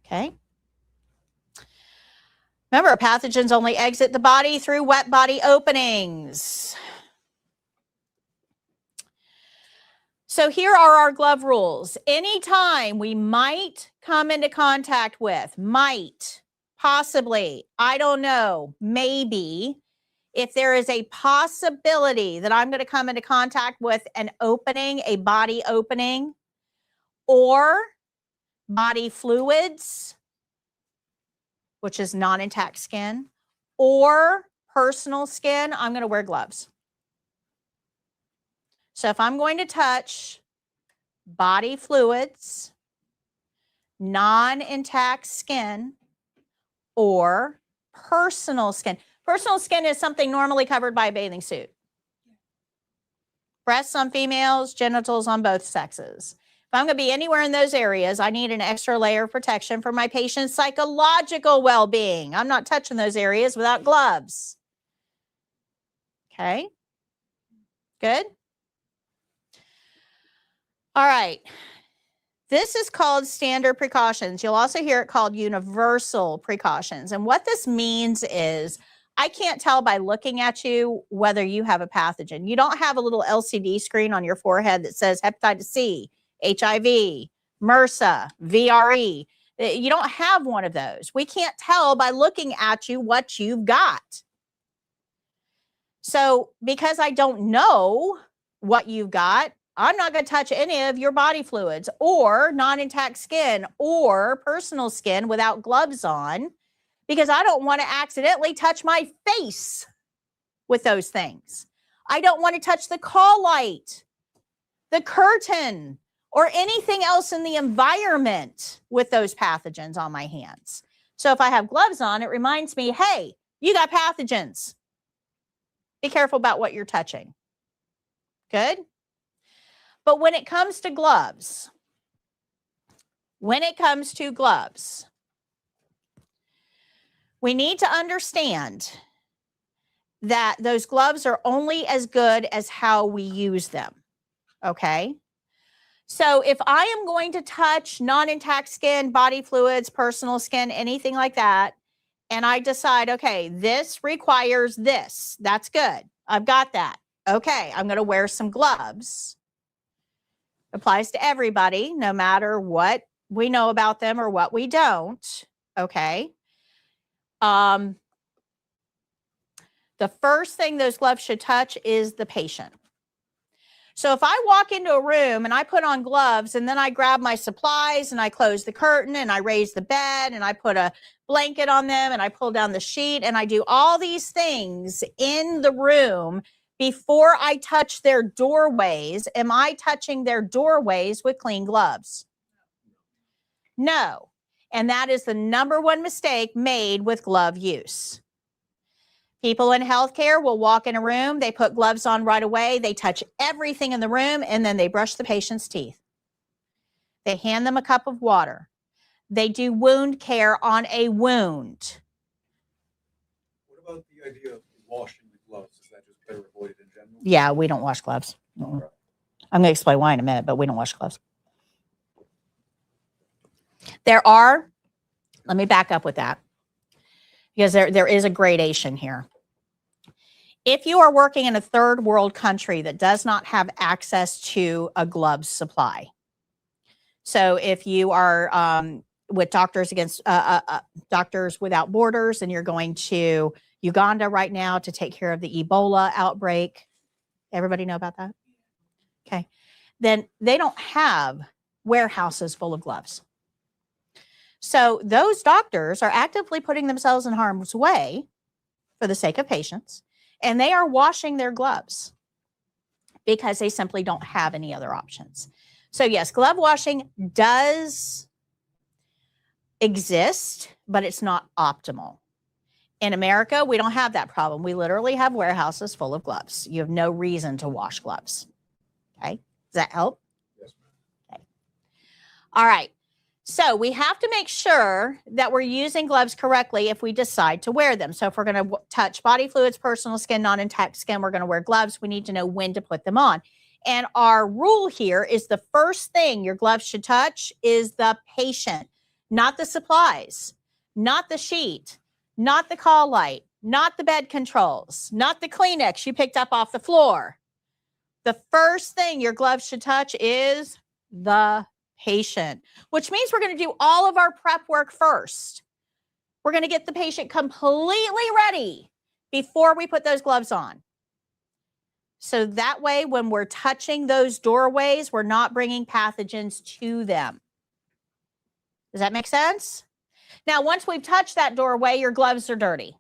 Okay? Remember, pathogens only exit the body through wet body openings. So here are our glove rules. Anytime we might come into contact with, possibly, I don't know, maybe, if there is a possibility that I'm going to come into contact with an opening, a body opening, or body fluids, which is non-intact skin, or personal skin, I'm going to wear gloves. So if I'm going to touch body fluids, non-intact skin, or personal skin. Personal skin is something normally covered by a bathing suit. Breasts on females, genitals on both sexes. If If I'm going to be anywhere in those areas, I need an extra layer of protection for my patient's psychological well-being. I'm not touching those areas without gloves. Okay. Good. All right. This is called standard precautions. You'll also hear it called universal precautions. And what this means is I can't tell by looking at you whether you have a pathogen. You don't have a little LCD screen on your forehead that says hepatitis C, HIV, MRSA, VRE. You don't have one of those. We can't tell by looking at you what you've got. So because I don't know what you've got, I'm not going to touch any of your body fluids or non-intact skin or personal skin without gloves on, because I don't want to accidentally touch my face with those things. I don't want to touch the call light, the curtain, or anything else in the environment with those pathogens on my hands. So if I have gloves on, it reminds me, hey, you got pathogens. Be careful about what you're touching. Good? But when it comes to gloves, we need to understand that those gloves are only as good as how we use them. Okay? So if I am going to touch non-intact skin, body fluids, personal skin, anything like that, and I decide, okay, this requires this, that's good. I've got that. Okay, I'm going to wear some gloves. Applies to everybody, no matter what we know about them or what we don't. Okay. The first thing those gloves should touch is the patient. So if I walk into a room and I put on gloves and then I grab my supplies and I close the curtain and I raise the bed and I put a blanket on them and I pull down the sheet and I do all these things in the room before I touch their doorways, am I touching their doorways with clean gloves? No. And that is the number one mistake made with glove use. People in healthcare will walk in a room, they put gloves on right away, they touch everything in the room, and then they brush the patient's teeth. They hand them a cup of water. They do wound care on a wound. What about the idea of washing the gloves? Is that just better avoided in general? Yeah, we don't wash gloves. I'm going to explain why in a minute, but we don't wash gloves. Let me back up with that, because there is a gradation here. If you are working in a third world country that does not have access to a glove supply, so if you are with Doctors Without Borders and you're going to Uganda right now to take care of the Ebola outbreak, everybody know about that? Okay. Then they don't have warehouses full of gloves. So those doctors are actively putting themselves in harm's way for the sake of patients, and they are washing their gloves because they simply don't have any other options. So yes, glove washing does exist, but it's not optimal. In America, we don't have that problem. We literally have warehouses full of gloves. You have no reason to wash gloves. Okay, does that help? Yes, ma'am. Okay. All right. So we have to make sure that we're using gloves correctly if we decide to wear them. So if we're going to touch body fluids, personal skin, non-intact skin, we're going to wear gloves. We need to know when to put them on. And our rule here is the first thing your gloves should touch is the patient, not the supplies, not the sheet, not the call light, not the bed controls, not the Kleenex you picked up off the floor. The first thing your gloves should touch is the patient, which means we're going to do all of our prep work first. We're going to get the patient completely ready before we put those gloves on. So that way, when we're touching those doorways, we're not bringing pathogens to them. Does that make sense? Now, once we've touched that doorway, your gloves are dirty.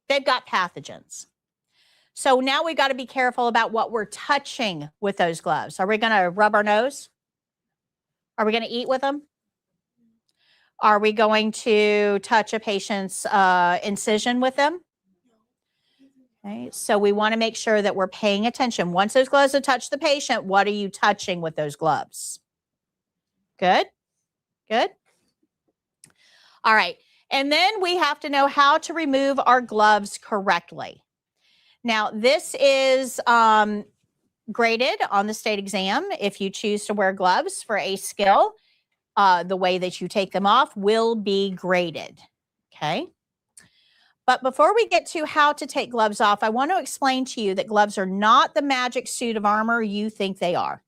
They've got pathogens. So now we've got to be careful about what we're touching with those gloves. Are we going to rub our nose? Are we going to eat with them? Are we going to touch a patient's incision with them? Okay, so we want to make sure that we're paying attention. Once those gloves have touched the patient, what are you touching with those gloves? Good. Good. All right. And then we have to know how to remove our gloves correctly. Now, this is graded on the state exam. If you choose to wear gloves for a skill, the way that you take them off will be graded. Okay. But before we get to how to take gloves off, I want to explain to you that gloves are not the magic suit of armor you think they are.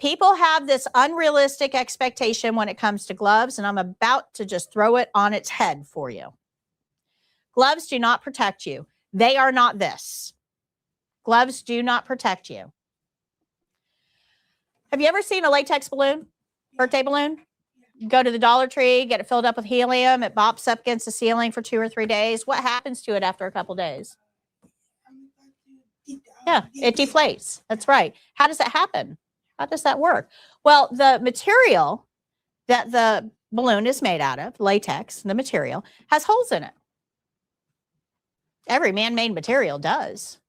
People have this unrealistic expectation when it comes to gloves, and I'm about to just throw it on its head for you. Gloves do not protect you. They are not this. Gloves do not protect you. Have you ever seen a latex balloon, birthday balloon? You go to the Dollar Tree, get it filled up with helium. It bops up against the ceiling for 2 or 3 days. What happens to it after a couple days? Yeah, it deflates. That's right. How does that happen? How does that work? Well, the material that the balloon is made out of, latex, the material, has holes in it. Every man-made material does.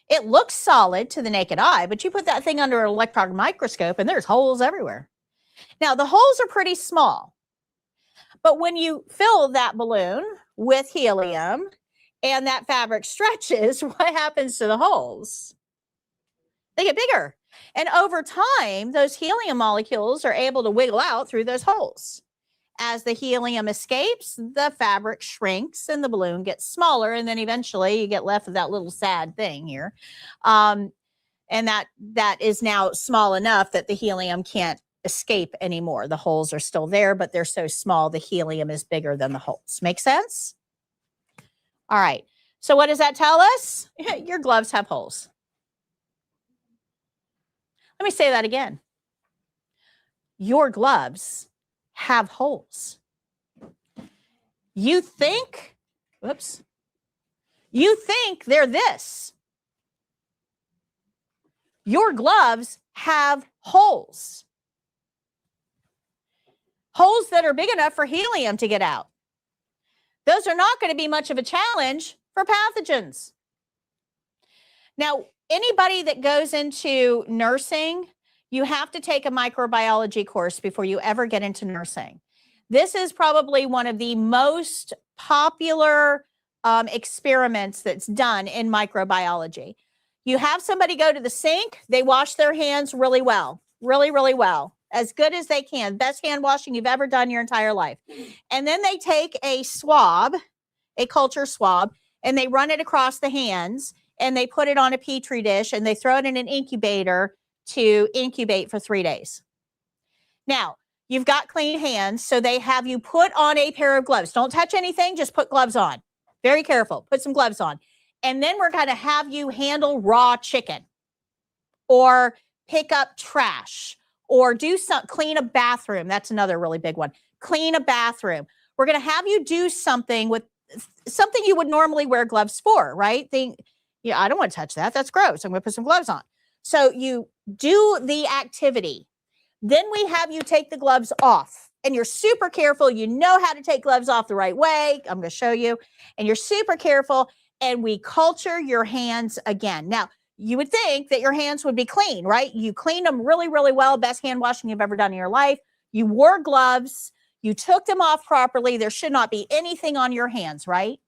It looks solid to the naked eye, but you put that thing under an electron microscope and there's holes everywhere. Now, the holes are pretty small, but when you fill that balloon with helium and that fabric stretches, what happens to the holes? They get bigger. And over time, those helium molecules are able to wiggle out through those holes. As the helium escapes, the fabric shrinks and the balloon gets smaller. And then eventually you get left with that little sad thing here. And that is now small enough that the helium can't escape anymore. The holes are still there, but they're so small, the helium is bigger than the holes. Make sense? All right. So what does that tell us? Your gloves have holes. Let me say that again. Your gloves have holes. You think they're this. Your gloves have holes. Holes that are big enough for helium to get out. Those are not going to be much of a challenge for pathogens. Now, anybody that goes into nursing, you have to take a microbiology course before you ever get into nursing. This is probably one of the most popular experiments that's done in microbiology. You have somebody go to the sink, they wash their hands really well, really, really well, as good as they can. Best hand washing you've ever done your entire life. And then they take a swab, a culture swab, and they run it across the hands, and they put it on a Petri dish, and they throw it in an incubator to incubate for 3 days. Now, you've got clean hands, so they have you put on a pair of gloves. Don't touch anything, just put gloves on. Very careful, put some gloves on. And then we're going to have you handle raw chicken or pick up trash or clean a bathroom. That's another really big one. Clean a bathroom. We're going to have you do something with something you would normally wear gloves for, right? Yeah, I don't want to touch that. That's gross. I'm going to put some gloves on. So you do the activity. Then we have you take the gloves off. And you're super careful. You know how to take gloves off the right way. I'm going to show you. And you're super careful. And we culture your hands again. Now, you would think that your hands would be clean, right? You clean them really, really well. Best hand washing you've ever done in your life. You wore gloves. You took them off properly. There should not be anything on your hands, right?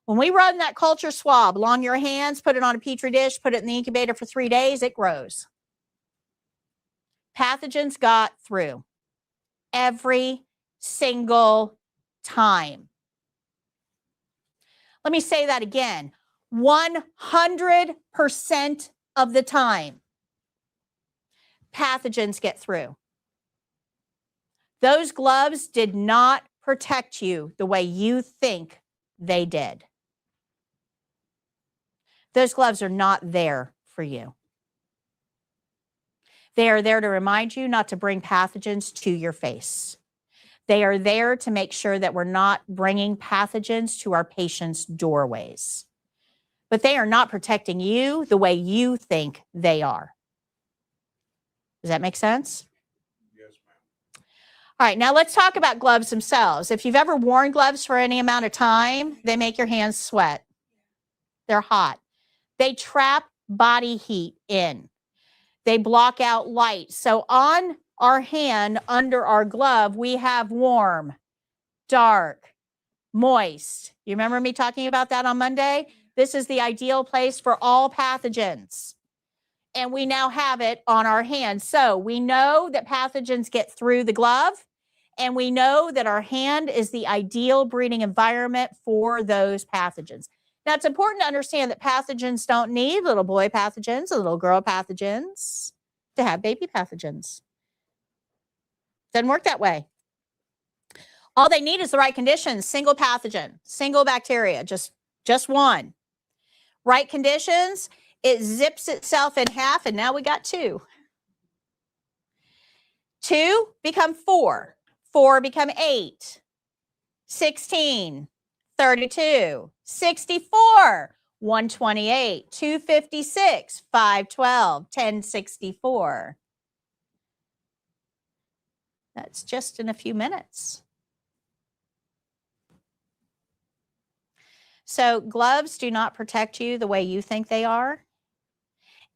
When we run that culture swab along your hands, put it on a Petri dish, put it in the incubator for 3 days, it grows. Pathogens got through every single time. Let me say that again. 100% of the time, pathogens get through. Those gloves did not protect you the way you think they did. Those gloves are not there for you. They are there to remind you not to bring pathogens to your face. They are there to make sure that we're not bringing pathogens to our patients' doorways. But they are not protecting you the way you think they are. Does that make sense? Yes, ma'am. All right, now let's talk about gloves themselves. If you've ever worn gloves for any amount of time, they make your hands sweat. They're hot. They trap body heat in. They block out light. So on our hand, under our glove, we have warm, dark, moist. You remember me talking about that on Monday? This is the ideal place for all pathogens. And we now have it on our hand. So we know that pathogens get through the glove, and we know that our hand is the ideal breeding environment for those pathogens. Now, it's important to understand that pathogens don't need little boy pathogens or little girl pathogens to have baby pathogens. Doesn't work that way. All they need is the right conditions, single pathogen, single bacteria, just one. Right conditions, it zips itself in half, and now we got 2. 2 become 4. 4 become 8. 16. 32. 64. 128. 256. 512. 1064. That's just in a few minutes. So gloves do not protect you the way you think they are.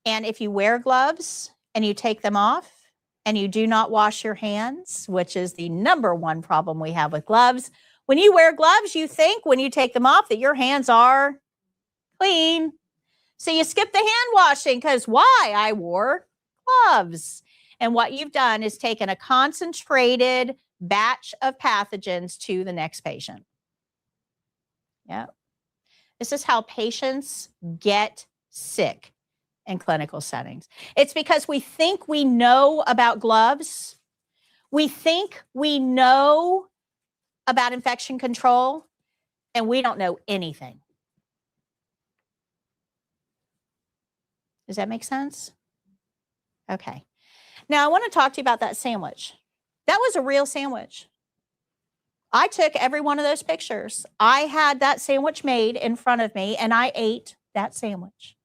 And if you wear gloves and you take them off and you do not wash your hands, which is the #1 problem we have with gloves, when you wear gloves, you think when you take them off that your hands are clean. So you skip the hand washing because why? I wore gloves. And what you've done is taken a concentrated batch of pathogens to the next patient. Yeah. This is how patients get sick in clinical settings. It's because we think we know about gloves. We think we know about infection control, and we don't know anything. Does that make sense? Okay. Now I want to talk to you about that sandwich. That was a real sandwich. I took every one of those pictures. I had that sandwich made in front of me, and I ate that sandwich.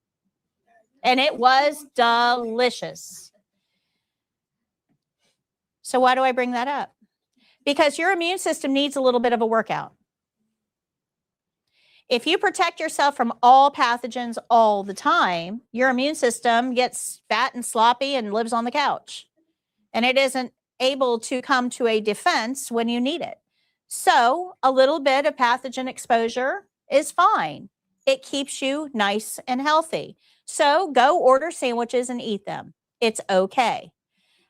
And it was delicious. So why do I bring that up? Because your immune system needs a little bit of a workout. If you protect yourself from all pathogens all the time, your immune system gets fat and sloppy and lives on the couch. And it isn't able to come to a defense when you need it. So a little bit of pathogen exposure is fine. It keeps you nice and healthy. So go order sandwiches and eat them. It's okay.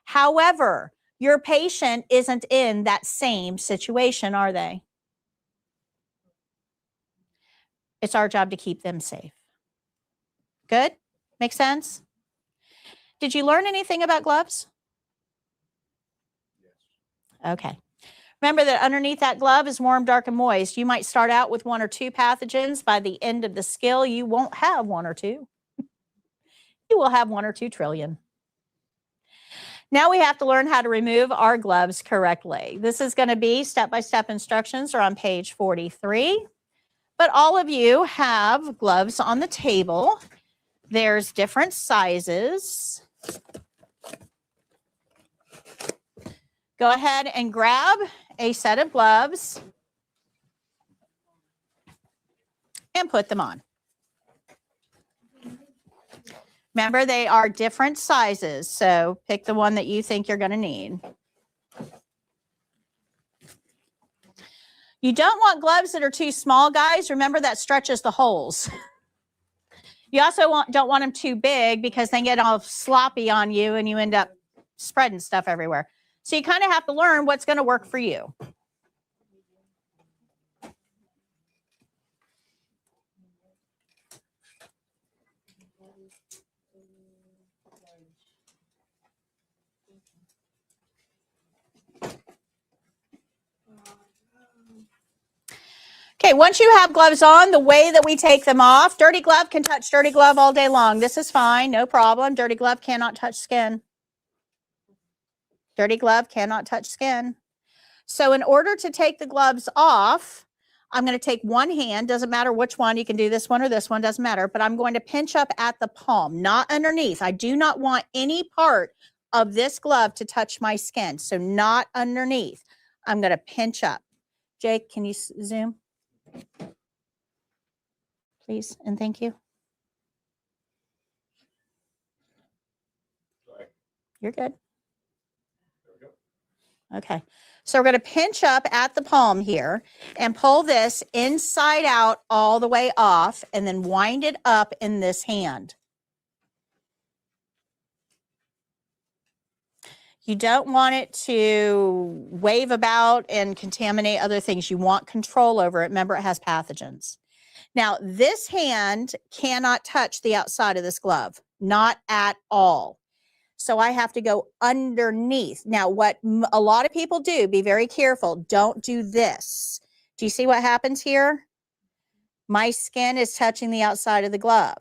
However, your patient isn't in that same situation, are they? It's our job to keep them safe. Good? Make sense? Did you learn anything about gloves? Yes. Okay. Remember that underneath that glove is warm, dark, and moist. You might start out with 1 or 2 pathogens. By the end of the skill, you won't have 1 or 2. You will have 1 or 2 trillion. Now we have to learn how to remove our gloves correctly. This is going to be step-by-step instructions are on page 43. But all of you have gloves on the table. There's different sizes. Go ahead and grab a set of gloves and put them on. Remember, they are different sizes, so pick the one that you think you're going to need. You don't want gloves that are too small, guys. Remember, that stretches the holes. You also don't want them too big because they get all sloppy on you and you end up spreading stuff everywhere. So you kind of have to learn what's going to work for you. Okay, once you have gloves on, the way that we take them off, dirty glove can touch dirty glove all day long. This is fine, no problem. Dirty glove cannot touch skin. Dirty glove cannot touch skin. So in order to take the gloves off, I'm going to take one hand, doesn't matter which one, you can do this one or this one, doesn't matter, but I'm going to pinch up at the palm, not underneath. I do not want any part of this glove to touch my skin, so not underneath. I'm going to pinch up. Jake, can you zoom? Please, and thank you. You're good. Okay. So we're going to pinch up at the palm here and pull this inside out all the way off and then wind it up in this hand. You don't want it to wave about and contaminate other things. You want control over it. Remember, it has pathogens. Now, this hand cannot touch the outside of this glove, not at all. So I have to go underneath. Now, what a lot of people do, be very careful. Don't do this. Do you see what happens here? My skin is touching the outside of the glove.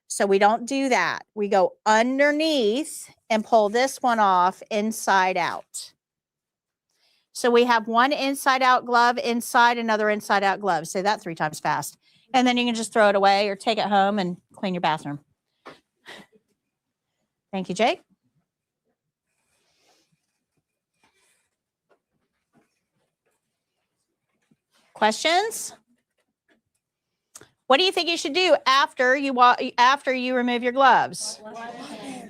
So we don't do that. We go underneath and pull this one off inside out. So we have one inside out glove inside another inside out glove. Say that 3 times fast. And then you can just throw it away or take it home and clean your bathroom. Thank you, Jake. Questions? What do you think you should do after you remove your gloves?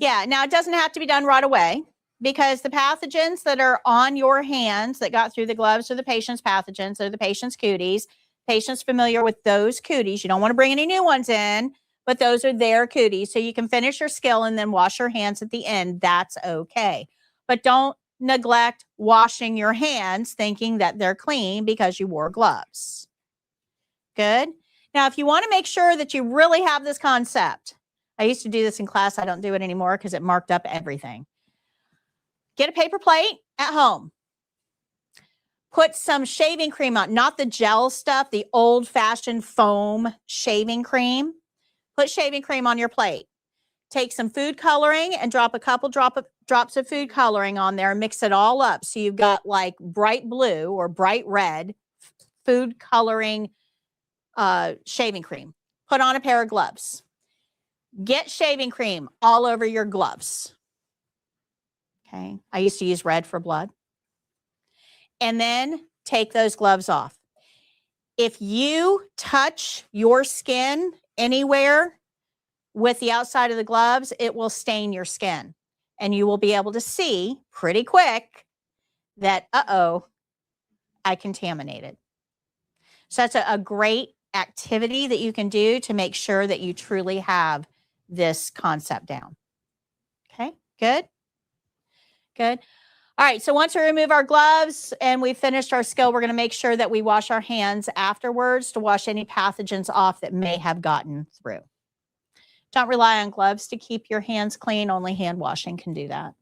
Yeah, now it doesn't have to be done right away because the pathogens that are on your hands that got through the gloves are the patient's pathogens, they're the patient's cooties. Patient's familiar with those cooties. You don't want to bring any new ones in, but those are their cooties. So you can finish your skill and then wash your hands at the end. That's okay. But don't neglect washing your hands thinking that they're clean because you wore gloves. Good. Now, if you want to make sure that you really have this concept, I used to do this in class. I don't do it anymore because it marked up everything. Get a paper plate at home. Put some shaving cream on, not the gel stuff, the old-fashioned foam shaving cream. Put shaving cream on your plate. Take some food coloring and drop a couple drops of food coloring on there and mix it all up. So you've got like bright blue or bright red food coloring shaving cream. Put on a pair of gloves. Get shaving cream all over your gloves. Okay. I used to use red for blood. And then take those gloves off. If you touch your skin anywhere with the outside of the gloves, it will stain your skin. And you will be able to see pretty quick that, uh-oh, I contaminated. So that's a great activity that you can do to make sure that you truly have this concept down. Okay, good. Good. All right, so once we remove our gloves and we've finished our skill, we're going to make sure that we wash our hands afterwards to wash any pathogens off that may have gotten through. Don't rely on gloves to keep your hands clean. Only hand washing can do that.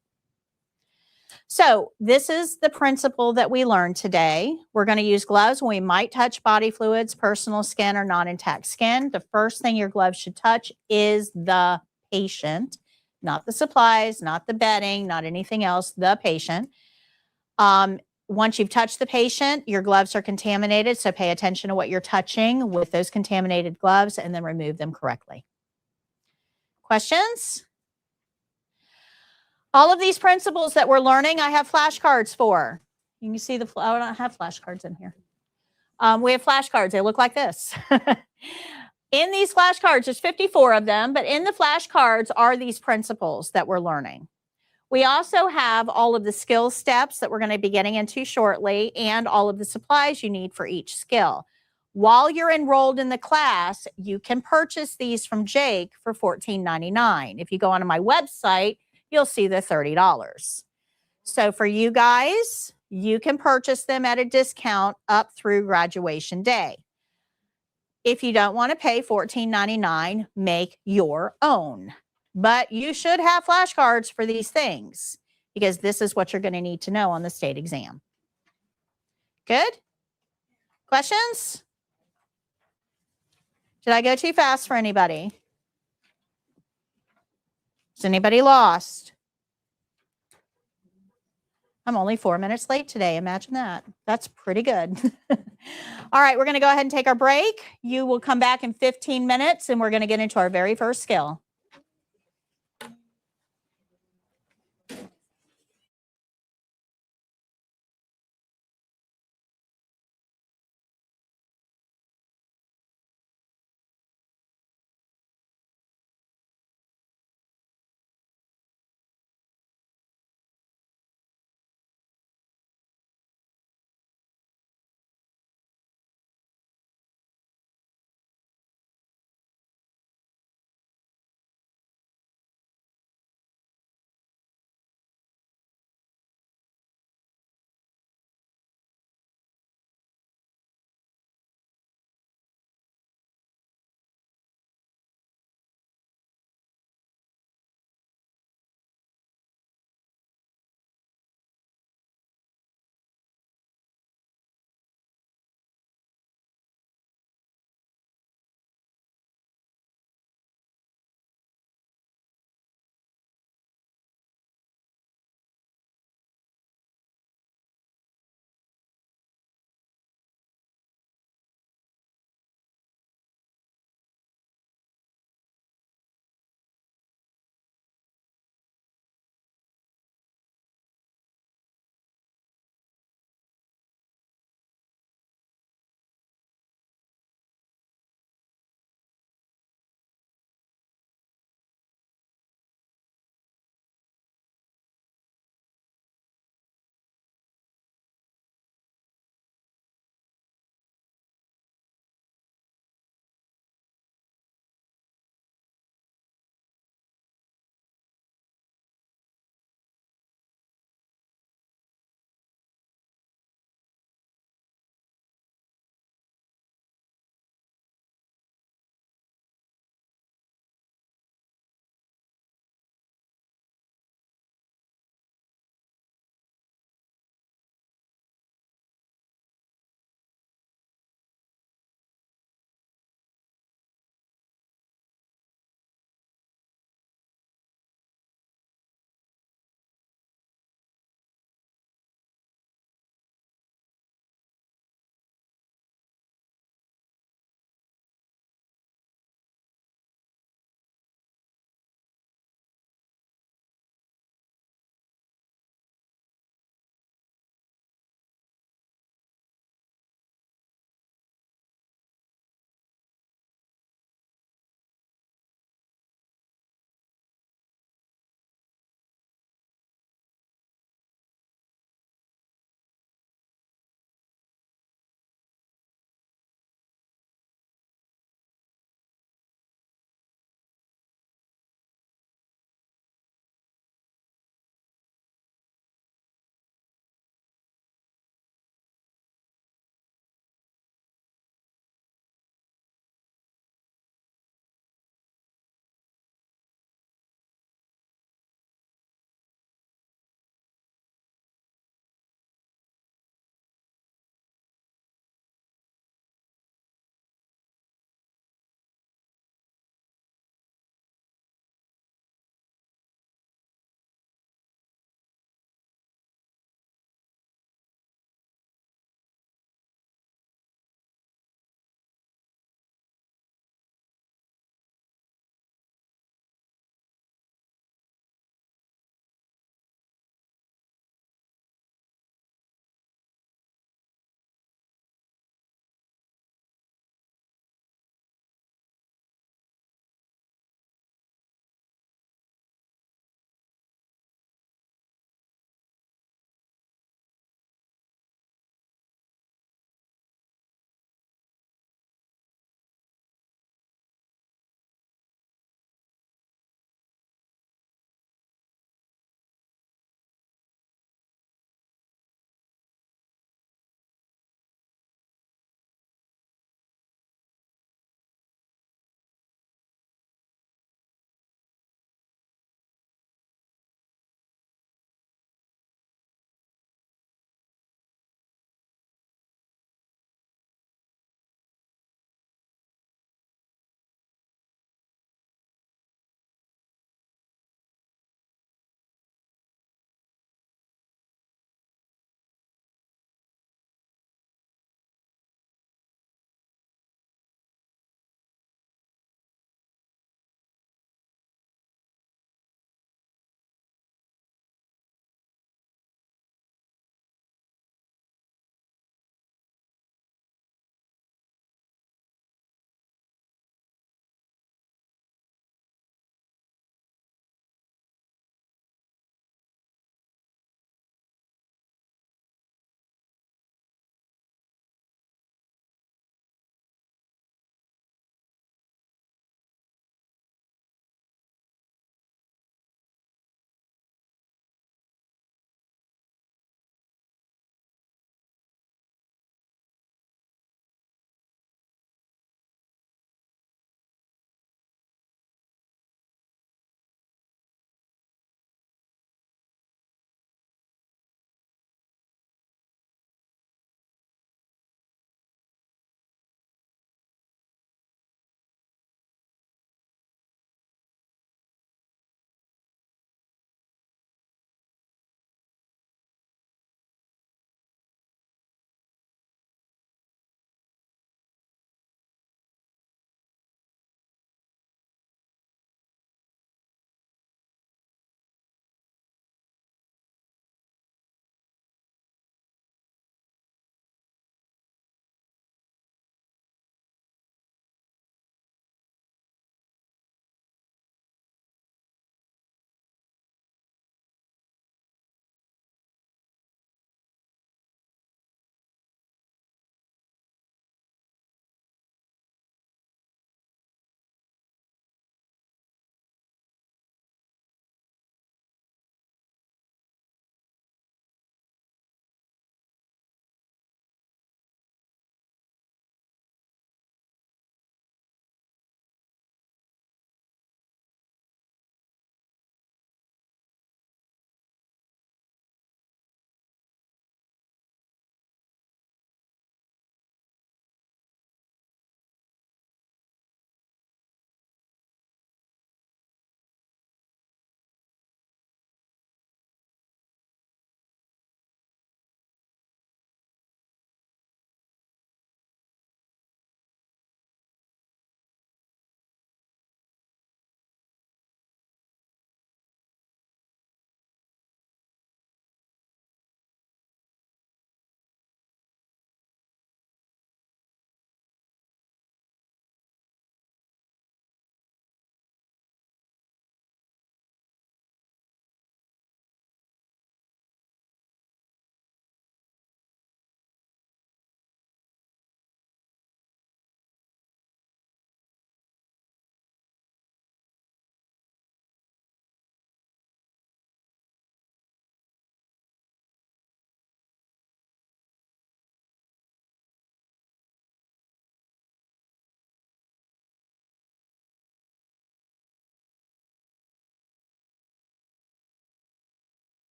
So this is the principle that we learned today. We're going to use gloves when we might touch body fluids, personal skin, or non-intact skin. The first thing your gloves should touch is the patient, not the supplies, not the bedding, not anything else, the patient. Once you've touched the patient, your gloves are contaminated, so pay attention to what you're touching with those contaminated gloves and then remove them correctly. Questions? All of these principles that we're learning, I have flashcards for. You can see I don't have flashcards in here. We have flashcards. They look like this. In these flashcards, there's 54 of them, but in the flashcards are these principles that we're learning. We also have all of the skill steps that we're going to be getting into shortly and all of the supplies you need for each skill. While you're enrolled in the class, you can purchase these from Jake for $14.99. If you go onto my website, you'll see the $30. So for you guys, you can purchase them at a discount up through graduation day. If you don't want to pay $14.99, make your own. But you should have flashcards for these things because this is what you're going to need to know on the state exam. Good? Questions? Did I go too fast for anybody? Is anybody lost? I'm only 4 minutes late today. Imagine that. That's pretty good. All right, we're going to go ahead and take our break. You will come back in 15 minutes and we're going to get into our very first skill.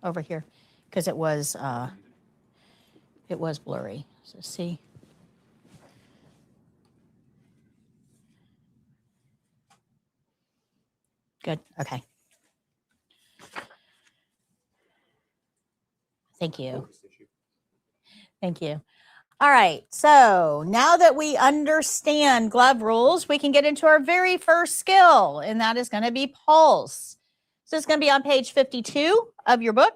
over here because it was blurry. So see. Good. Okay. Thank you. Focus issue. Thank you. All right. So now that we understand glove rules, we can get into our very first skill, and that is going to be pulse. So it's going to be on page 52 of your book.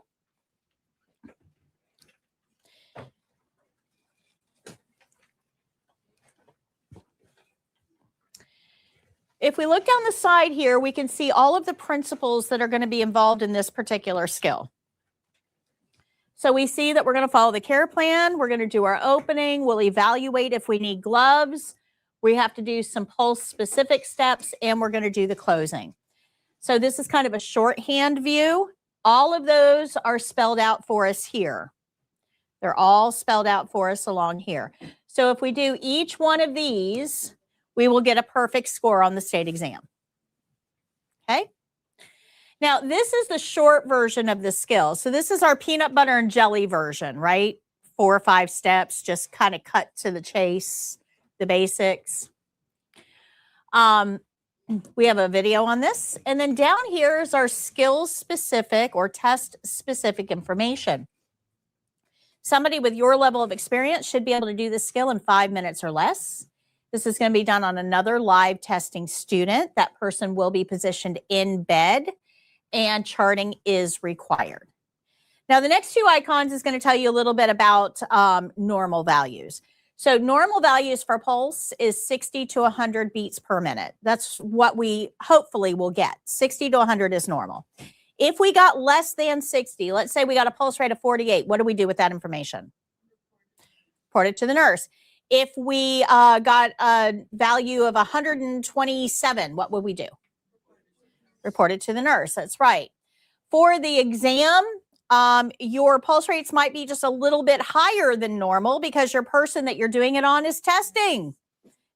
If we look down the side here, we can see all of the principles that are going to be involved in this particular skill. So we see that we're going to follow the care plan. We're going to do our opening. We'll evaluate if we need gloves. We have to do some pulse specific steps, and we're going to do the closing. So this is kind of a shorthand view. All of those are spelled out for us here. They're all spelled out for us along here. So if we do each one of these, we will get a perfect score on the state exam. Okay. Now, this is the short version of the skill. So this is our peanut butter and jelly version, right? 4 or 5 steps, just kind of cut to the chase, the basics. We have a video on this. And then down here is our skill-specific or test-specific information. Somebody with your level of experience should be able to do this skill in 5 minutes or less. This is going to be done on another live testing student. That person will be positioned in bed, and charting is required. Now, the next 2 icons is going to tell you a little bit about normal values. So normal values for pulse is 60 to 100 beats per minute. That's what we hopefully will get. 60 to 100 is normal. If we got less than 60, let's say we got a pulse rate of 48, what do we do with that information? Report it to the nurse. If we got a value of 127, what would we do? Report it to the nurse. That's right. For the exam, your pulse rates might be just a little bit higher than normal because your person that you're doing it on is testing.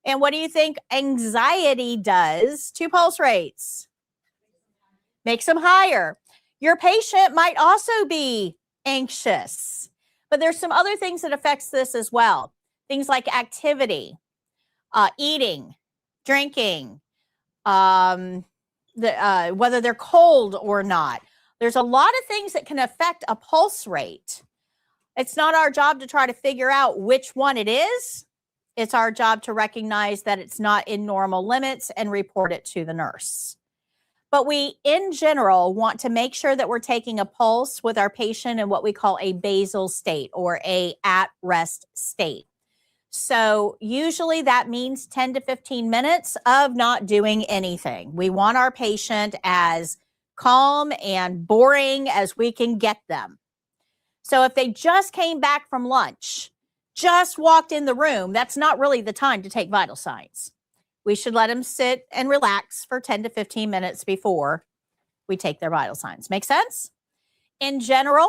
And what do you think anxiety does to pulse rates? Makes them higher. Your patient might also be anxious, but there's some other things that affects this as well. Things like activity, eating, drinking, whether they're cold or not. There's a lot of things that can affect a pulse rate. It's not our job to try to figure out which one it is. It's our job to recognize that it's not in normal limits and report it to the nurse. But we, in general, want to make sure that we're taking a pulse with our patient in what we call a basal state or a at-rest state. So usually that means 10 to 15 minutes of not doing anything. We want our patient as calm and boring as we can get them. So if they just came back from lunch, just walked in the room, that's not really the time to take vital signs. We should let them sit and relax for 10 to 15 minutes before we take their vital signs. Make sense? In general,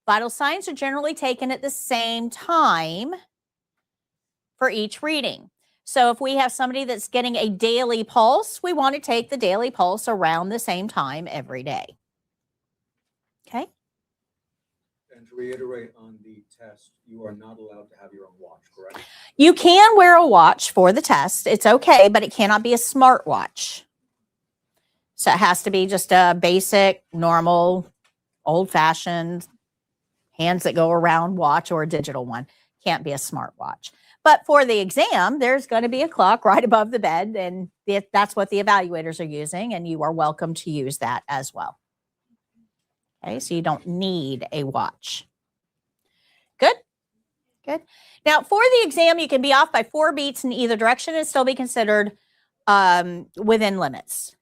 vital signs are generally taken at the same time for each reading. So if we have somebody that's getting a daily pulse, we want to take the daily pulse around the same time every day. Okay? And to reiterate on the test, you are not allowed to have your own watch, correct? You can wear a watch for the test. It's okay, but it cannot be a smart watch. So it has to be just a basic, normal, old-fashioned, hands that go around watch or a digital one. Can't be a smart watch. But for the exam, there's going to be a clock right above the bed, and that's what the evaluators are using, and you are welcome to use that as well. Okay, so you don't need a watch. Good? Good. Now, for the exam, you can be off by 4 beats in either direction and still be considered within limits.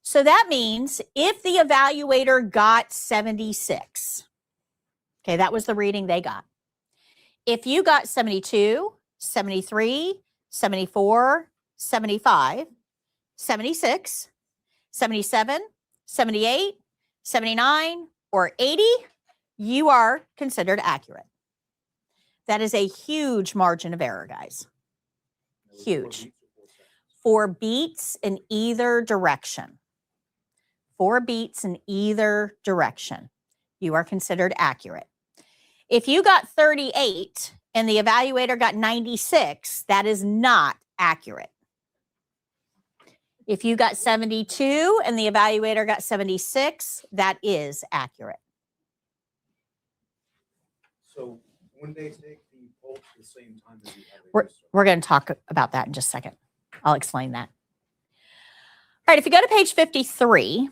So that means if the evaluator got 76, okay, that was the reading they got. If you got 72, 73, 74, 75, 76, 77, 78, 79, or 80, you are considered accurate. That is a huge margin of error, guys. Huge. 4 beats in either direction. 4 beats in either direction, you are considered accurate. If you got 38 and the evaluator got 96, that is not accurate. If you got 72 and the evaluator got 76, that is accurate. So when they take the pulse at the same time as the We're going to talk about that in just a second. I'll explain that. All right, if you go to page 53,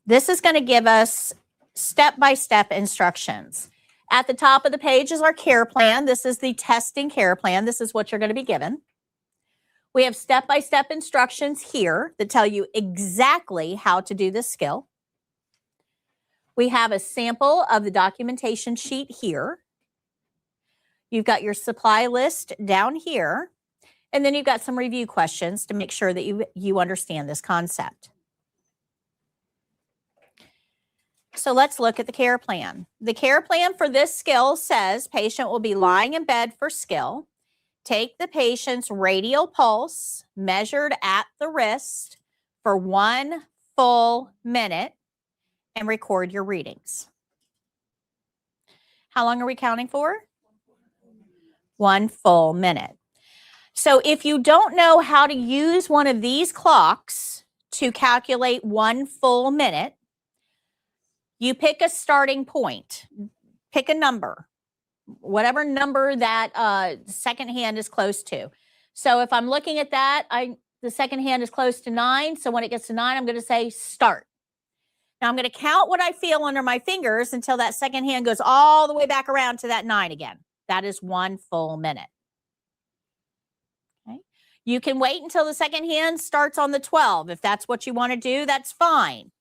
this is going to give us step-by-step instructions. At the top of the page is our care plan. This is the testing care plan. This is what you're going to be given. We have step-by-step instructions here that tell you exactly how to do this skill. We have a sample of the documentation sheet here. You've got your supply list down here. And then you've got some review questions to make sure that you understand this concept. So let's look at the care plan. The care plan for this skill says patient will be lying in bed for skill. Take the patient's radial pulse measured at the wrist for 1 full minute and record your readings. How long are we counting for? 1 full minute. So if you don't know how to use one of these clocks to calculate 1 full minute, you pick a starting point. Pick a number, whatever number that second hand is close to. So if I'm looking at that, the second hand is close to 9. So when it gets to 9, I'm going to say start. Now I'm going to count what I feel under my fingers until that second hand goes all the way back around to that 9 again. That is 1 full minute. Okay. You can wait until the second hand starts on the 12. If that's what you want to do, that's fine.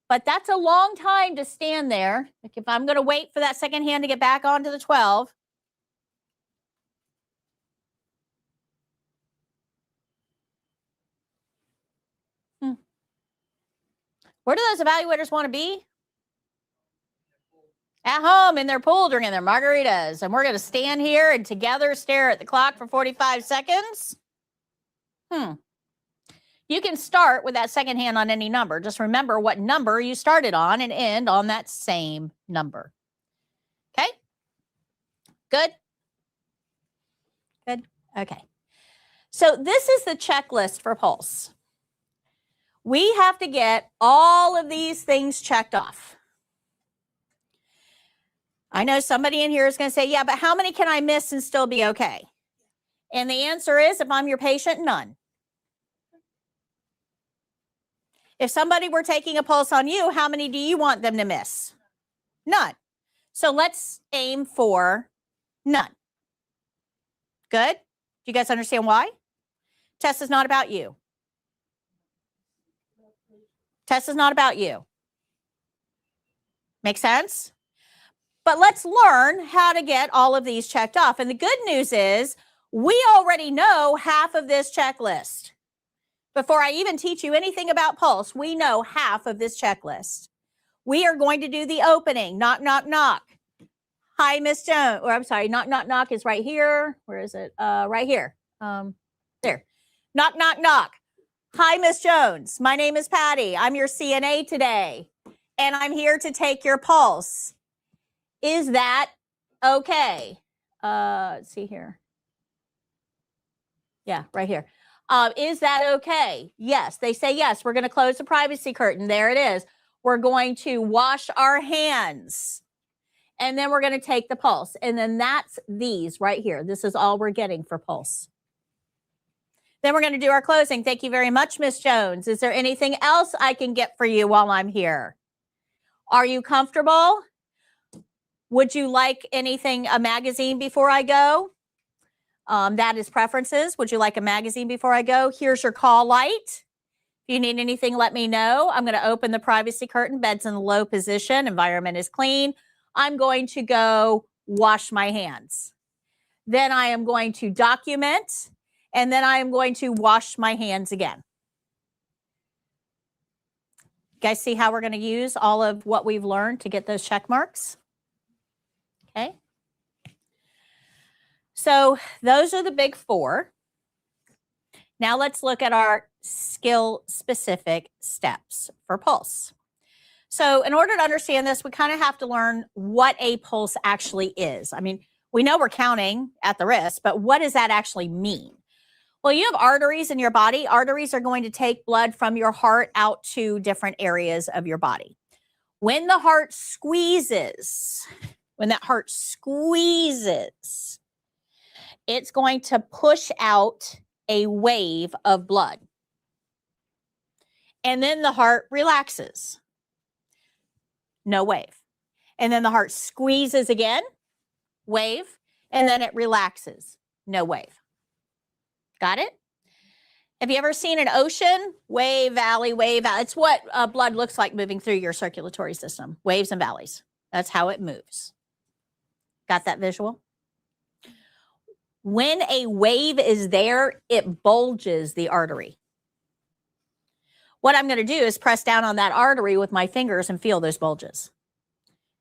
But that's a long time to stand there. Like if I'm going to wait for that second hand to get back onto the 12. Where do those evaluators want to be? At home in their pool drinking their margaritas. And we're going to stand here and together stare at the clock for 45 seconds. You can start with that second hand on any number. Just remember what number you started on and end on that same number. Okay? Good? Good? Okay. So this is the checklist for pulse. We have to get all of these things checked off. I know somebody in here is going to say, yeah, but how many can I miss and still be okay? And the answer is, if I'm your patient, none. If somebody were taking a pulse on you, how many do you want them to miss? None. So let's aim for none. Good? Do you guys understand why? Test is not about you. Test is not about you. Make sense? But let's learn how to get all of these checked off. And the good news is we already know half of this checklist. Before I even teach you anything about pulse, we know half of this checklist. We are going to do the opening. Knock, knock, knock. Hi, Miss Jones. Or I'm sorry, knock, knock, knock is right here. Where is it? Right here. There. Knock, knock, knock. Hi, Miss Jones. My name is Patty. I'm your CNA today, and I'm here to take your pulse. Is that okay? Let's see here. Yeah, right here. Is that okay? Yes, they say yes. We're going to close the privacy curtain. There it is. We're going to wash our hands. And then we're going to take the pulse. And then that's these right here. This is all we're getting for pulse. Then we're going to do our closing. Thank you very much, Miss Jones. Is there anything else I can get for you while I'm here? Are you comfortable? Would you like anything, a magazine before I go? That is preferences. Would you like a magazine before I go? Here's your call light. If you need anything, let me know. I'm going to open the privacy curtain. Bed's in the low position. Environment is clean. I'm going to go wash my hands. Then I am going to document, and then I am going to wash my hands again. You guys see how we're going to use all of what we've learned to get those check marks? Okay. So those are the big 4. Now let's look at our skill-specific steps for pulse. So in order to understand this, we kind of have to learn what a pulse actually is. I mean, we know we're counting at the wrist, but what does that actually mean? Well, you have arteries in your body. Arteries are going to take blood from your heart out to different areas of your body. When the heart squeezes, when that heart squeezes, it's going to push out a wave of blood. And then the heart relaxes. No wave. And then the heart squeezes again, wave, and then it relaxes. No wave. Got it? Have you ever seen an ocean? Wave, valley, wave, valley. It's what blood looks like moving through your circulatory system. Waves and valleys. That's how it moves. Got that visual? When a wave is there, it bulges the artery. What I'm going to do is press down on that artery with my fingers and feel those bulges.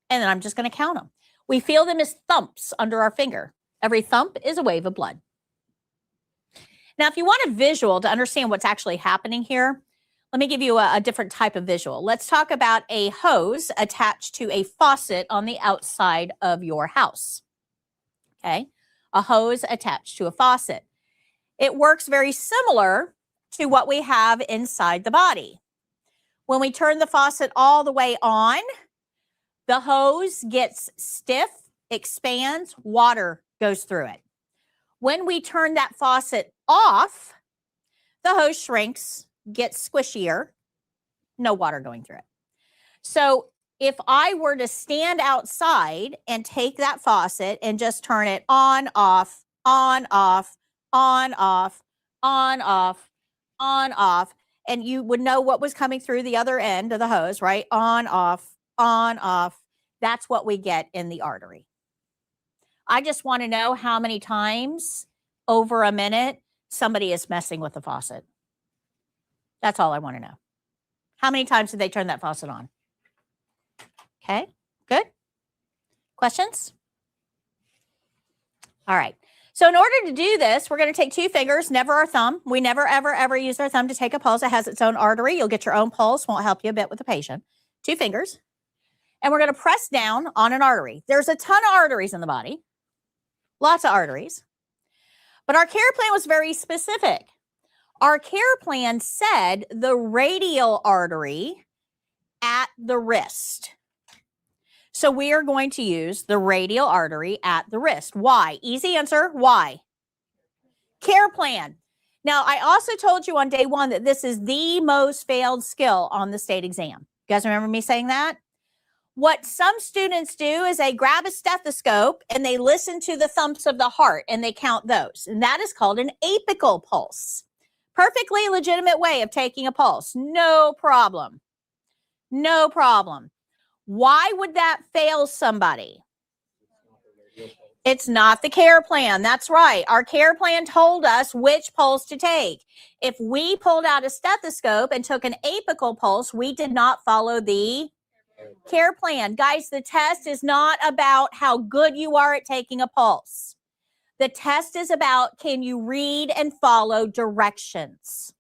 And then I'm just going to count them. We feel them as thumps under our finger. Every thump is a wave of blood. Now, if you want a visual to understand what's actually happening here, let me give you a different type of visual. Let's talk about a hose attached to a faucet on the outside of your house. Okay, a hose attached to a faucet. It works very similar to what we have inside the body. When we turn the faucet all the way on, the hose gets stiff, expands, water goes through it. When we turn that faucet off, the hose shrinks, gets squishier, no water going through it. So if I were to stand outside and take that faucet and just turn it on, off, on, off, on, off, on, off, on, off, and you would know what was coming through the other end of the hose, right? On, off, on, off. That's what we get in the artery. I just want to know how many times over a minute somebody is messing with the faucet. That's all I want to know. How many times did they turn that faucet on? Okay, good. Questions? All right. So in order to do this, we're going to take two fingers, never our thumb. We never, ever, ever use our thumb to take a pulse. It has its own artery. You'll get your own pulse. Won't help you a bit with the patient. Two fingers. And we're going to press down on an artery. There's a ton of arteries in the body. Lots of arteries. But our care plan was very specific. Our care plan said the radial artery at the wrist. So we are going to use the radial artery at the wrist. Why? Easy answer. Why? Care plan. Now, I also told you on day one that this is the most failed skill on the state exam. You guys remember me saying that? What some students do is they grab a stethoscope and they listen to the thumps of the heart and they count those. And that is called an apical pulse. Perfectly legitimate way of taking a pulse. No problem. No problem. Why would that fail somebody? It's not the care plan. That's right. Our care plan told us which pulse to take. If we pulled out a stethoscope and took an apical pulse, we did not follow the care plan. Guys, the test is not about how good you are at taking a pulse. The test is about, can you read and follow directions?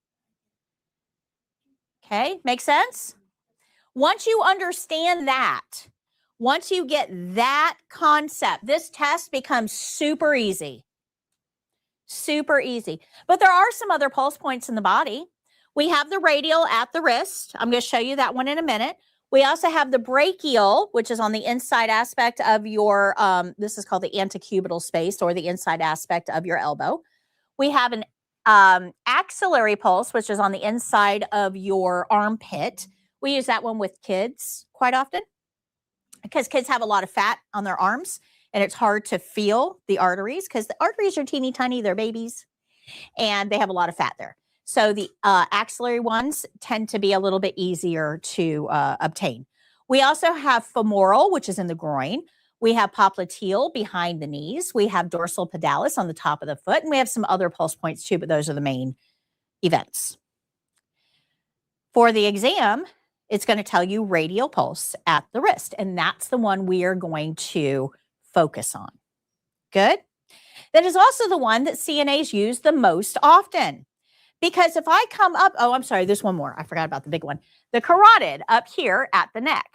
Okay, make sense? Once you understand that, once you get that concept, this test becomes super easy. Super easy. But there are some other pulse points in the body. We have the radial at the wrist. I'm going to show you that one in a minute. We also have the brachial, which is on the inside aspect of your, this is called the antecubital space, or the inside aspect of your elbow. We have an axillary pulse, which is on the inside of your armpit. We use that one with kids quite often because kids have a lot of fat on their arms and it's hard to feel the arteries because the arteries are teeny tiny, they're babies, and they have a lot of fat there. So the axillary ones tend to be a little bit easier to obtain. We also have femoral, which is in the groin. We have popliteal behind the knees. We have dorsal pedalis on the top of the foot. And we have some other pulse points too, but those are the main events. For the exam, it's going to tell you radial pulse at the wrist. And that's the one we are going to focus on. Good. That is also the one that CNAs use the most often. Because if I come up, oh, I'm sorry, there's one more. I forgot about the big one. The carotid up here at the neck.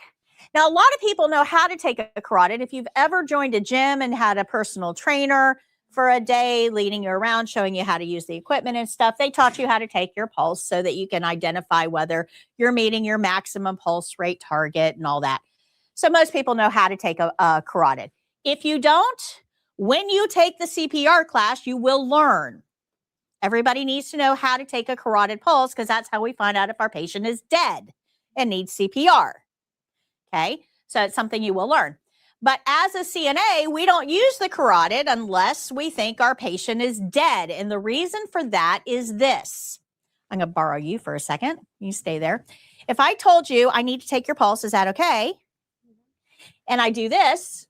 Now, a lot of people know how to take a carotid. If you've ever joined a gym and had a personal trainer for a day leading you around, showing you how to use the equipment and stuff, they taught you how to take your pulse so that you can identify whether you're meeting your maximum pulse rate target and all that. So most people know how to take a carotid. If you don't, when you take the CPR class, you will learn. Everybody needs to know how to take a carotid pulse because that's how we find out if our patient is dead and needs CPR. Okay, so it's something you will learn. But as a CNA, we don't use the carotid unless we think our patient is dead. And the reason for that is this. I'm going to borrow you for a second. You stay there. If I told you I need to take your pulse, is that okay? And I do this,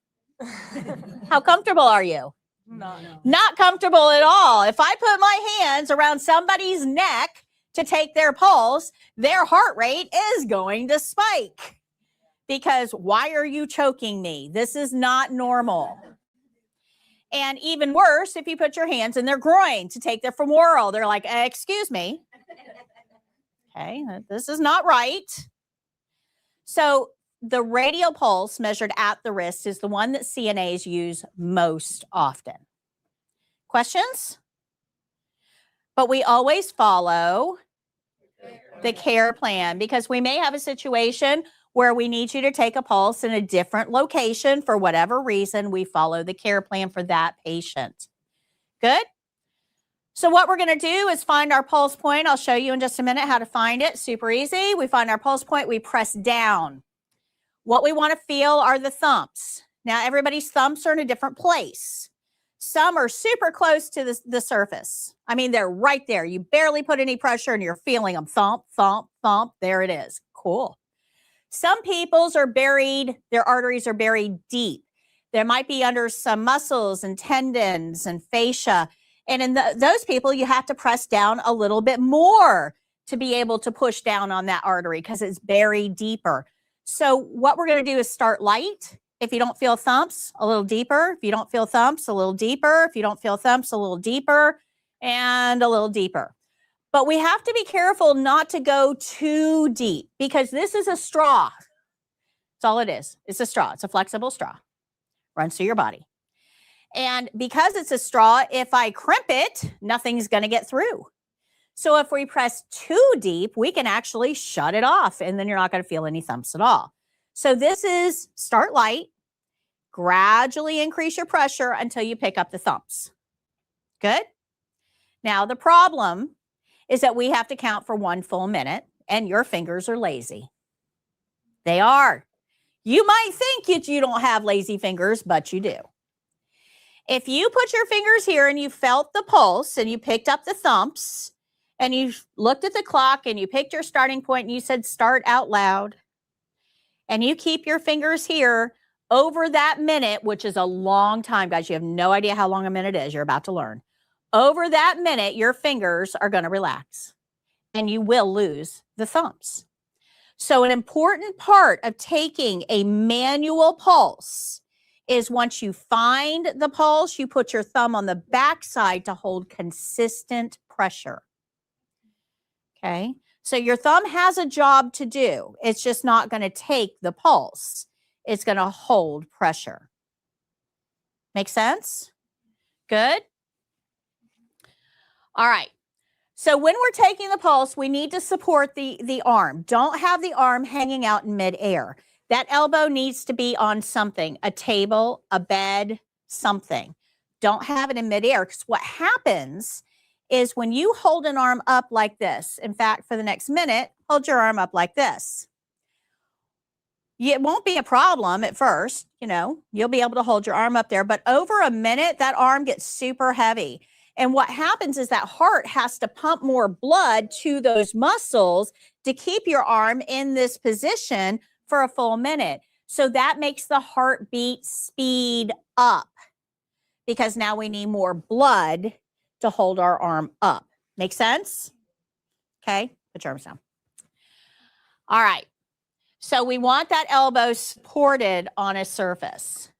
how comfortable are you? Not comfortable at all. If I put my hands around somebody's neck to take their pulse, their heart rate is going to spike. Because why are you choking me? This is not normal. And even worse, if you put your hands in their groin to take their femoral, they're like, excuse me. Okay, this is not right. So the radial pulse measured at the wrist is the one that CNAs use most often. Questions? But we always follow the care plan because we may have a situation where we need you to take a pulse in a different location for whatever reason. We follow the care plan for that patient. Good? So what we're going to do is find our pulse point. I'll show you in just a minute how to find it. Super easy. We find our pulse point. We press down. What we want to feel are the thumps. Now, everybody's thumps are in a different place. Some are super close to the surface. I mean, they're right there. You barely put any pressure and you're feeling them. Thump, thump, thump. There it is. Cool. Some people's are buried, their arteries are buried deep. There might be under some muscles and tendons and fascia. And in those people, you have to press down a little bit more to be able to push down on that artery because it's buried deeper. So what we're going to do is start light. If you don't feel thumps, a little deeper. If you don't feel thumps, a little deeper. If you don't feel thumps, a little deeper and a little deeper. But we have to be careful not to go too deep because this is a straw. That's all it is. It's a straw. It's a flexible straw. Runs through your body. And because it's a straw, if I crimp it, nothing's going to get through. So if we press too deep, we can actually shut it off and then you're not going to feel any thumps at all. So this is start light, gradually increase your pressure until you pick up the thumps. Good? Now the problem is that we have to count for 1 full minute and your fingers are lazy. They are. You might think you don't have lazy fingers, but you do. If you put your fingers here and you felt the pulse and you picked up the thumps and you looked at the clock and you picked your starting point and you said start out loud and you keep your fingers here over that minute, which is a long time, guys. You have no idea how long a minute is. You're about to learn. Over that minute, your fingers are going to relax and you will lose the thumps. So an important part of taking a manual pulse is once you find the pulse, you put your thumb on the backside to hold consistent pressure. Okay, so your thumb has a job to do. It's just not going to take the pulse. It's going to hold pressure. Make sense? Good? All right. So when we're taking the pulse, we need to support the arm. Don't have the arm hanging out in midair. That elbow needs to be on something, a table, a bed, something. Don't have it in midair because what happens is when you hold an arm up like this, in fact, for the next minute, hold your arm up like this. It won't be a problem at first, you'll be able to hold your arm up there, but over a minute, that arm gets super heavy. And what happens is that heart has to pump more blood to those muscles to keep your arm in this position for a full minute. So that makes the heartbeat speed up because now we need more blood to hold our arm up. Make sense? Okay, put your arms down. All right. So we want that elbow supported on a surface.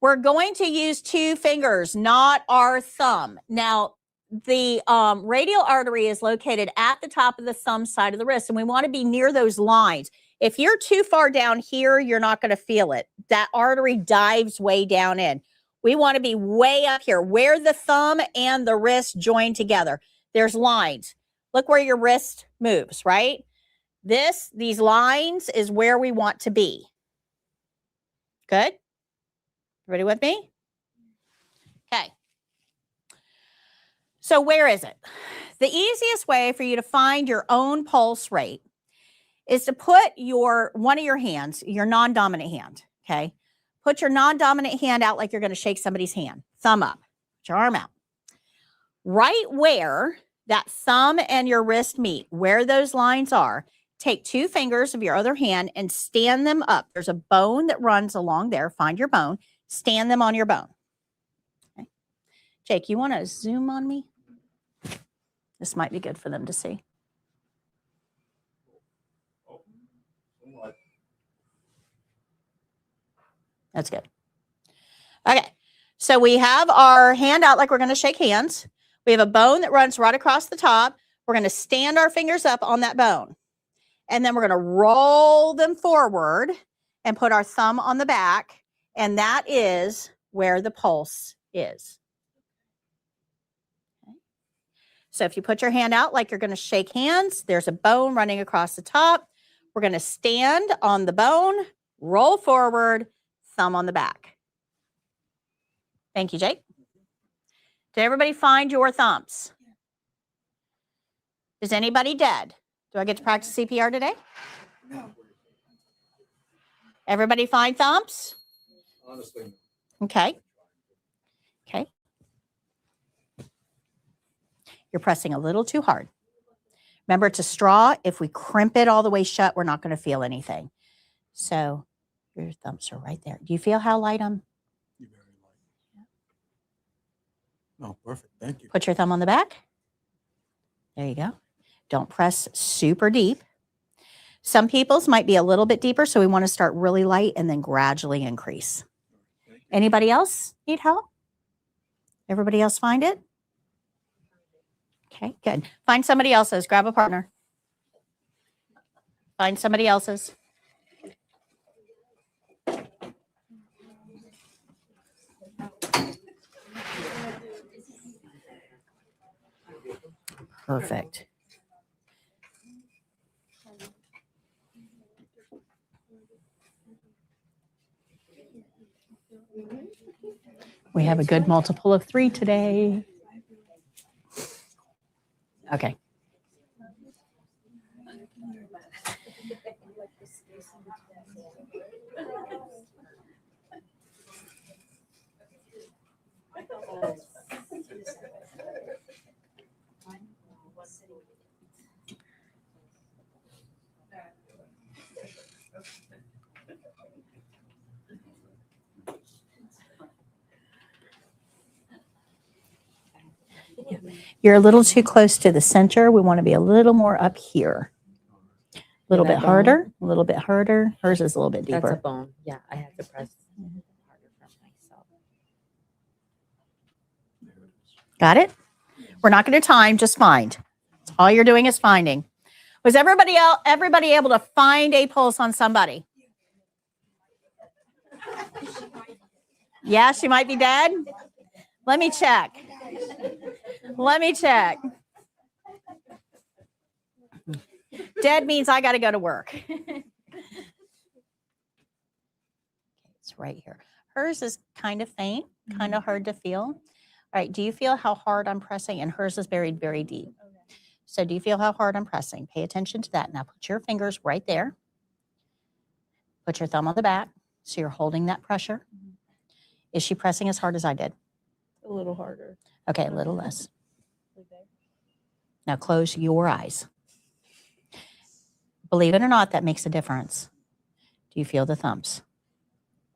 We're going to use 2 fingers, not our thumb. Now, the radial artery is located at the top of the thumb side of the wrist, and we want to be near those lines. If you're too far down here, you're not going to feel it. That artery dives way down in. We want to be way up here where the thumb and the wrist join together. There's lines. Look where your wrist moves, right? These lines is where we want to be. Good? Everybody with me? Okay. So where is it? The easiest way for you to find your own pulse rate is to put one of your hands, your non-dominant hand, okay? Put your non-dominant hand out like you're going to shake somebody's hand. Thumb up. Put your arm out. Right where that thumb and your wrist meet, where those lines are, take 2 fingers of your other hand and stand them up. There's a bone that runs along there. Find your bone. Stand them on your bone. Okay. Jake, you want to zoom on me? This might be good for them to see. That's good. Okay. So we have our hand out like we're going to shake hands. We have a bone that runs right across the top. We're going to stand our fingers up on that bone. And then we're going to roll them forward and put our thumb on the back. And that is where the pulse is. Okay. So if you put your hand out like you're going to shake hands, there's a bone running across the top. We're going to stand on the bone, roll forward, thumb on the back. Thank you, Jake. Did everybody find your thumbs? Is anybody dead? Do I get to practice CPR today? No. Everybody find thumbs? Honestly. Okay. Okay. You're pressing a little too hard. Remember, it's a straw. If we crimp it all the way shut, we're not going to feel anything. So your thumbs are right there. Do you feel how light I'm? You're very light. No, perfect. Thank you. Put your thumb on the back. There you go. Don't press super deep. Some people's might be a little bit deeper, so we want to start really light and then gradually increase. Anybody else need help? Everybody else find it? Okay, good. Find somebody else's. Grab a partner. Find somebody else's. Perfect. We have a good multiple of 3 today. Okay. You're a little too close to the center. We want to be a little more up here. A little bit harder, a little bit harder. Hers is a little bit That's a deeper. bone. Yeah, I have to press harder for myself. Got it? We're not going to time, just find. All you're doing is finding. Was everybody able to find a pulse on somebody? Yeah, she might be dead. Let me check. Let me check. Dead means I got to go to work. It's right here. Hers is kind of faint, kind of hard to feel. All right, do you feel how hard I'm pressing? And hers is buried very deep. So do you feel how hard I'm pressing? Pay attention to that. Now put your fingers right there. Put your thumb on the back. So you're holding that pressure. Is she pressing as hard as I did? A little harder. Okay, a little less. Now close your eyes. Believe it or not, that makes a difference. Do you feel the thumbs?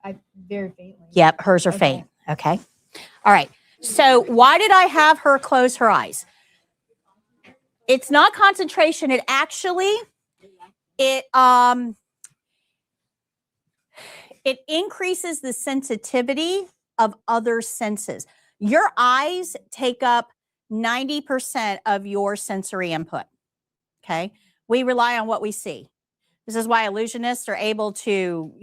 I very faintly. Yep, hers are Okay. faint. Okay. All right. So why did I have her close her eyes? It's not concentration. It actually, it increases the sensitivity of other senses. Your eyes take up 90% of your sensory input. Okay. We rely on what we see. This is why illusionists are able to,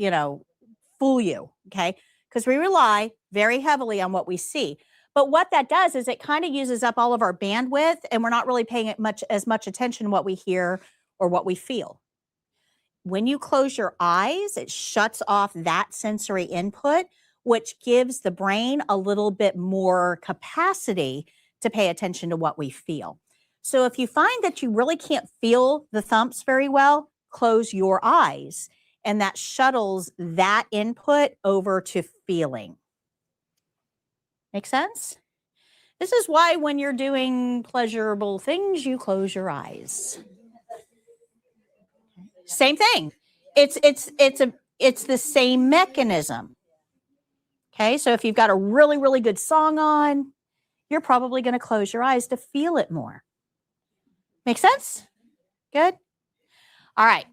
fool you. Okay. Because we rely very heavily on what we see. But what that does is it kind of uses up all of our bandwidth, and we're not really paying as much attention to what we hear or what we feel. When you close your eyes, it shuts off that sensory input, which gives the brain a little bit more capacity to pay attention to what we feel. So if you find that you really can't feel the thumps very well, close your eyes, and that shuttles that input over to feeling. Make sense? This is why when you're doing pleasurable things, you close your eyes. Same thing. It's the same mechanism. Okay, so if you've got a really, really good song on, you're probably going to close your eyes to feel it more. Make sense? Good? All right.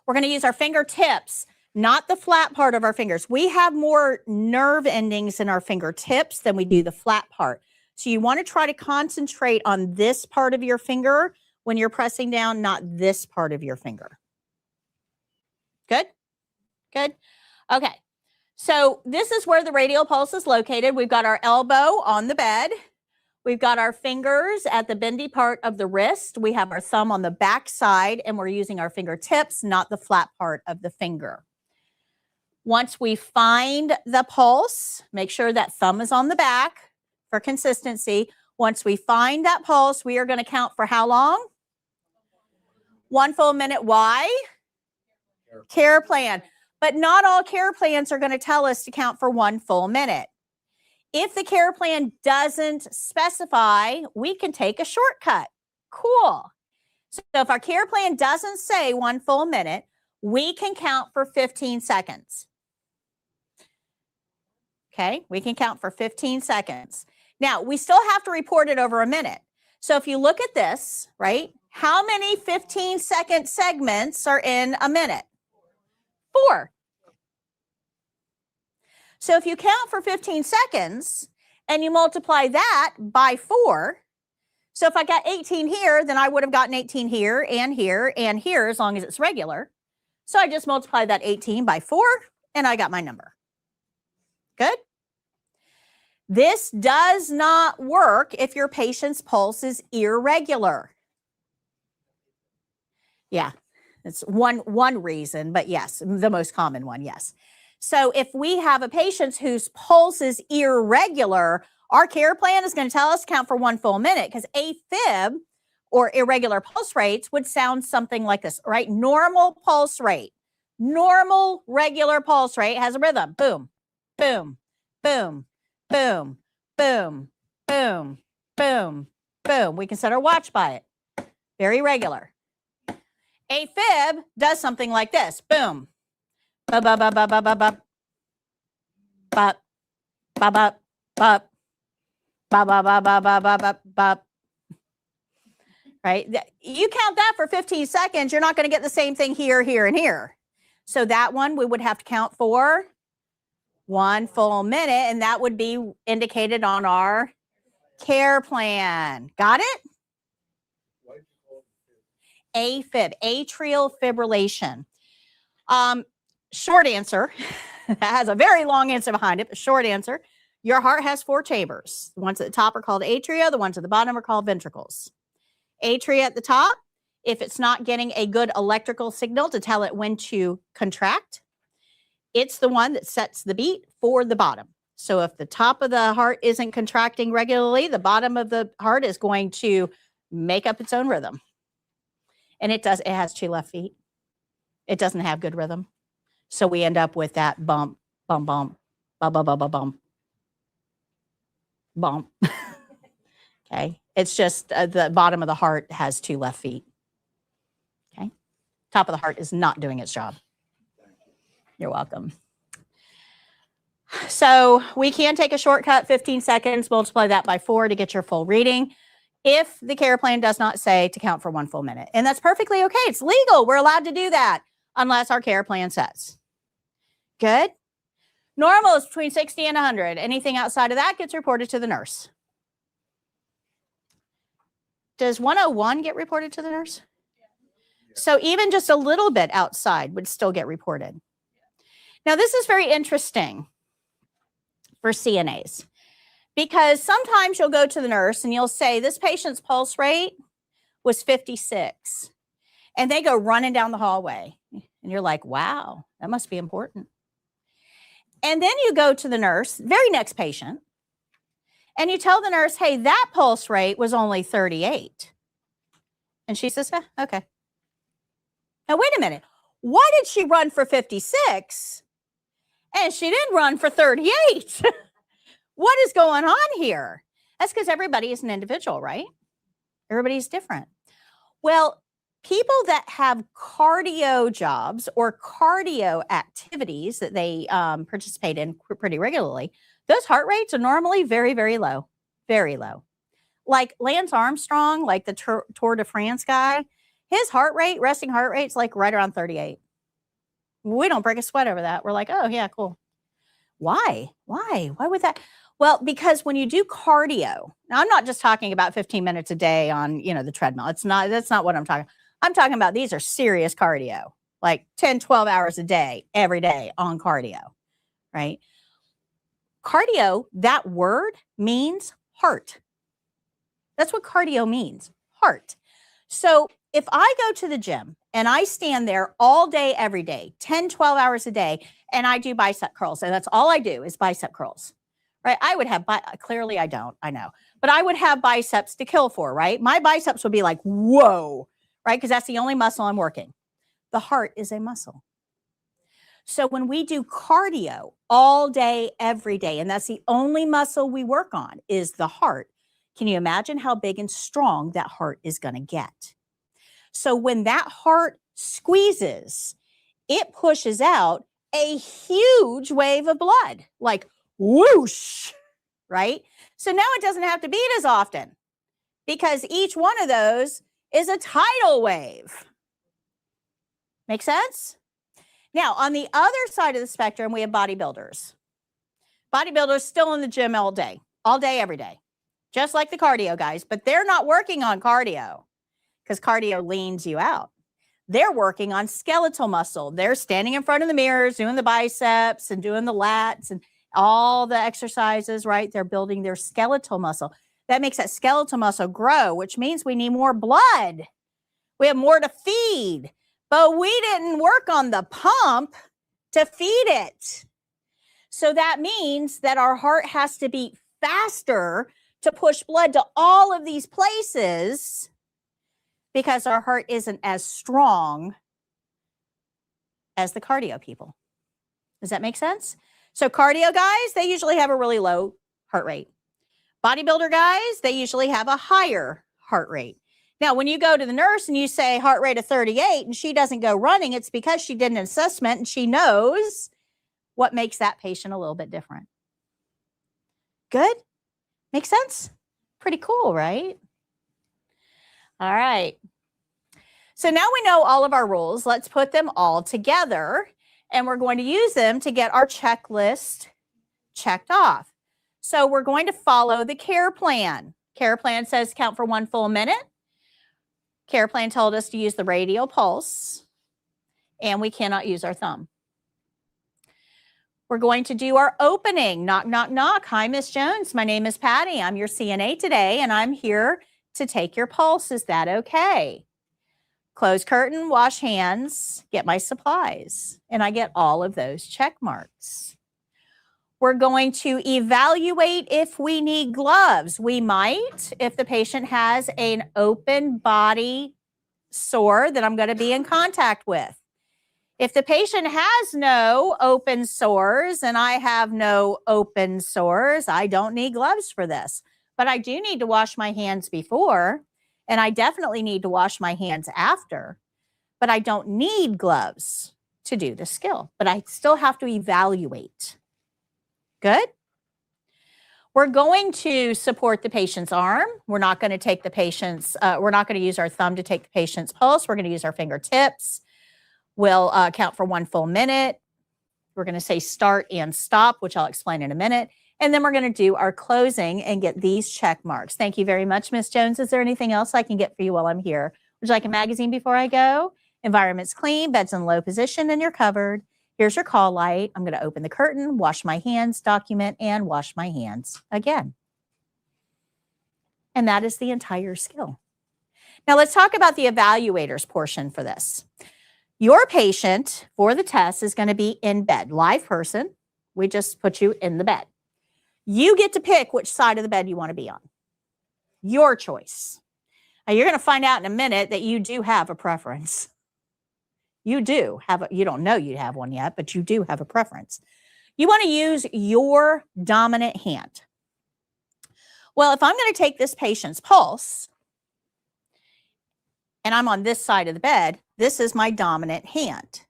We're going to use our fingertips, not the flat part of our fingers. We have more nerve endings in our fingertips than we do the flat part. So you want to try to concentrate on this part of your finger when you're pressing down, not this part of your finger. Good? Good? Okay. So this is where the radial pulse is located. We've got our elbow on the bed. We've got our fingers at the bendy part of the wrist. We have our thumb on the back side, and we're using our fingertips, not the flat part of the finger. Once we find the pulse, make sure that thumb is on the back for consistency. Once we find that pulse, we are going to count for how long? 1 full minute. Why? Care plan. But not all care plans are going to tell us to count for 1 full minute. If the care plan doesn't specify, we can take a shortcut. Cool. So if our care plan doesn't say 1 full minute, we can count for 15 seconds. Okay, we can count for 15 seconds. Now, we still have to report it over a minute. So if you look at this, right, how many 15-second segments are in a minute? 4. So if you count for 15 seconds and you multiply that by 4, so if I got 18 here, then I would have gotten 18 here and here and here as long as it's regular. So I just multiplied that 18 by 4 and I got my number. Good? This does not work if your patient's pulse is irregular. Yeah, it's one reason, but yes, the most common one, yes. So if we have a patient whose pulse is irregular, our care plan is going to tell us to count for 1 full minute, because AFib, or irregular pulse rates, would sound something like this, right? Normal pulse rate. Normal regular pulse rate has a rhythm. Boom, boom, boom, boom, boom, boom, boom, boom. We can set our watch by it. Very regular. AFib does something like this. Boom. Ba ba ba ba ba ba ba. Ba ba ba ba. Ba ba ba ba ba ba ba ba. Right? You count that for 15 seconds, you're not going to get the same thing here, here, and here. So that one we would have to count for 1 full minute, and that would be indicated on our care plan. Got it? AFib, atrial fibrillation. Short answer, that has a very long answer behind it, but short answer, your heart has 4 chambers. The ones at the top are called atria. The ones at the bottom are called ventricles. Atria at the top, if it's not getting a good electrical signal to tell it when to contract, it's the one that sets the beat for the bottom. So if the top of the heart isn't contracting regularly, the bottom of the heart is going to make up its own rhythm. And it has 2 left feet. It doesn't have good rhythm. So we end up with that bump, bump, bump, bump, bump, bump, bump, bump. Okay. It's just the bottom of the heart has 2 left feet. Okay. Top of the heart is not doing its job. You're welcome. So we can take a shortcut, 15 seconds, multiply that by 4 to get your full reading, if the care plan does not say to count for 1 full minute. And that's perfectly okay. It's legal. We're allowed to do that unless our care plan says. Good. Normal is between 60 and 100. Anything outside of that gets reported to the nurse. Does 101 get reported to the nurse? So even just a little bit outside would still get reported. Now, this is very interesting for CNAs because sometimes you'll go to the nurse and you'll say, this patient's pulse rate was 56. And they go running down the hallway. And you're like, wow, that must be important. And then you go to the nurse, very next patient, and you tell the nurse, hey, that pulse rate was only 38. And she says, okay. Now, wait a minute. Why did she run for 56 and she didn't run for 38? What is going on here? That's because everybody is an individual, right? Everybody's different. Well, people that have cardio jobs or cardio activities that they participate in pretty regularly, those heart rates are normally very, very low, very low. Like Lance Armstrong, like the Tour de France guy, his heart rate, resting heart rate's like right around 38. We don't break a sweat over that. We're like, oh yeah, cool. Why? Why would that? Well, because when you do cardio, now I'm not just talking about 15 minutes a day on, the treadmill. That's not what I'm talking. I'm talking about these are serious cardio, like 10, 12 hours a day, every day on cardio, right? Cardio, that word means heart. That's what cardio means, heart. So if I go to the gym and I stand there all day, every day, 10, 12 hours a day, and I do bicep curls, and that's all I do is bicep curls, right? I would have, clearly I don't, I know, but I would have biceps to kill for, right? My biceps would be like, whoa, right? Because that's the only muscle I'm working. The heart is a muscle. So when we do cardio all day, every day, and that's the only muscle we work on is the heart, can you imagine how big and strong that heart is going to get? So when that heart squeezes, it pushes out a huge wave of blood, like whoosh, right? So now it doesn't have to beat as often because each one of those is a tidal wave. Make sense? Now, on the other side of the spectrum, we have bodybuilders. Bodybuilders still in the gym all day, every day, just like the cardio guys, but they're not working on cardio because cardio leans you out. They're working on skeletal muscle. They're standing in front of the mirrors, doing the biceps and doing the lats and all the exercises, right? They're building their skeletal muscle. That makes that skeletal muscle grow, which means we need more blood. We have more to feed, but we didn't work on the pump to feed it. So that means that our heart has to beat faster to push blood to all of these places because our heart isn't as strong as the cardio people. Does that make sense? So cardio guys, they usually have a really low heart rate. Bodybuilder guys, they usually have a higher heart rate. Now, when you go to the nurse and you say heart rate of 38 and she doesn't go running, it's because she did an assessment and she knows what makes that patient a little bit different. Good? Make sense? Pretty cool, right? All right. So now we know all of our rules. Let's put them all together and we're going to use them to get our checklist checked off. So we're going to follow the care plan. Care plan says count for 1 full minute. Care plan told us to use the radial pulse, and we cannot use our thumb. We're going to do our opening. Knock, knock, knock. Hi, Miss Jones. My name is Patty. I'm your CNA today, and I'm here to take your pulse. Is that okay? Close curtain, wash hands, get my supplies, and I get all of those check marks. We're going to evaluate if we need gloves. We might, if the patient has an open body sore that I'm going to be in contact with. If the patient has no open sores and I have no open sores, I don't need gloves for this. But I do need to wash my hands before, and I definitely need to wash my hands after. But I don't need gloves to do the skill, but I still have to evaluate. Good. We're going to support the patient's arm. We're not going to take the patient's, we're not going to use our thumb to take the patient's pulse. We're going to use our fingertips. We'll count for 1 full minute. We're going to say start and stop, which I'll explain in a minute. And then we're going to do our closing and get these check marks. Thank you very much, Miss Jones. Is there anything else I can get for you while I'm here? Would you like a magazine before I go? Environment's clean, bed's in low position, and you're covered. Here's your call light. I'm going to open the curtain, wash my hands, document, and wash my hands again. And that is the entire skill. Now let's talk about the evaluators portion for this. Your patient for the test is going to be in bed, live person. We just put you in the bed. You get to pick which side of the bed you want to be on. Your choice. Now you're going to find out in a minute that you do have a preference. You do have, you don't know you have one yet, but you do have a preference. You want to use your dominant hand. Well, if I'm going to take this patient's pulse and I'm on this side of the bed, this is my dominant hand.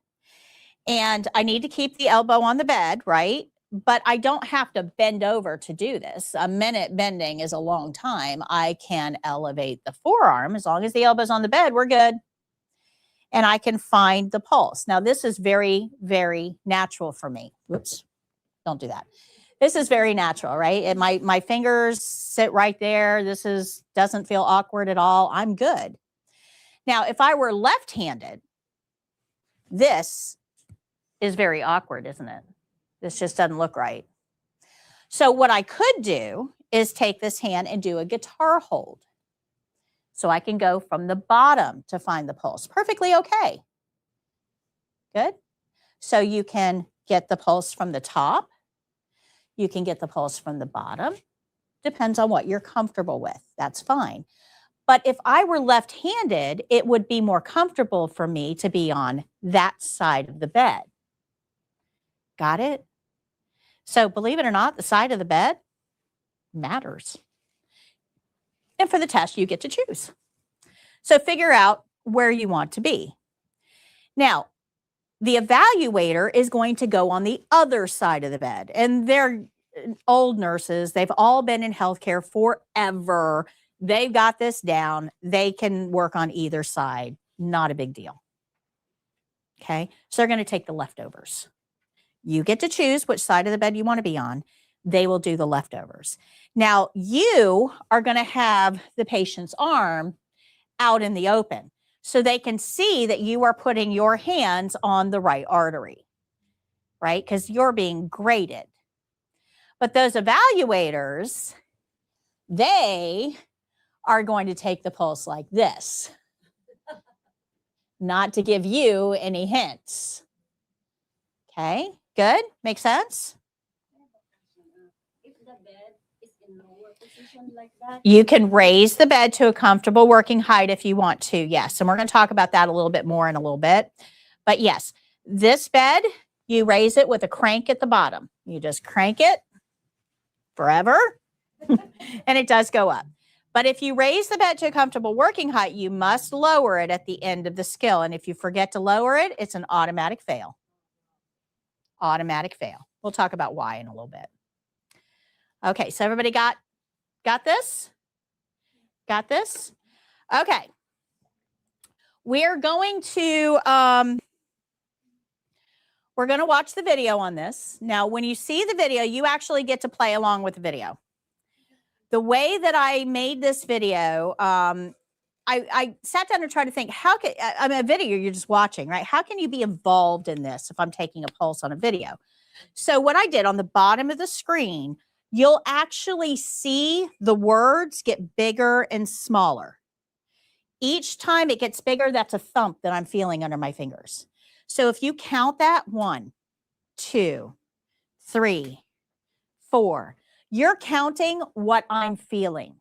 And I need to keep the elbow on the bed, right? But I don't have to bend over to do this. A minute bending is a long time. I can elevate the forearm. As long as the elbow's on the bed, we're good. And I can find the pulse. Now, this is very, very natural for me. Whoops, don't do that. This is very natural, right? And my fingers sit right there. This doesn't feel awkward at all. I'm good. Now, if I were left-handed, this is very awkward, isn't it? This just doesn't look right. So what I could do is take this hand and do a guitar hold. So I can go from the bottom to find the pulse. Perfectly okay. Good. So you can get the pulse from the top. You can get the pulse from the bottom. Depends on what you're comfortable with. That's fine. But if I were left-handed, it would be more comfortable for me to be on that side of the bed. Got it? So believe it or not, the side of the bed matters. And for the test, you get to choose. So figure out where you want to be. Now, the evaluator is going to go on the other side of the bed. And they're old nurses. They've all been in healthcare forever. They've got this down. They can work on either side. Not a big deal. Okay, so they're going to take the leftovers. You get to choose which side of the bed you want to be on. They will do the leftovers. Now, you are going to have the patient's arm out in the open so they can see that you are putting your hands on the right artery, right? Because you're being graded. But those evaluators, they are going to take the pulse like this, not to give you any hints. Okay, good? Make sense? If the bed is in lower position like that, You can raise the bed to a comfortable working height if you want to, yes. And we're going to talk about that a little bit more in a little bit. But yes, this bed, you raise it with a crank at the bottom. You just crank it forever, and it does go up. But if you raise the bed to a comfortable working height, you must lower it at the end of the skill. And if you forget to lower it, it's an automatic fail. Automatic fail. We'll talk about why in a little bit. Okay, so everybody got this? Got this? Okay. We're going to watch the video on this. Now, when you see the video, you actually get to play along with the video. The way that I made this video, I sat down and tried to think, how can, I mean, a video you're just watching, right? How can you be involved in this if I'm taking a pulse on a video? So what I did on the bottom of the screen, you'll actually see the words get bigger and smaller. Each time it gets bigger, that's a thump that I'm feeling under my fingers. So if you count that, 1, 2, 3, 4, you're counting what I'm feeling.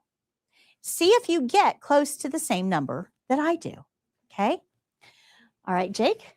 See if you get close to the same number that I do. Okay? All right, Jake.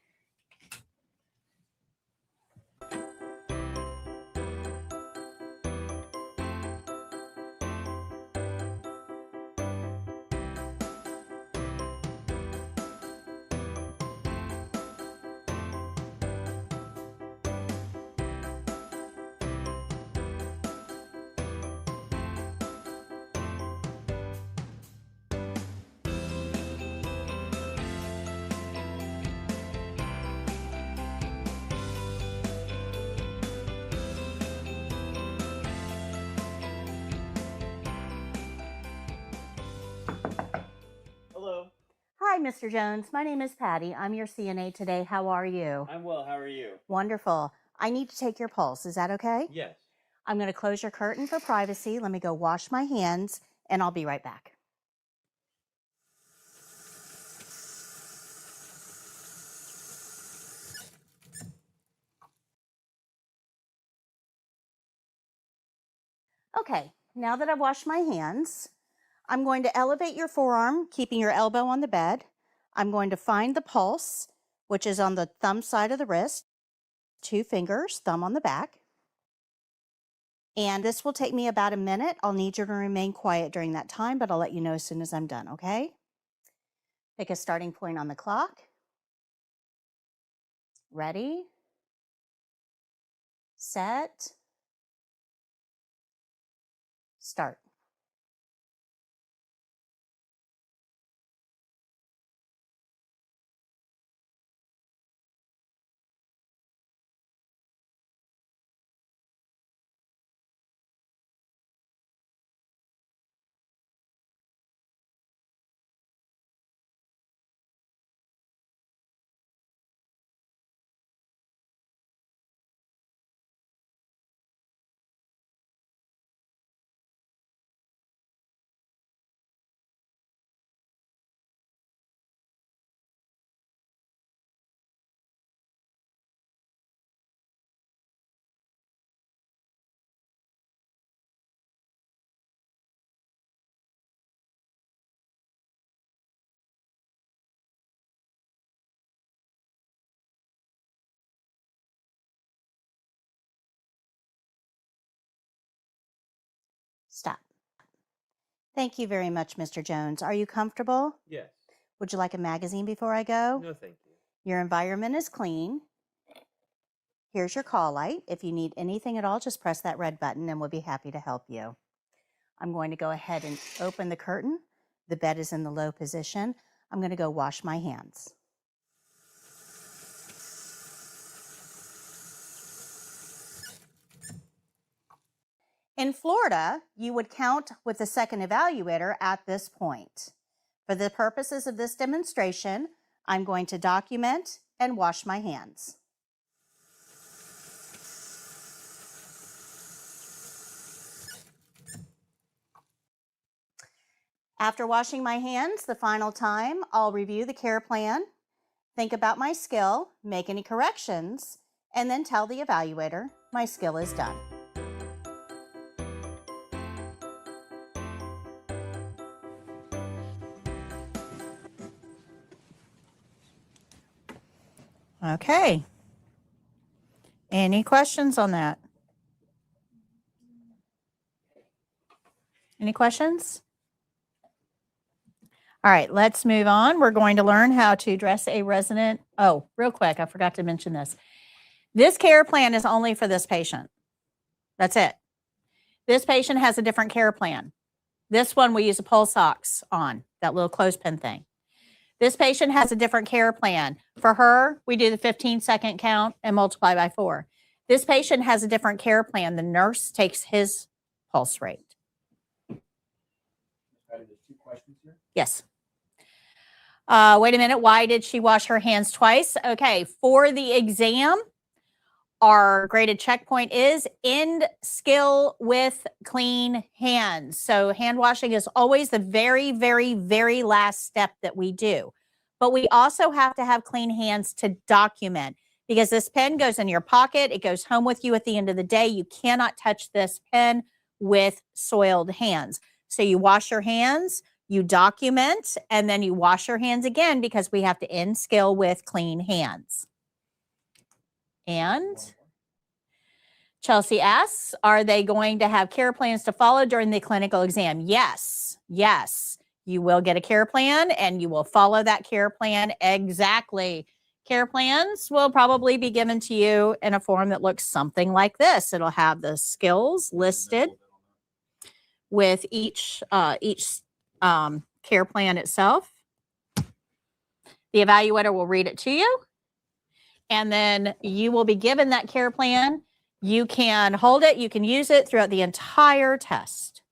Hi, Mr. Jones. My name is Patty. I'm your CNA today. How are you? I'm well. How are you? Wonderful. I need to take your pulse. Is that okay? Yes. I'm going to close your curtain for privacy. Let me go wash my hands, and I'll be right back. Okay, now that I've washed my hands, I'm going to elevate your forearm, keeping your elbow on the bed. I'm going to find the pulse, which is on the thumb side of the wrist. 2 fingers, thumb on the back. And this will take me about a minute. I'll need you to remain quiet during that time, but I'll let you know as soon as I'm done, okay? Pick a starting point on the clock. Ready, set, start. Stop. Thank you very much, Mr. Jones. Are you comfortable? Yes. Would you like a magazine before I go? No, thank you. Your environment is clean. Here's your call light. If you need anything at all, just press that red button and we'll be happy to help you. I'm going to go ahead and open the curtain. The bed is in the low position. I'm going to go wash my hands. In Florida, you would count with the second evaluator at this point. For the purposes of this demonstration, I'm going to document and wash my hands. After washing my hands the final time, I'll review the care plan, think about my skill, make any corrections, and then tell the evaluator my skill is done. Okay. Any questions on that? Any questions? All right, let's move on. We're going to learn how to dress a resident. Oh, real quick, I forgot to mention this. This care plan is only for this patient. That's it. This patient has a different care plan. This one we use a pulse ox on, that little clothespin thing. This patient has a different care plan. For her, we do the 15-second count and multiply by 4. This patient has a different care plan. The nurse takes his pulse rate. There's 2 questions here. Yes. Wait a minute. Why did she wash her hands twice? Okay. For the exam, our graded checkpoint is end skill with clean hands. So hand washing is always the very, very, very last step that we do. But we also have to have clean hands to document, because this pen goes in your pocket. It goes home with you at the end of the day. You cannot touch this pen with soiled hands. So you wash your hands, you document, and then you wash your hands again, because we have to end skill with clean hands. And Chelsea asks, are they going to have care plans to follow during the clinical exam? Yes, yes. You will get a care plan and you will follow that care plan exactly. Care plans will probably be given to you in a form that looks something like this. It'll have the skills listed with each care plan itself. The evaluator will read it to you, and then you will be given that care plan. You can hold it, you can use it throughout the entire test.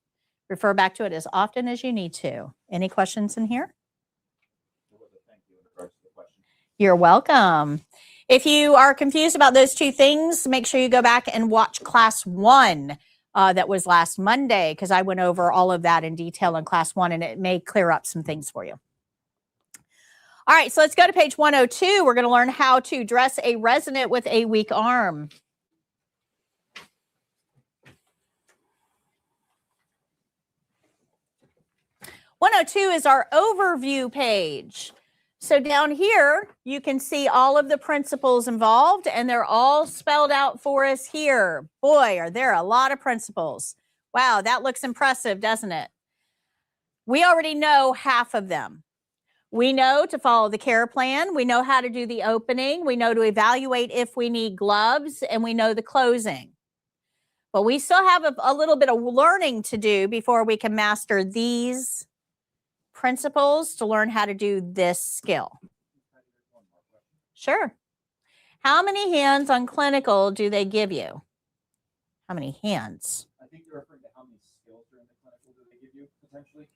Refer back to it as often as you need to. Any questions in here? What was the You're welcome. If you are confused about those two things, make sure you go back and watch class 1 that was last Monday, because I went over all of that in detail in class 1, and it may clear up some things for you. All right, so let's go to page 102. We're going to learn how to dress a resident with a weak arm. .102 is our overview page. So down here, you can see all of the principles involved, and they're all spelled out for us here. Boy, are there a lot of principles. Wow, that looks impressive, doesn't it? We already know half of them. We know to follow the care plan. We know how to do the opening. We know to evaluate if we need gloves, and we know the closing. But we still have a little bit of learning to do before we can master these principles to learn how to do this skill. Sure. How many hands on clinical do they give you? How many hands? I think you're referring to how many skills during the clinical do they give you potentially?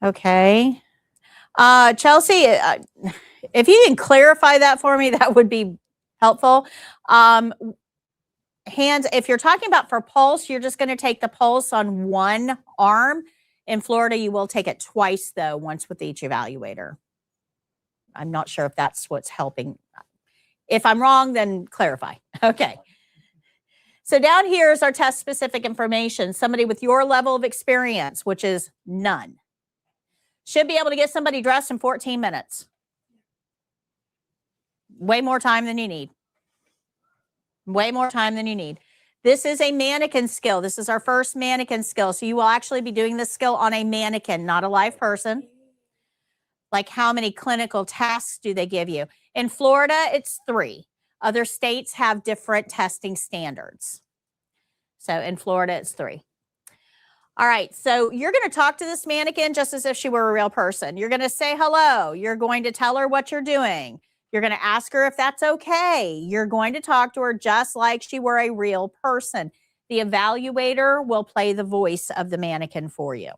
Okay. Chelsea, if you can clarify that for me, that would be helpful. Hands, if you're talking about for pulse, you're just going to take the pulse on one arm. In Florida, you will take it twice, though, once with each evaluator. I'm not sure if that's what's helping. If I'm wrong, then clarify. Okay. So down here is our test-specific information. Somebody with your level of experience, which is none, should be able to get somebody dressed in 14 minutes. Way more time than you need. Way more time than you need. This is a mannequin skill. This is our first mannequin skill. So you will actually be doing this skill on a mannequin, not a live person. Like, how many clinical tasks do they give you? In Florida, it's 3. Other states have different testing standards. So in Florida, it's 3. All right, so you're going to talk to this mannequin just as if she were a real person. You're going to say hello. You're going to tell her what you're doing. You're going to ask her if that's okay. You're going to talk to her just like she were a real person. The evaluator will play the voice of the mannequin for you.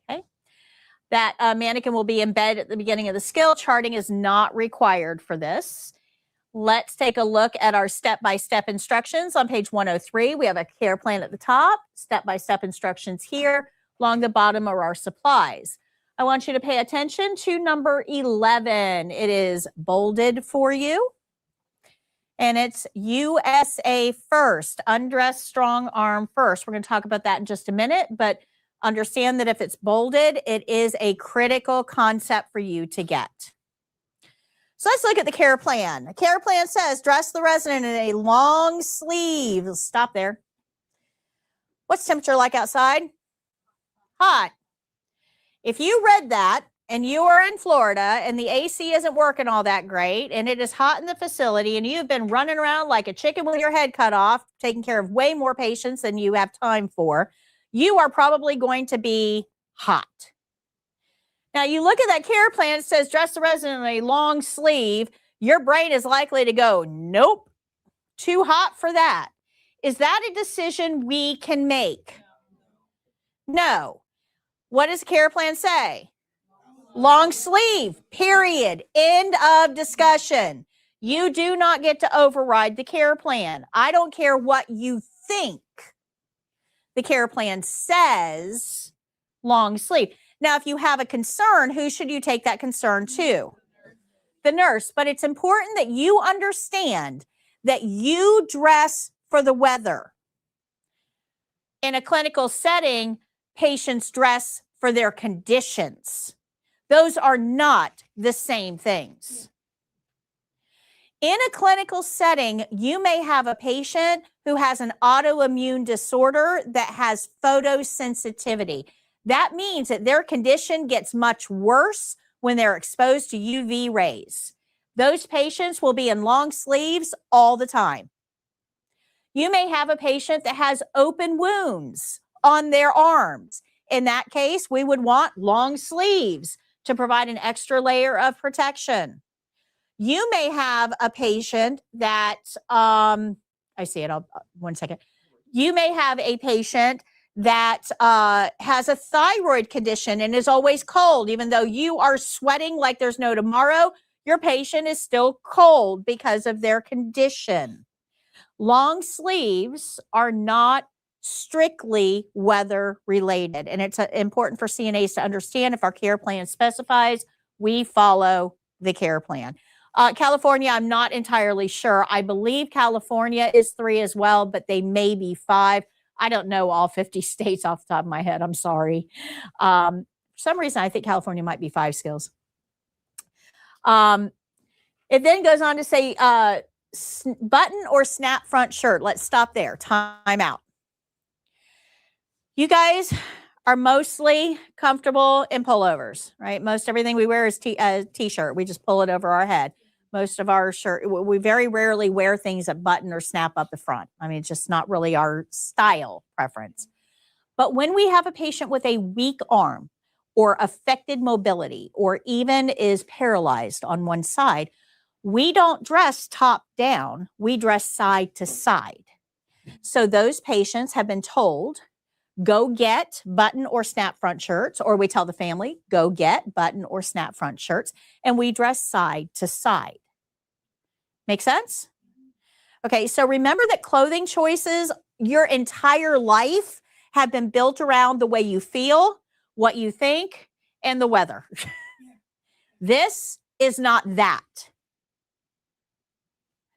Okay. That mannequin will be embedded at the beginning of the skill. Charting is not required for this. Let's take a look at our step-by-step instructions on page 103. We have a care plan at the top, step-by-step instructions here. Along the bottom are our supplies. I want you to pay attention to number 11. It is bolded for you. And it's USA first, undressed strong arm first. We're going to talk about that in just a minute, but understand that if it's bolded, it is a critical concept for you to get. So let's look at the care plan. The care plan says, dress the resident in a long sleeve. Stop there. What's temperature like outside? Hot. If you read that and you are in Florida and the AC isn't working all that great and it is hot in the facility and you've been running around like a chicken with your head cut off, taking care of way more patients than you have time for, you are probably going to be hot. Now, you look at that care plan, it says dress the resident in a long sleeve. Your brain is likely to go, nope, too hot for that. Is that a decision we can make? No. What does the care plan say? Long sleeve, period. End of discussion. You do not get to override the care plan. I don't care what you think. The care plan says long sleeve. Now, if you have a concern, who should you take that concern to? The nurse. But it's important that you understand that you dress for the weather. In a clinical setting, patients dress for their conditions. Those are not the same things. In a clinical setting, you may have a patient who has an autoimmune disorder that has photosensitivity. That means that their condition gets much worse when they're exposed to UV rays. Those patients will be in long sleeves all the time. You may have a patient that has open wounds on their arms. In that case, we would want long sleeves to provide an extra layer of protection. You may have a patient that, I see it, one second. You may have a patient that has a thyroid condition and is always cold. Even though you are sweating like there's no tomorrow, your patient is still cold because of their condition. Long sleeves are not strictly weather related. And it's important for CNAs to understand if our care plan specifies, we follow the care plan. California, I'm not entirely sure. I believe California is 3 as well, but they may be 5. I don't know all 50 states off the top of my head. I'm sorry. For some reason, I think California might be 5 skills. It then goes on to say button or snap front shirt. Let's stop there. Time out. You guys are mostly comfortable in pullovers, right? Most everything we wear is t-shirt. We just pull it over our head. Most of our shirt, we very rarely wear things that button or snap up the front. I mean, it's just not really our style preference. But when we have a patient with a weak arm or affected mobility or even is paralyzed on one side, we don't dress top down. We dress side to side. So those patients have been told, go get button or snap front shirts, or we tell the family, go get button or snap front shirts, and we dress side to side. Make sense? Okay, so remember that clothing choices your entire life have been built around the way you feel, what you think, and the weather. This is not that.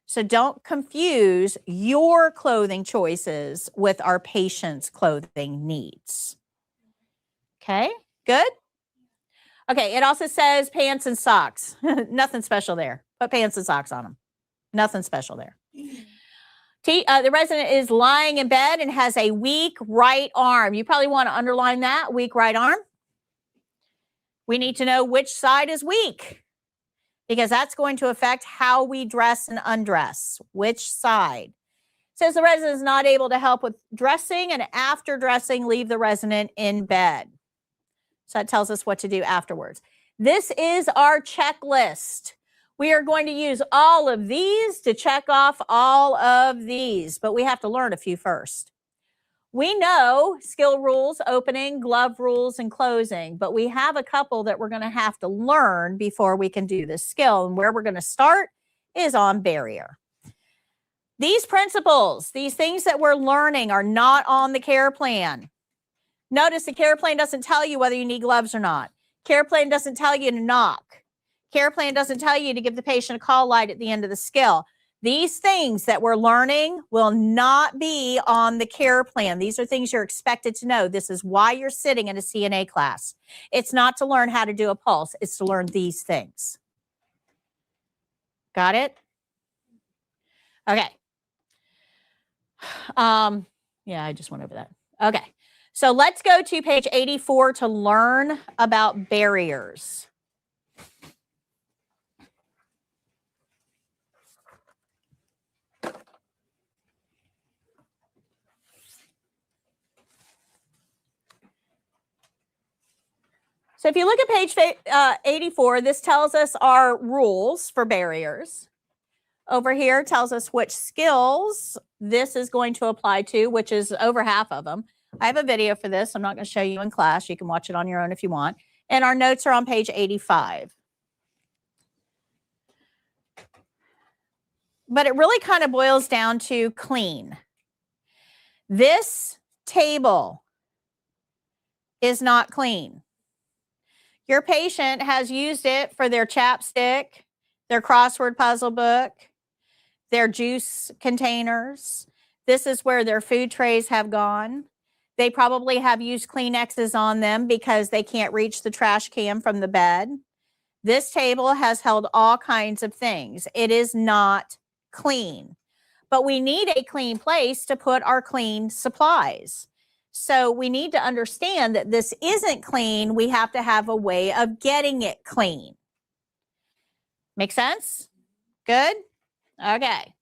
So don't confuse your clothing choices with our patient's clothing needs. Okay, good? Okay, it also says pants and socks. Nothing special there. Put pants and socks on them. Nothing special there. The resident is lying in bed and has a weak right arm. You probably want to underline that, weak right arm. We need to know which side is weak, because that's going to affect how we dress and undress. Which side? Says the resident is not able to help with dressing, and after dressing, leave the resident in bed. So that tells us what to do afterwards. This is our checklist. We are going to use all of these to check off all of these, but we have to learn a few first. We know skill rules, opening, glove rules, and closing, but we have a couple that we're going to have to learn before we can do this skill. And where we're going to start is on barrier. These principles, these things that we're learning are not on the care plan. Notice the care plan doesn't tell you whether you need gloves or not. Care plan doesn't tell you to knock. Care plan doesn't tell you to give the patient a call light at the end of the skill. These things that we're learning will not be on the care plan. These are things you're expected to know. This is why you're sitting in a CNA class. It's not to learn how to do a pulse. It's to learn these things. Got it? Okay. Yeah, I just went over that. Okay. So let's go to page 84 to learn about barriers. So if you look at page 84, this tells us our rules for barriers. Over here tells us which skills this is going to apply to, which is over half of them. I have a video for this. I'm not going to show you in class. You can watch it on your own if you want. And our notes are on page 85. But it really kind of boils down to clean. This table is not clean. Your patient has used it for their chapstick, their crossword puzzle book, their juice containers. This is where their food trays have gone. They probably have used Kleenexes on them because they can't reach the trash can from the bed. This table has held all kinds of things. It is not clean, but we need a clean place to put our clean supplies. So we need to understand that this isn't clean. We have to have a way of getting it clean. Make sense? Good? Okay.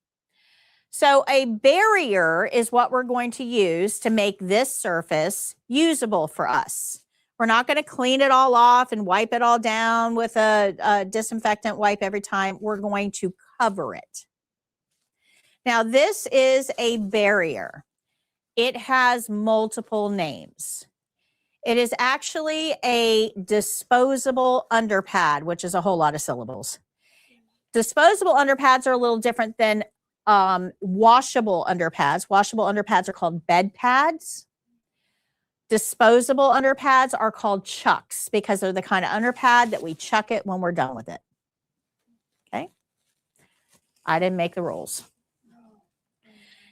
So a barrier is what we're going to use to make this surface usable for us. We're not going to clean it all off and wipe it all down with a disinfectant wipe every time. We're going to cover it. Now, this is a barrier. It has multiple names. It is actually a disposable underpad, which is a whole lot of syllables. Disposable underpads are a little different than washable underpads. Washable underpads are called bed pads. Disposable underpads are called chucks because they're the kind of underpad that we chuck it when we're done with it. Okay. I didn't make the rules.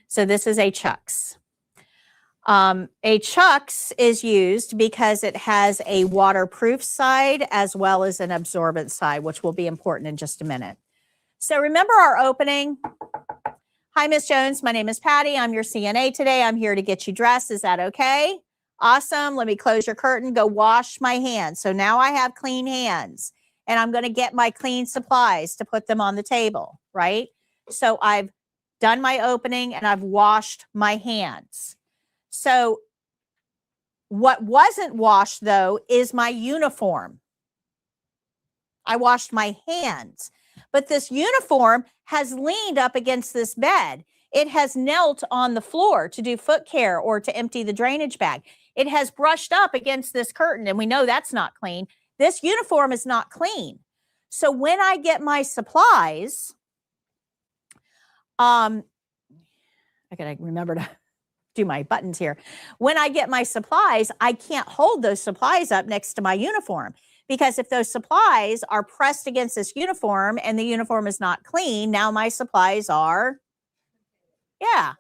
So this is a chucks. A chucks is used because it has a waterproof side as well as an absorbent side, which will be important in just a minute. So remember our opening. Hi, Miss Jones. My name is Patty. I'm your CNA today. I'm here to get you dressed. Is that okay? Awesome. Let me close your curtain. Go wash my hands. So now I have clean hands and I'm going to get my clean supplies to put them on the table, right? So I've done my opening and I've washed my hands. So what wasn't washed though is my uniform. I washed my hands, but this uniform has leaned up against this bed. It has knelt on the floor to do foot care or to empty the drainage bag. It has brushed up against this curtain, and we know that's not clean. This uniform is not clean. So when I get my supplies, I gotta remember to do my buttons here. When I get my supplies, I can't hold those supplies up next to my uniform because if those supplies are pressed against this uniform and the uniform is not clean, now my supplies are, yeah.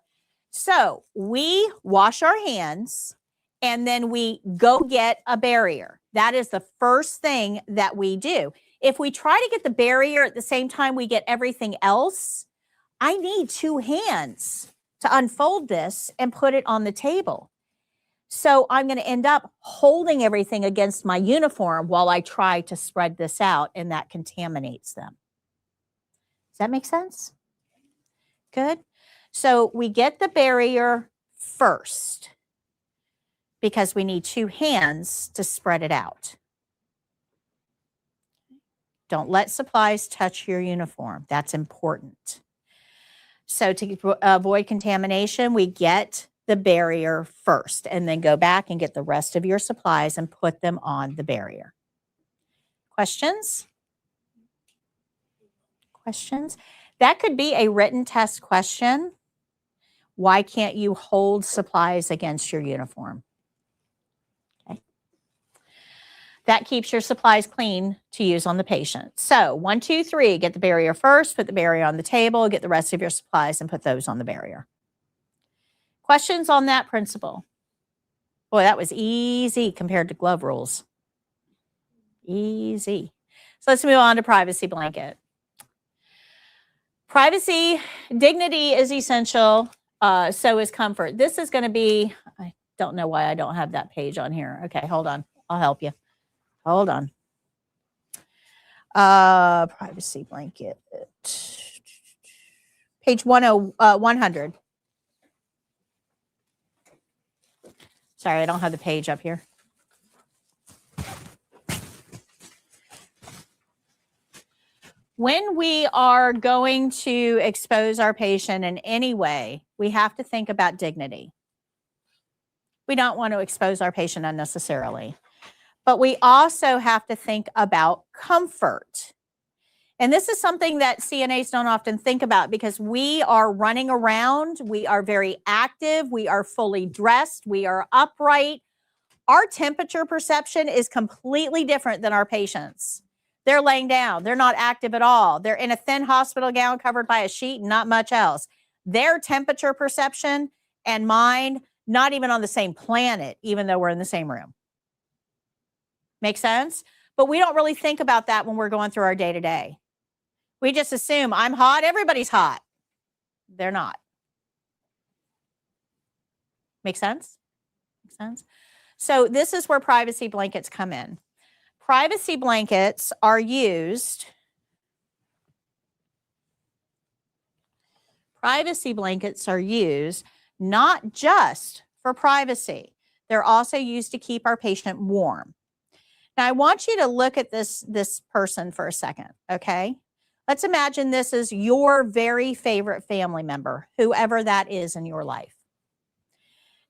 So we wash our hands and then we go get a barrier. That is the first thing that we do. If we try to get the barrier at the same time we get everything else, I need 2 hands to unfold this and put it on the table. So I'm going to end up holding everything against my uniform while I try to spread this out, and that contaminates them. Does that make sense? Good. So we get the barrier first because we need 2 hands to spread it out. Don't let supplies touch your uniform. That's important. So to avoid contamination, we get the barrier first and then go back and get the rest of your supplies and put them on the barrier. Questions? Questions? That could be a written test question. Why can't you hold supplies against your uniform? Okay. That keeps your supplies clean to use on the patient. So 1, 2, 3, get the barrier first, put the barrier on the table, get the rest of your supplies and put those on the barrier. Questions on that principle? Boy, that was easy compared to glove rules. Easy. So let's move on to privacy blanket. Privacy, dignity is essential. So is comfort. This is going to be, I don't know why I don't have that page on here. Okay, hold on. I'll help you. Hold on. Privacy blanket. Page 100. Sorry, I don't have the page up here. When we are going to expose our patient in any way, we have to think about dignity. We don't want to expose our patient unnecessarily, but we also have to think about comfort. And this is something that CNAs don't often think about because we are running around, we are very active, we are fully dressed, we are upright. Our temperature perception is completely different than our patients. They're laying down. They're not active at all. They're in a thin hospital gown covered by a sheet and not much else. Their temperature perception and mine, not even on the same planet, even though we're in the same room. Make sense? But we don't really think about that when we're going through our day-to-day. We just assume I'm hot, everybody's hot. They're not. Make sense? Make sense? So this is where privacy blankets come in. Privacy blankets are used. Privacy blankets are used not just for privacy. They're also used to keep our patient warm. Now I want you to look at this person for a second, okay? Let's imagine this is your very favorite family member, whoever that is in your life.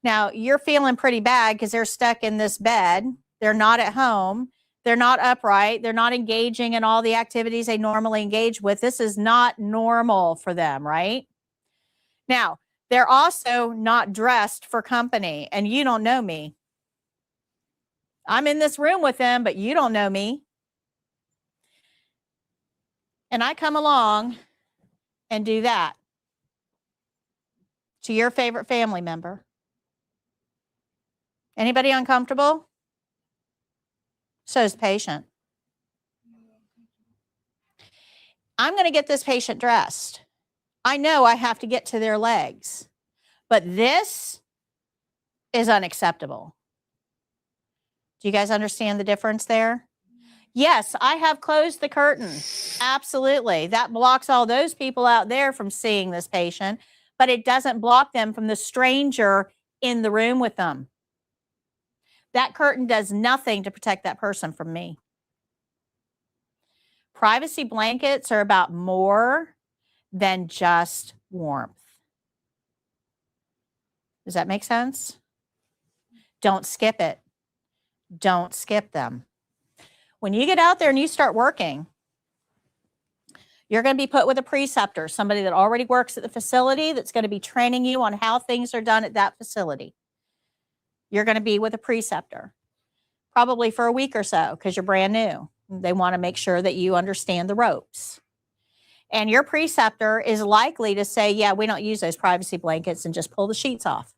Now you're feeling pretty bad because they're stuck in this bed. They're not at home. They're not upright. They're not engaging in all the activities they normally engage with. This is not normal for them, right? Now, they're also not dressed for company, and you don't know me. I'm in this room with them, but you don't know me. And I come along and do that to your favorite family member. Anybody uncomfortable? So is the patient. I'm going to get this patient dressed. I know I have to get to their legs, but this is unacceptable. Do you guys understand the difference there? Yes, I have closed the curtain. Absolutely. That blocks all those people out there from seeing this patient, but it doesn't block them from the stranger in the room with them. That curtain does nothing to protect that person from me. Privacy blankets are about more than just warmth. Does that make sense? Don't skip it. Don't skip them. When you get out there and you start working, you're going to be put with a preceptor, somebody that already works at the facility that's going to be training you on how things are done at that facility. You're going to be with a preceptor, probably for a week or so because you're brand new. They want to make sure that you understand the ropes. And your preceptor is likely to say, yeah, we don't use those privacy blankets, and just pull the sheets off.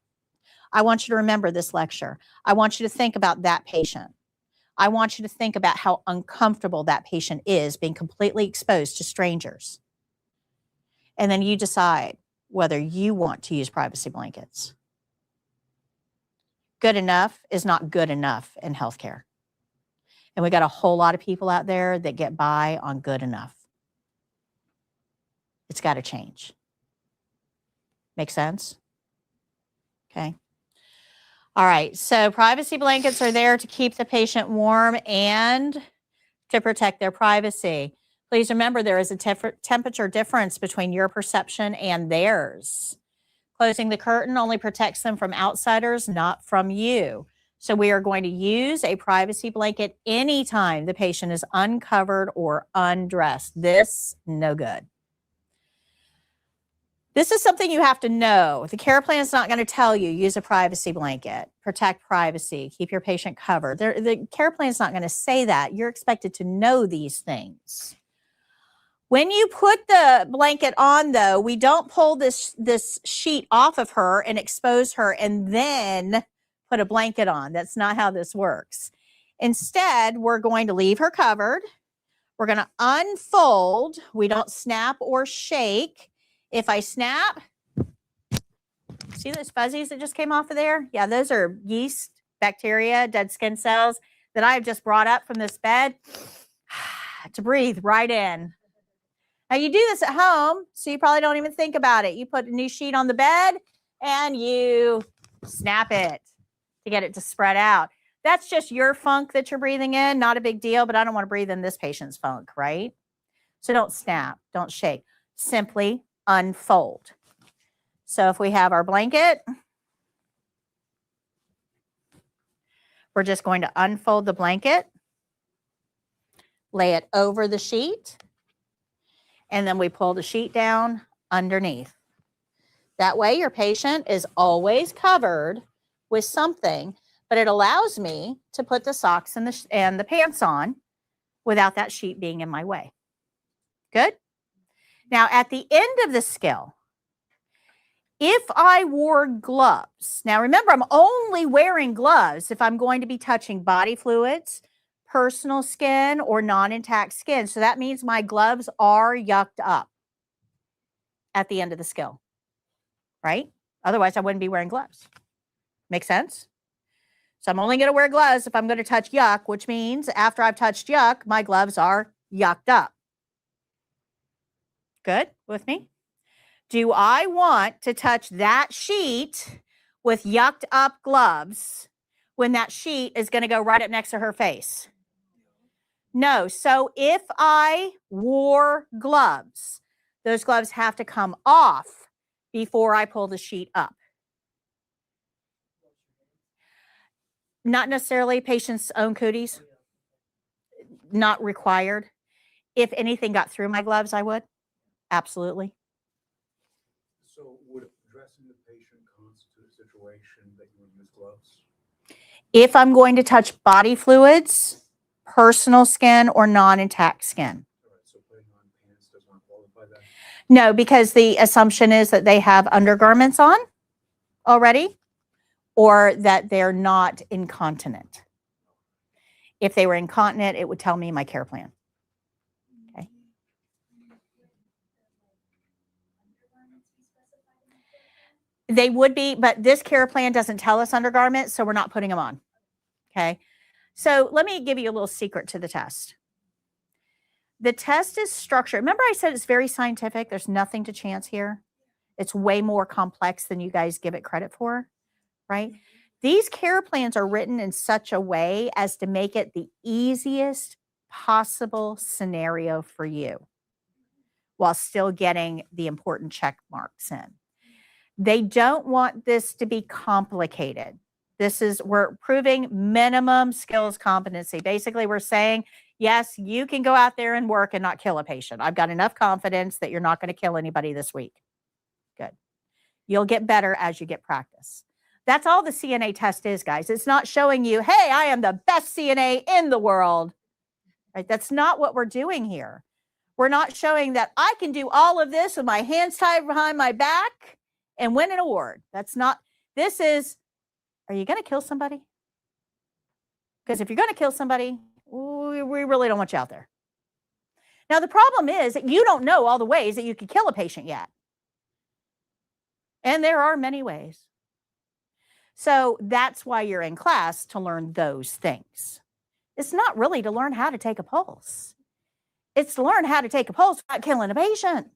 I want you to remember this lecture. I want you to think about that patient. I want you to think about how uncomfortable that patient is being completely exposed to strangers. And then you decide whether you want to use privacy blankets. Good enough is not good enough in healthcare. And we got a whole lot of people out there that get by on good enough. It's got to change. Make sense? Okay. All right. So privacy blankets are there to keep the patient warm and to protect their privacy. Please remember there is a temperature difference between your perception and theirs. Closing the curtain only protects them from outsiders, not from you. So we are going to use a privacy blanket anytime the patient is uncovered or undressed. This, no good. This is something you have to know. The care plan is not going to tell you use a privacy blanket, protect privacy, keep your patient covered. The care plan is not going to say that. You're expected to know these things. When you put the blanket on, though, we don't pull this sheet off of her and expose her and then put a blanket on. That's not how this works. Instead, we're going to leave her covered. We're going to unfold. We don't snap or shake. If I snap, see those fuzzies that just came off of there? Yeah, those are yeast, bacteria, dead skin cells that I've just brought up from this bed to breathe right in. Now, you do this at home, so you probably don't even think about it. You put a new sheet on the bed and you snap it to get it to spread out. That's just your funk that you're breathing in, not a big deal, but I don't want to breathe in this patient's funk, right? So don't snap, don't shake. Simply unfold. So if we have our blanket, we're just going to unfold the blanket, lay it over the sheet, and then we pull the sheet down underneath. That way your patient is always covered with something, but it allows me to put the socks and the pants on without that sheet being in my way. Good? Now at the end of the skill, if I wore gloves, now remember I'm only wearing gloves if I'm going to be touching body fluids, personal skin, or non-intact skin. So that means my gloves are yucked up at the end of the skill, right? Otherwise, I wouldn't be wearing gloves. Make sense? So I'm only going to wear gloves if I'm going to touch yuck, which means after I've touched yuck, my gloves are yucked up. Good with me? Do I want to touch that sheet with yucked up gloves when that sheet is going to go right up next to her face? No. So if I wore gloves, those gloves have to come off before I pull the sheet up. Not necessarily patient's own cooties. not required. If anything got through my gloves, I would. Absolutely. So would addressing the patient constitute a situation that you would use gloves? If I'm going to touch body fluids, personal skin, or non-intact skin. All right, so putting on pants does not qualify then? No, because the assumption is that they have undergarments on already or that they're not incontinent. If they were incontinent, it would tell me my care plan. Okay. They would be, but this care plan doesn't tell us undergarments, so we're not putting them on. Okay. So let me give you a little secret to the test. The test is structured. Remember I said it's very scientific. There's nothing to chance here. It's way more complex than you guys give it credit for, right? These care plans are written in such a way as to make it the easiest possible scenario for you while still getting the important check marks in. They don't want this to be complicated. We're proving minimum skills competency. Basically, we're saying, yes, you can go out there and work and not kill a patient. I've got enough confidence that you're not going to kill anybody this week. Good. You'll get better as you get practice. That's all the CNA test is, guys. It's not showing you, hey, I am the best CNA in the world. Right? That's not what we're doing here. We're not showing that I can do all of this with my hands tied behind my back and win an award. That's not, this is, are you going to kill somebody? Because if you're going to kill somebody, we really don't want you out there. Now, the problem is that you don't know all the ways that you could kill a patient yet. And there are many ways. So that's why you're in class, to learn those things. It's not really to learn how to take a pulse. It's to learn how to take a pulse without killing a patient.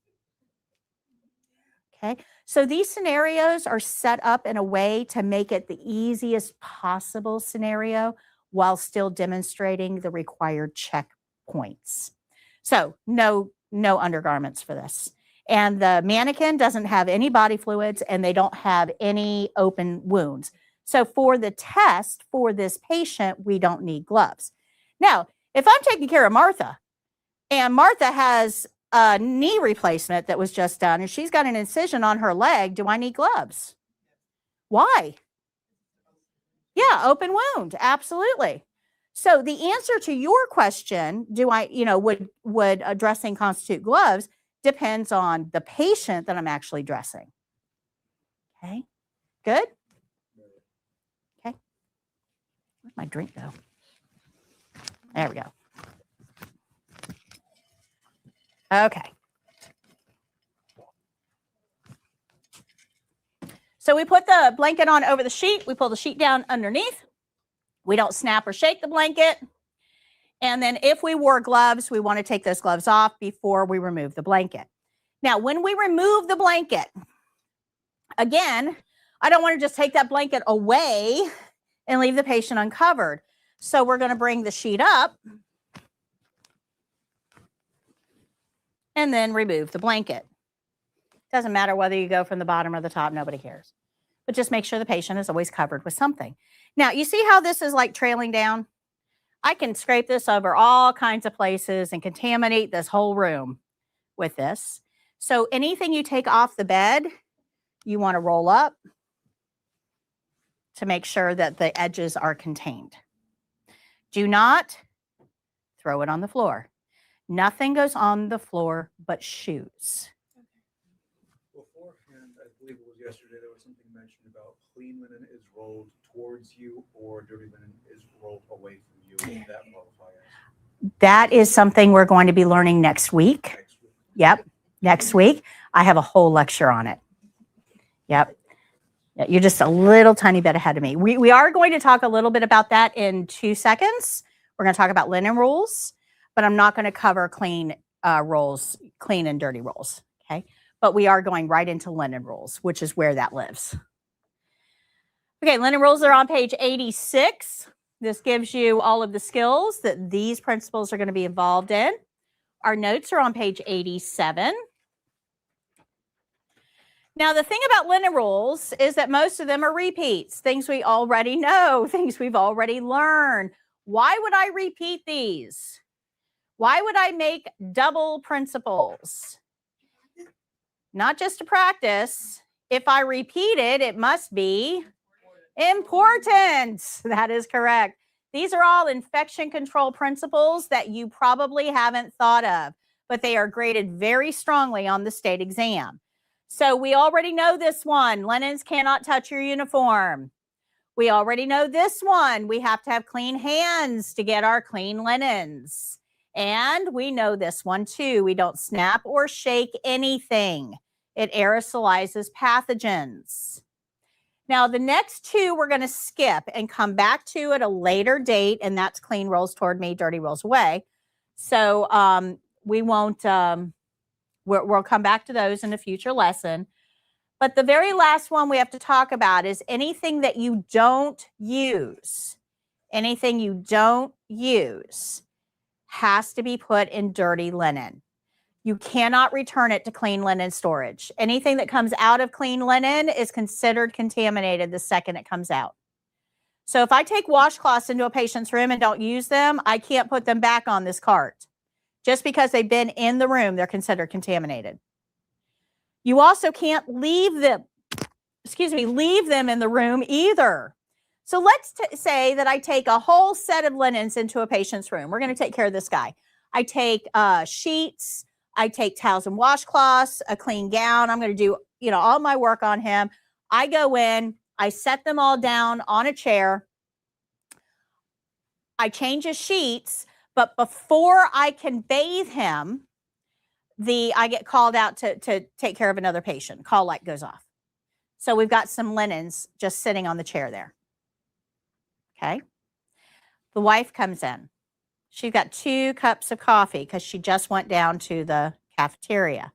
Okay, so these scenarios are set up in a way to make it the easiest possible scenario while still demonstrating the required checkpoints. So no undergarments for this. And the mannequin doesn't have any body fluids and they don't have any open wounds. So for the test for this patient, we don't need gloves. Now, if I'm taking care of Martha and Martha has a knee replacement that was just done and she's got an incision on her leg, do I need gloves? Why? Yeah, open wound. Absolutely. So the answer to your question, would dressing constitute gloves, depends on the patient that I'm actually dressing. Okay, good? Okay. Where'd my drink go? There we go. Okay. So we put the blanket on over the sheet. We pull the sheet down underneath. We don't snap or shake the blanket. And then if we wore gloves, we want to take those gloves off before we remove the blanket. Now, when we remove the blanket, again, I don't want to just take that blanket away and leave the patient uncovered. So we're going to bring the sheet up and then remove the blanket. Doesn't matter whether you go from the bottom or the top, nobody cares. But just make sure the patient is always covered with something. Now, you see how this is like trailing down? I can scrape this over all kinds of places and contaminate this whole room with this. So anything you take off the bed, you want to roll up to make sure that the edges are contained. Do not throw it on the floor. Nothing goes on the floor but shoes. Beforehand, I believe it was yesterday, there was something mentioned about clean linen is rolled towards you or dirty linen is rolled away from you. Would that qualify as? That is something we're going to be learning next week. Next week? Yep, next week. I have a whole lecture on it. Yep. You're just a little tiny bit ahead of me. We are going to talk a little bit about that in 2 seconds. We're going to talk about linen rules, but I'm not going to cover clean rolls, clean and dirty rolls. Okay. But we are going right into linen rules, which is where that lives. Okay. Linen rules are on page 86. This gives you all of the skills that these principles are going to be involved in. Our notes are on page 87. Now, the thing about linen rules is that most of them are repeats, things we already know, things we've already learned. Why would I repeat these? Why would I make double principles? Not just to practice. If I repeat it, it must be important. That is correct. These are all infection control principles that you probably haven't thought of, but they are graded very strongly on the state exam. So we already know this one. Linens cannot touch your uniform. We already know this one. We have to have clean hands to get our clean linens. And we know this one too. We don't snap or shake anything. It aerosolizes pathogens. Now, the next two we're going to skip and come back to at a later date, and that's clean rolls toward me, dirty rolls away. So we won't, we'll come back to those in a future lesson. But the very last one we have to talk about is anything that you don't use. Anything you don't use has to be put in dirty linen. You cannot return it to clean linen storage. Anything that comes out of clean linen is considered contaminated the second it comes out. So if I take washcloths into a patient's room and don't use them, I can't put them back on this cart. Just because they've been in the room, they're considered contaminated. You also can't leave them, leave them in the room either. So let's say that I take a whole set of linens into a patient's room. We're going to take care of this guy. I take sheets, I take towels and washcloths, a clean gown. I'm going to do, all my work on him. I go in, I set them all down on a chair. I change his sheets, but before I can bathe him, I get called out to take care of another patient. Call light goes off. So we've got some linens just sitting on the chair there. Okay. The wife comes in. She's got 2 cups of coffee because she just went down to the cafeteria.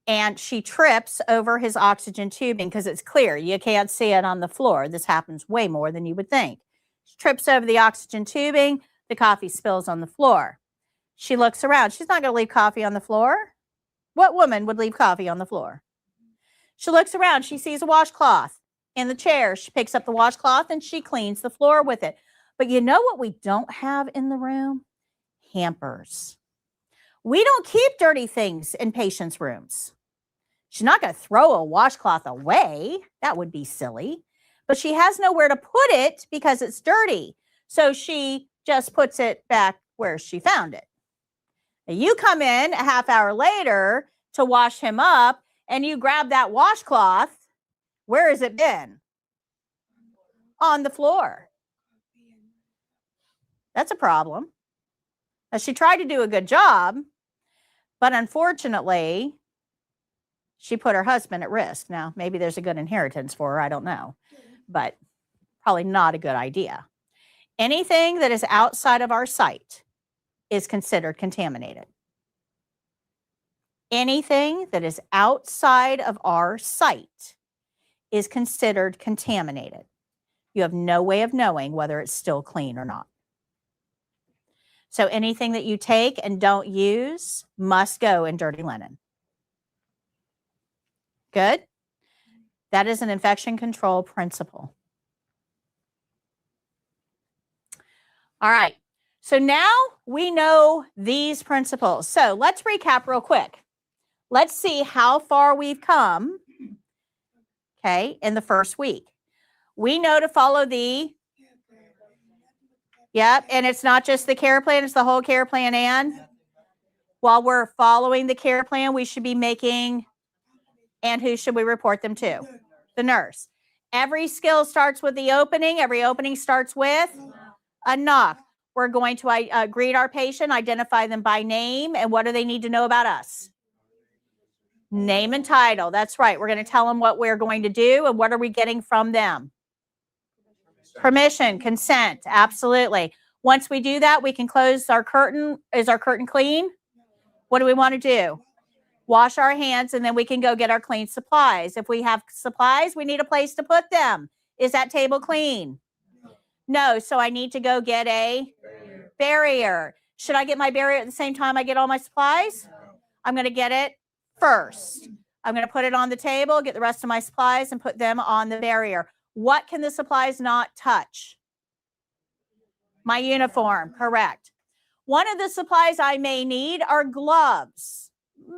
And she trips over his oxygen tubing because it's clear. You can't see it on the floor. This happens way more than you would think. She trips over the oxygen tubing. The coffee spills on the floor. She looks around. She's not going to leave coffee on the floor. What woman would leave coffee on the floor? She looks around. She sees a washcloth in the chair. She picks up the washcloth and she cleans the floor with it. But you know what we don't have in the room? Hampers. We don't keep dirty things in patients' rooms. She's not going to throw a washcloth away. That would be silly. But she has nowhere to put it because it's dirty. So she just puts it back where she found it. Now you come in a half hour later to wash him up and you grab that washcloth. Where has it been? On the floor. That's a problem. Now, she tried to do a good job, but unfortunately, she put her husband at risk. Now, maybe there's a good inheritance for her. I don't know, but probably not a good idea. Anything that is outside of our sight is considered contaminated. Anything that is outside of our sight is considered contaminated. You have no way of knowing whether it's still clean or not. So anything that you take and don't use must go in dirty linen. Good? That is an infection control principle. All right. So now we know these principles. So let's recap real quick. Let's see how far we've come, okay, in the first week. We know to follow the, and it's not just the care plan, it's the whole care plan. And while we're following the care plan, we should be making, and who should we report them to? The nurse. Every skill starts with the opening. Every opening starts with a knock. We're going to greet our patient, identify them by name, and what do they need to know about us? Name and title. That's right. We're going to tell them what we're going to do and what are we getting from them? Permission, consent. Absolutely. Once we do that, we can close our curtain. Is our curtain clean? What do we want to do? Wash our hands, and then we can go get our clean supplies. If we have supplies, we need a place to put them. Is that table clean? No. So I need to go get a barrier. Should I get my barrier at the same time I get all my supplies? I'm going to get it first. I'm going to put it on the table, get the rest of my supplies, and put them on the barrier. What can the supplies not touch? My uniform. Correct. One of the supplies I may need are gloves.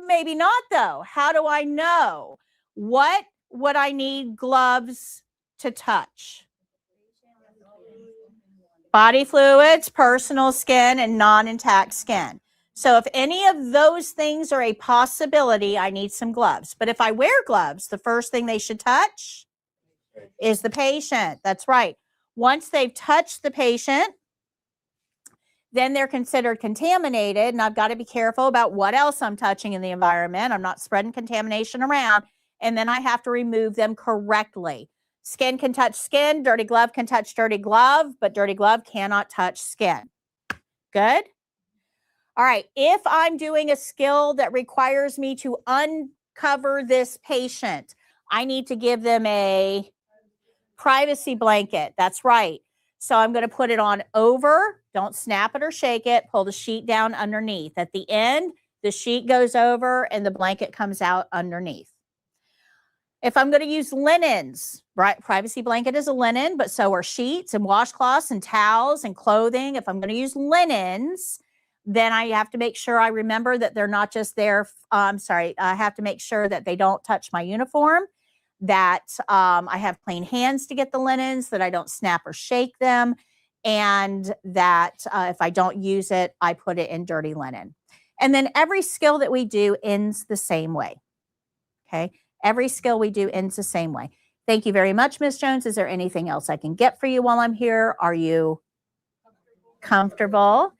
Maybe not though. How do I know? What would I need gloves to touch? Body fluids, personal skin, and non-intact skin. So if any of those things are a possibility, I need some gloves. But if I wear gloves, the first thing they should touch is the patient. That's right. Once they've touched the patient, then they're considered contaminated, and I've got to be careful about what else I'm touching in the environment. I'm not spreading contamination around, and then I have to remove them correctly. Skin can touch skin, dirty glove can touch dirty glove, but dirty glove cannot touch skin. Good? All right, if I'm doing a skill that requires me to uncover this patient, I need to give them a privacy blanket. That's right. So I'm going to put it on over. Don't snap it or shake it. Pull the sheet down underneath. At the end, the sheet goes over and the blanket comes out underneath. If I'm going to use linens, right? Privacy blanket is a linen, but so are sheets and washcloths and towels and clothing. If I'm going to use linens, then I have to make sure I remember that they're not just there. I have to make sure that they don't touch my uniform, that I have clean hands to get the linens, that I don't snap or shake them, and that if I don't use it, I put it in dirty linen. And then every skill that we do ends the same way. Okay. Every skill we do ends the same way. Thank you very much, Ms. Jones. Is there anything else I can get for you while I'm here? Are you comfortable?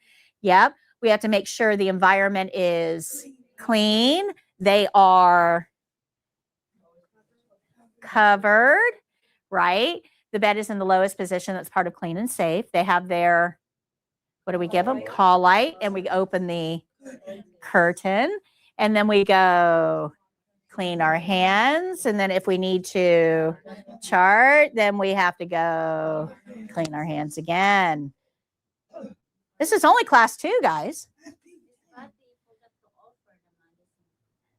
Yep. We have to make sure the environment is clean. They are covered, right? The bed is in the lowest position. That's part of clean and safe. They have their, what do we give them? Call light. And we open the curtain. And then we go clean our hands. And then if we need to chart, then we have to go clean our hands again. This is only class 2, guys.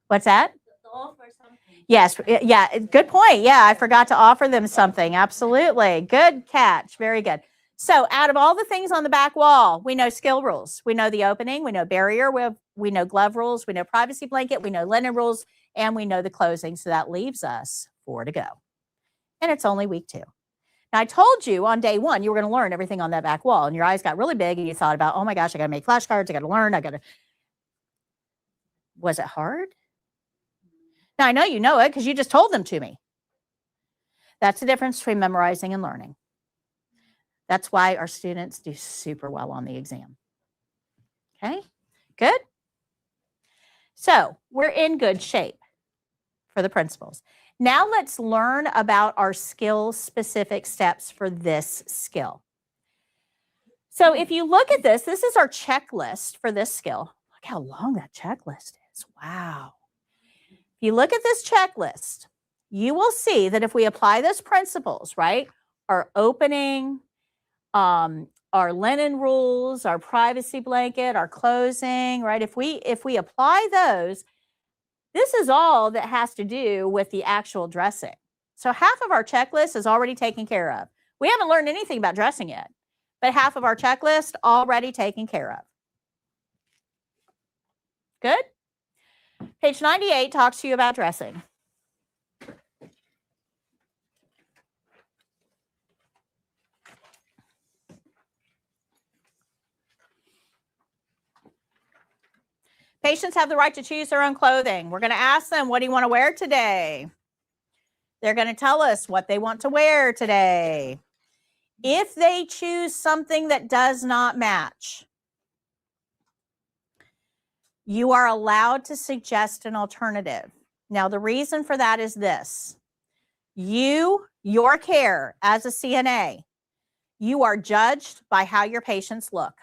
What's that? Yes. Yeah. Good point. Yeah. I forgot to offer them something. Absolutely. Good catch. Very good. So out of all the things on the back wall, we know skill rules. We know the opening. We know barrier. We know glove rules. We know privacy blanket. We know linen rules. And we know the closing. So that leaves us 4 to go. And it's only week 2. Now, I told you on day 1, you were going to learn everything on that back wall. And your eyes got really big. And you thought about, oh my gosh, I got to make flashcards. I got to learn. Was it hard? Now, I know you know it because you just told them to me. That's the difference between memorizing and learning. That's why our students do super well on the exam. Okay, good. So we're in good shape for the principles. Now let's learn about our skill-specific steps for this skill. So if you look at this is our checklist for this skill. Look how long that checklist is. Wow. If you look at this checklist, you will see that if we apply those principles, right, our opening, our linen rules, our privacy blanket, our closing, right, if we apply those, this is all that has to do with the actual dressing. So half of our checklist is already taken care of. We haven't learned anything about dressing yet, but half of our checklist already taken care of. Good? Page 98 talks to you about dressing. Patients have the right to choose their own clothing. We're going to ask them, what do you want to wear today? They're going to tell us what they want to wear today. If they choose something that does not match, you are allowed to suggest an alternative. Now, the reason for that is this. Your care as a CNA, you are judged by how your patients look.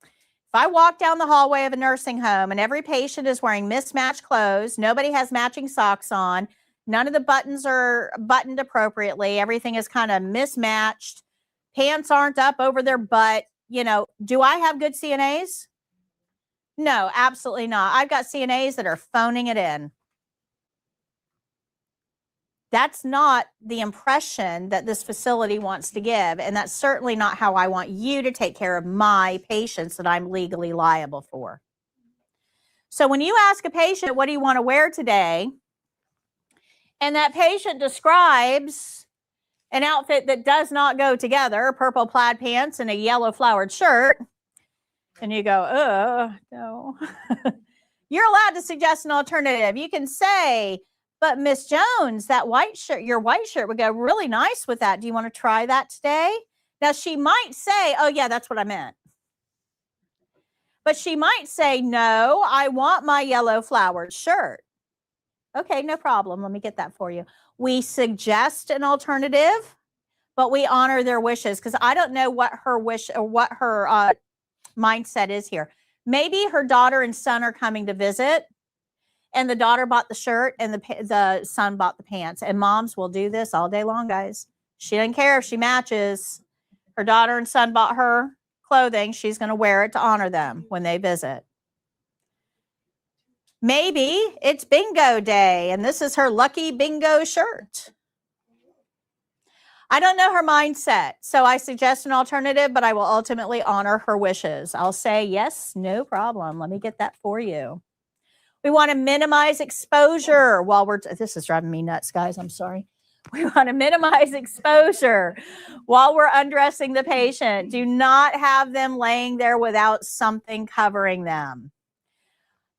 If I walk down the hallway of a nursing home and every patient is wearing mismatched clothes, nobody has matching socks on, none of the buttons are buttoned appropriately, everything is kind of mismatched, pants aren't up over their butt, do I have good CNAs? No, absolutely not. I've got CNAs that are phoning it in. That's not the impression that this facility wants to give. And that's certainly not how I want you to take care of my patients that I'm legally liable for. So when you ask a patient, what do you want to wear today? And that patient describes an outfit that does not go together, purple plaid pants and a yellow flowered shirt, and you go, no. You're allowed to suggest an alternative. You can say, but Miss Jones, that white shirt, your white shirt would go really nice with that. Do you want to try that today? Now, she might say, oh, yeah, that's what I meant. But she might say, no, I want my yellow flowered shirt. Okay, no problem. Let me get that for you. We suggest an alternative, but we honor their wishes, because I don't know what her wish or what her mindset is here. Maybe her daughter and son are coming to visit, and the daughter bought the shirt and the son bought the pants. And moms will do this all day long, guys. She doesn't care if she matches. Her daughter and son bought her clothing. She's going to wear it to honor them when they visit. Maybe it's bingo day, and this is her lucky bingo shirt. I don't know her mindset, so I suggest an alternative, but I will ultimately honor her wishes. I'll say, yes, no problem. Let me get that for you. We want to minimize exposure while this is driving me nuts, guys. I'm sorry. We want to minimize exposure while we're undressing the patient. Do not have them laying there without something covering them.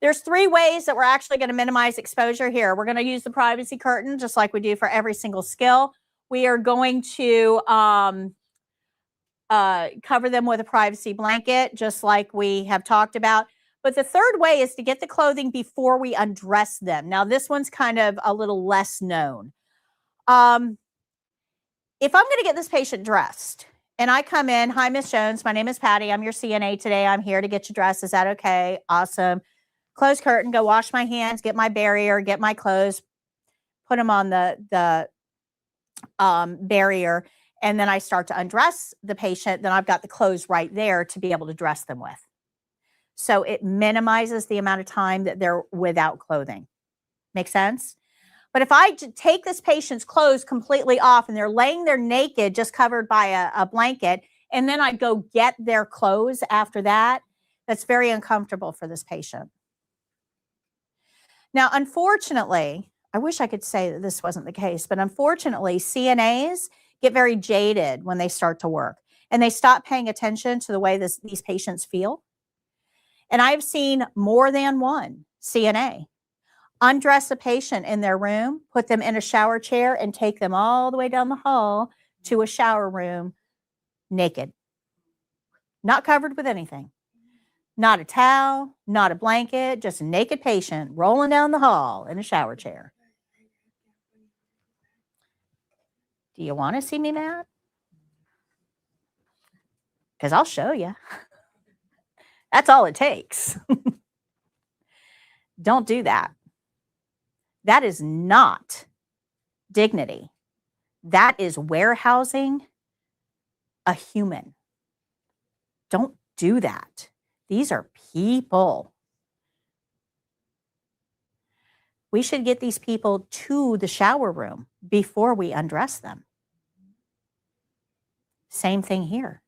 There's 3 ways that we're actually going to minimize exposure here. We're going to use the privacy curtain, just like we do for every single skill. We are going to cover them with a privacy blanket, just like we have talked about. But the third way is to get the clothing before we undress them. Now, this one's kind of a little less known. If I'm going to get this patient dressed and I come in, hi, Miss Jones, my name is Patty. I'm your CNA today. I'm here to get you dressed. Is that okay? Awesome. Close curtain, go wash my hands, get my barrier, get my clothes, put them on the barrier, and then I start to undress the patient. Then I've got the clothes right there to be able to dress them with. So it minimizes the amount of time that they're without clothing. Make sense? But if I take this patient's clothes completely off and they're laying there naked, just covered by a blanket, and then I go get their clothes after that, that's very uncomfortable for this patient. Now, unfortunately, I wish I could say that this wasn't the case, but unfortunately, CNAs get very jaded when they start to work, and they stop paying attention to the way these patients feel. And I've seen more than one CNA undress a patient in their room, put them in a shower chair, and take them all the way down the hall to a shower room naked, not covered with anything. Not a towel, not a blanket, just a naked patient rolling down the hall in a shower chair. Do you want to see me mad? Because I'll show you. That's all it takes. Don't do that. That is not dignity. That is warehousing a human. Don't do that. These are people. We should get these people to the shower room before we undress them. Same thing here.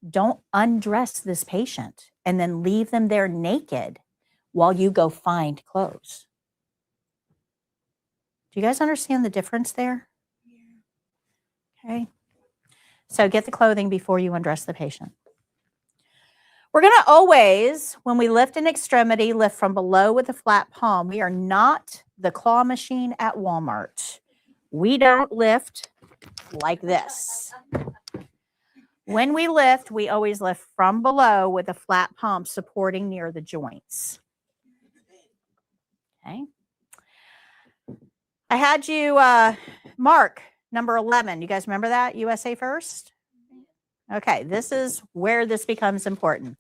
Don't undress this patient and then leave them there naked while you go find clothes. Do you guys understand the difference there? Okay. So get the clothing before you undress the patient. We're going to always, when we lift an extremity, lift from below with a flat palm. We are not the claw machine at Walmart. We don't lift like this. When we lift, we always lift from below with a flat palm supporting near the joints. Okay. I had you mark number 11. You guys remember that? USA First? Okay, this is where this becomes important.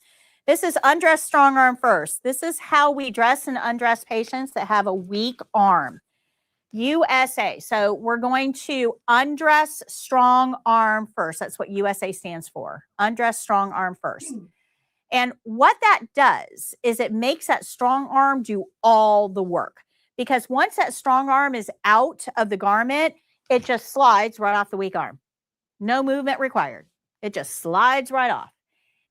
This is undress strong arm first. This is how we dress and undress patients that have a weak arm. USA. So we're going to undress strong arm first. That's what USA stands for. Undress strong arm first. And what that does is it makes that strong arm do all the work. because once that strong arm is out of the garment, it just slides right off the weak arm. No movement required. It just slides right off.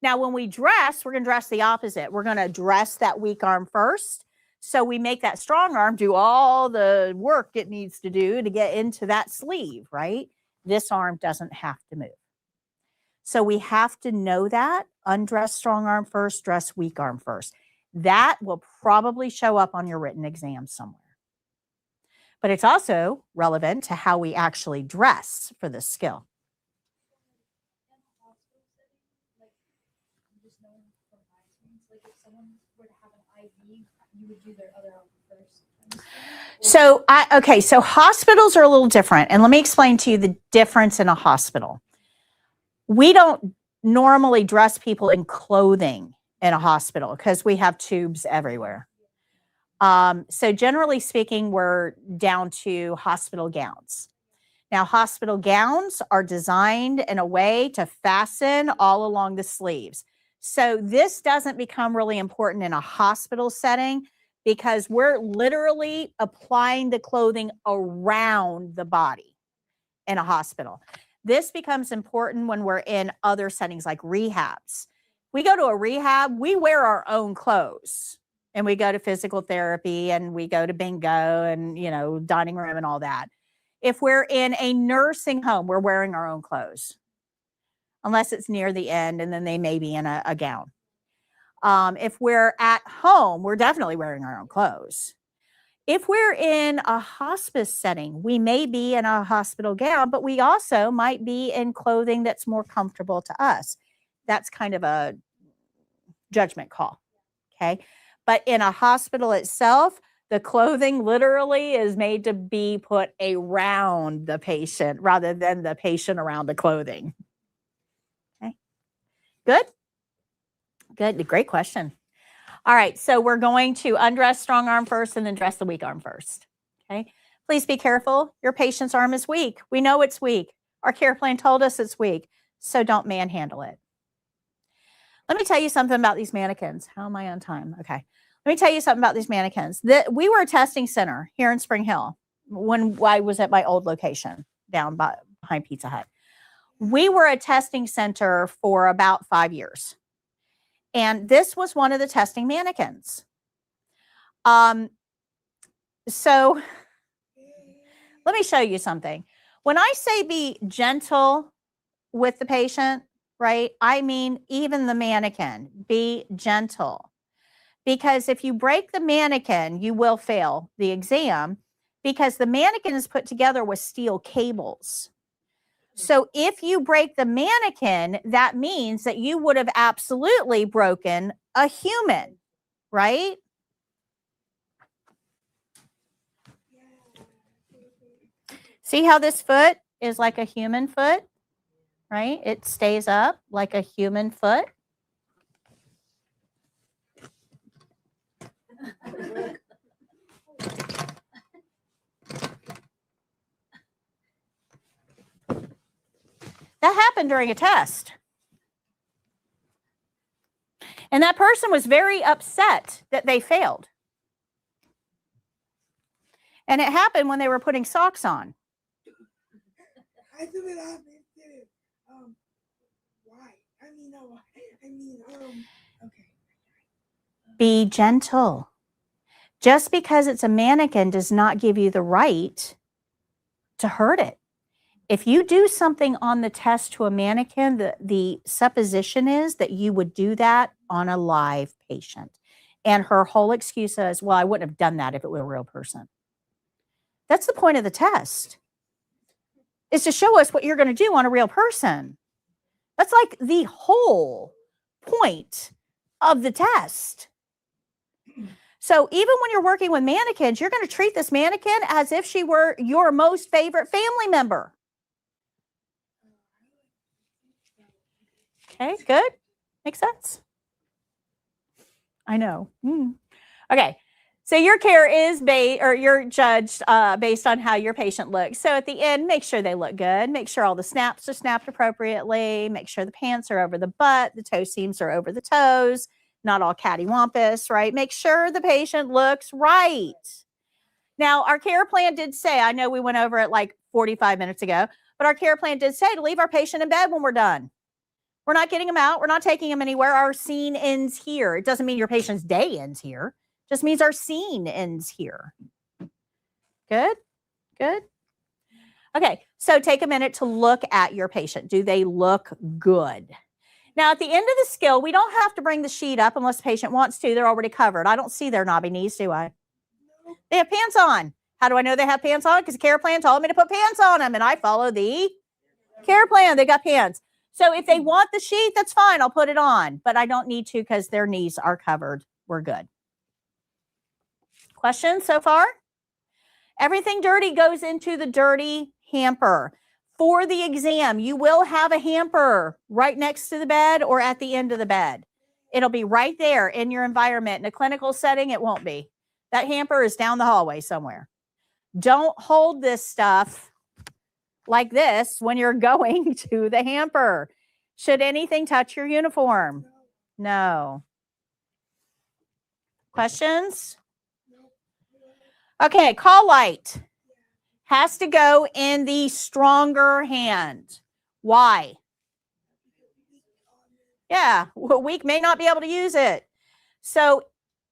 Now, when we dress, we're going to dress the opposite. We're going to dress that weak arm first. So we make that strong arm do all the work it needs to do to get into that sleeve, right? This arm doesn't have to move. So we have to know that. Undress strong arm first, dress weak arm first. That will probably show up on your written exam somewhere. But it's also relevant to how we actually dress for this skill. So so hospitals are a little different. And let me explain to you the difference in a hospital. We don't normally dress people in clothing in a hospital because we have tubes everywhere. So generally speaking, we're down to hospital gowns. Now, hospital gowns are designed in a way to fasten all along the sleeves. So this doesn't become really important in a hospital setting because we're literally applying the clothing around the body in a hospital. This becomes important when we're in other settings like rehabs. We go to a rehab, we wear our own clothes. And we go to physical therapy and we go to bingo and, dining room and all that. If we're in a nursing home, we're wearing our own clothes, unless it's near the end and then they may be in a gown. If we're at home, we're definitely wearing our own clothes. If we're in a hospice setting, we may be in a hospital gown, but we also might be in clothing that's more comfortable to us. That's kind of a judgment call, okay? But in a hospital itself, the clothing literally is made to be put around the patient rather than the patient around the clothing. Okay, good? Good, great question. All right, so we're going to undress strong arm first and then dress the weak arm first. Okay, please be careful. Your patient's arm is weak. We know it's weak. Our care plan told us it's weak, so don't manhandle it. Let me tell you something about these mannequins. How am I on time? Okay. Let me tell you something about these mannequins. We were a testing center here in Spring Hill when I was at my old location down behind Pizza Hut. We were a testing center for about 5 years. And this was one of the testing mannequins. So let me show you something. When I say be gentle with the patient, right? I mean, even the mannequin, be gentle. Because if you break the mannequin, you will fail the exam because the mannequin is put together with steel cables. So if you break the mannequin, that means that you would have absolutely broken a human, right? See how this foot is like a human foot, right? It stays up like a human foot. That happened during a test. And that person was very upset that they failed. And it happened when they were putting socks on. I do it on it. Why? Okay. Be gentle. Just because it's a mannequin does not give you the right to hurt it. If you do something on the test to a mannequin, the supposition is that you would do that on a live patient. And her whole excuse is, well, I wouldn't have done that if it were a real person. That's the point of the test, is to show us what you're going to do on a real person. That's like the whole point of the test. So even when you're working with mannequins, you're going to treat this mannequin as if she were your most favorite family member. Okay, good. Makes sense? I know. Okay. So your care is you're judged based on how your patient looks. So at the end, make sure they look good. Make sure all the snaps are snapped appropriately. Make sure the pants are over the butt. The toe seams are over the toes. Not all cattywampus, right? Make sure the patient looks right. Now, our care plan did say, I know we went over it like 45 minutes ago, but our care plan did say to leave our patient in bed when we're done. We're not getting them out. We're not taking them anywhere. Our scene ends here. It doesn't mean your patient's day ends here. It just means our scene ends here. Good? Good? Okay, so take a minute to look at your patient. Do they look good? Now, at the end of the skill, we don't have to bring the sheet up unless the patient wants to. They're already covered. I don't see their knobby knees, do I? They have pants on. How do I know they have pants on? Because the care plan told me to put pants on them, and I follow the care plan. They got pants. So if they want the sheet, that's fine. I'll put it on, but I don't need to because their knees are covered. We're good. Questions so far? Everything dirty goes into the dirty hamper. For the exam, you will have a hamper right next to the bed or at the end of the bed. It'll be right there in your environment. In a clinical setting, it won't be. That hamper is down the hallway somewhere. Don't hold this stuff like this when you're going to the hamper. Should anything touch your uniform? No. Questions? Okay, call light has to go in the stronger hand. Why? Yeah, weak may not be able to use it. So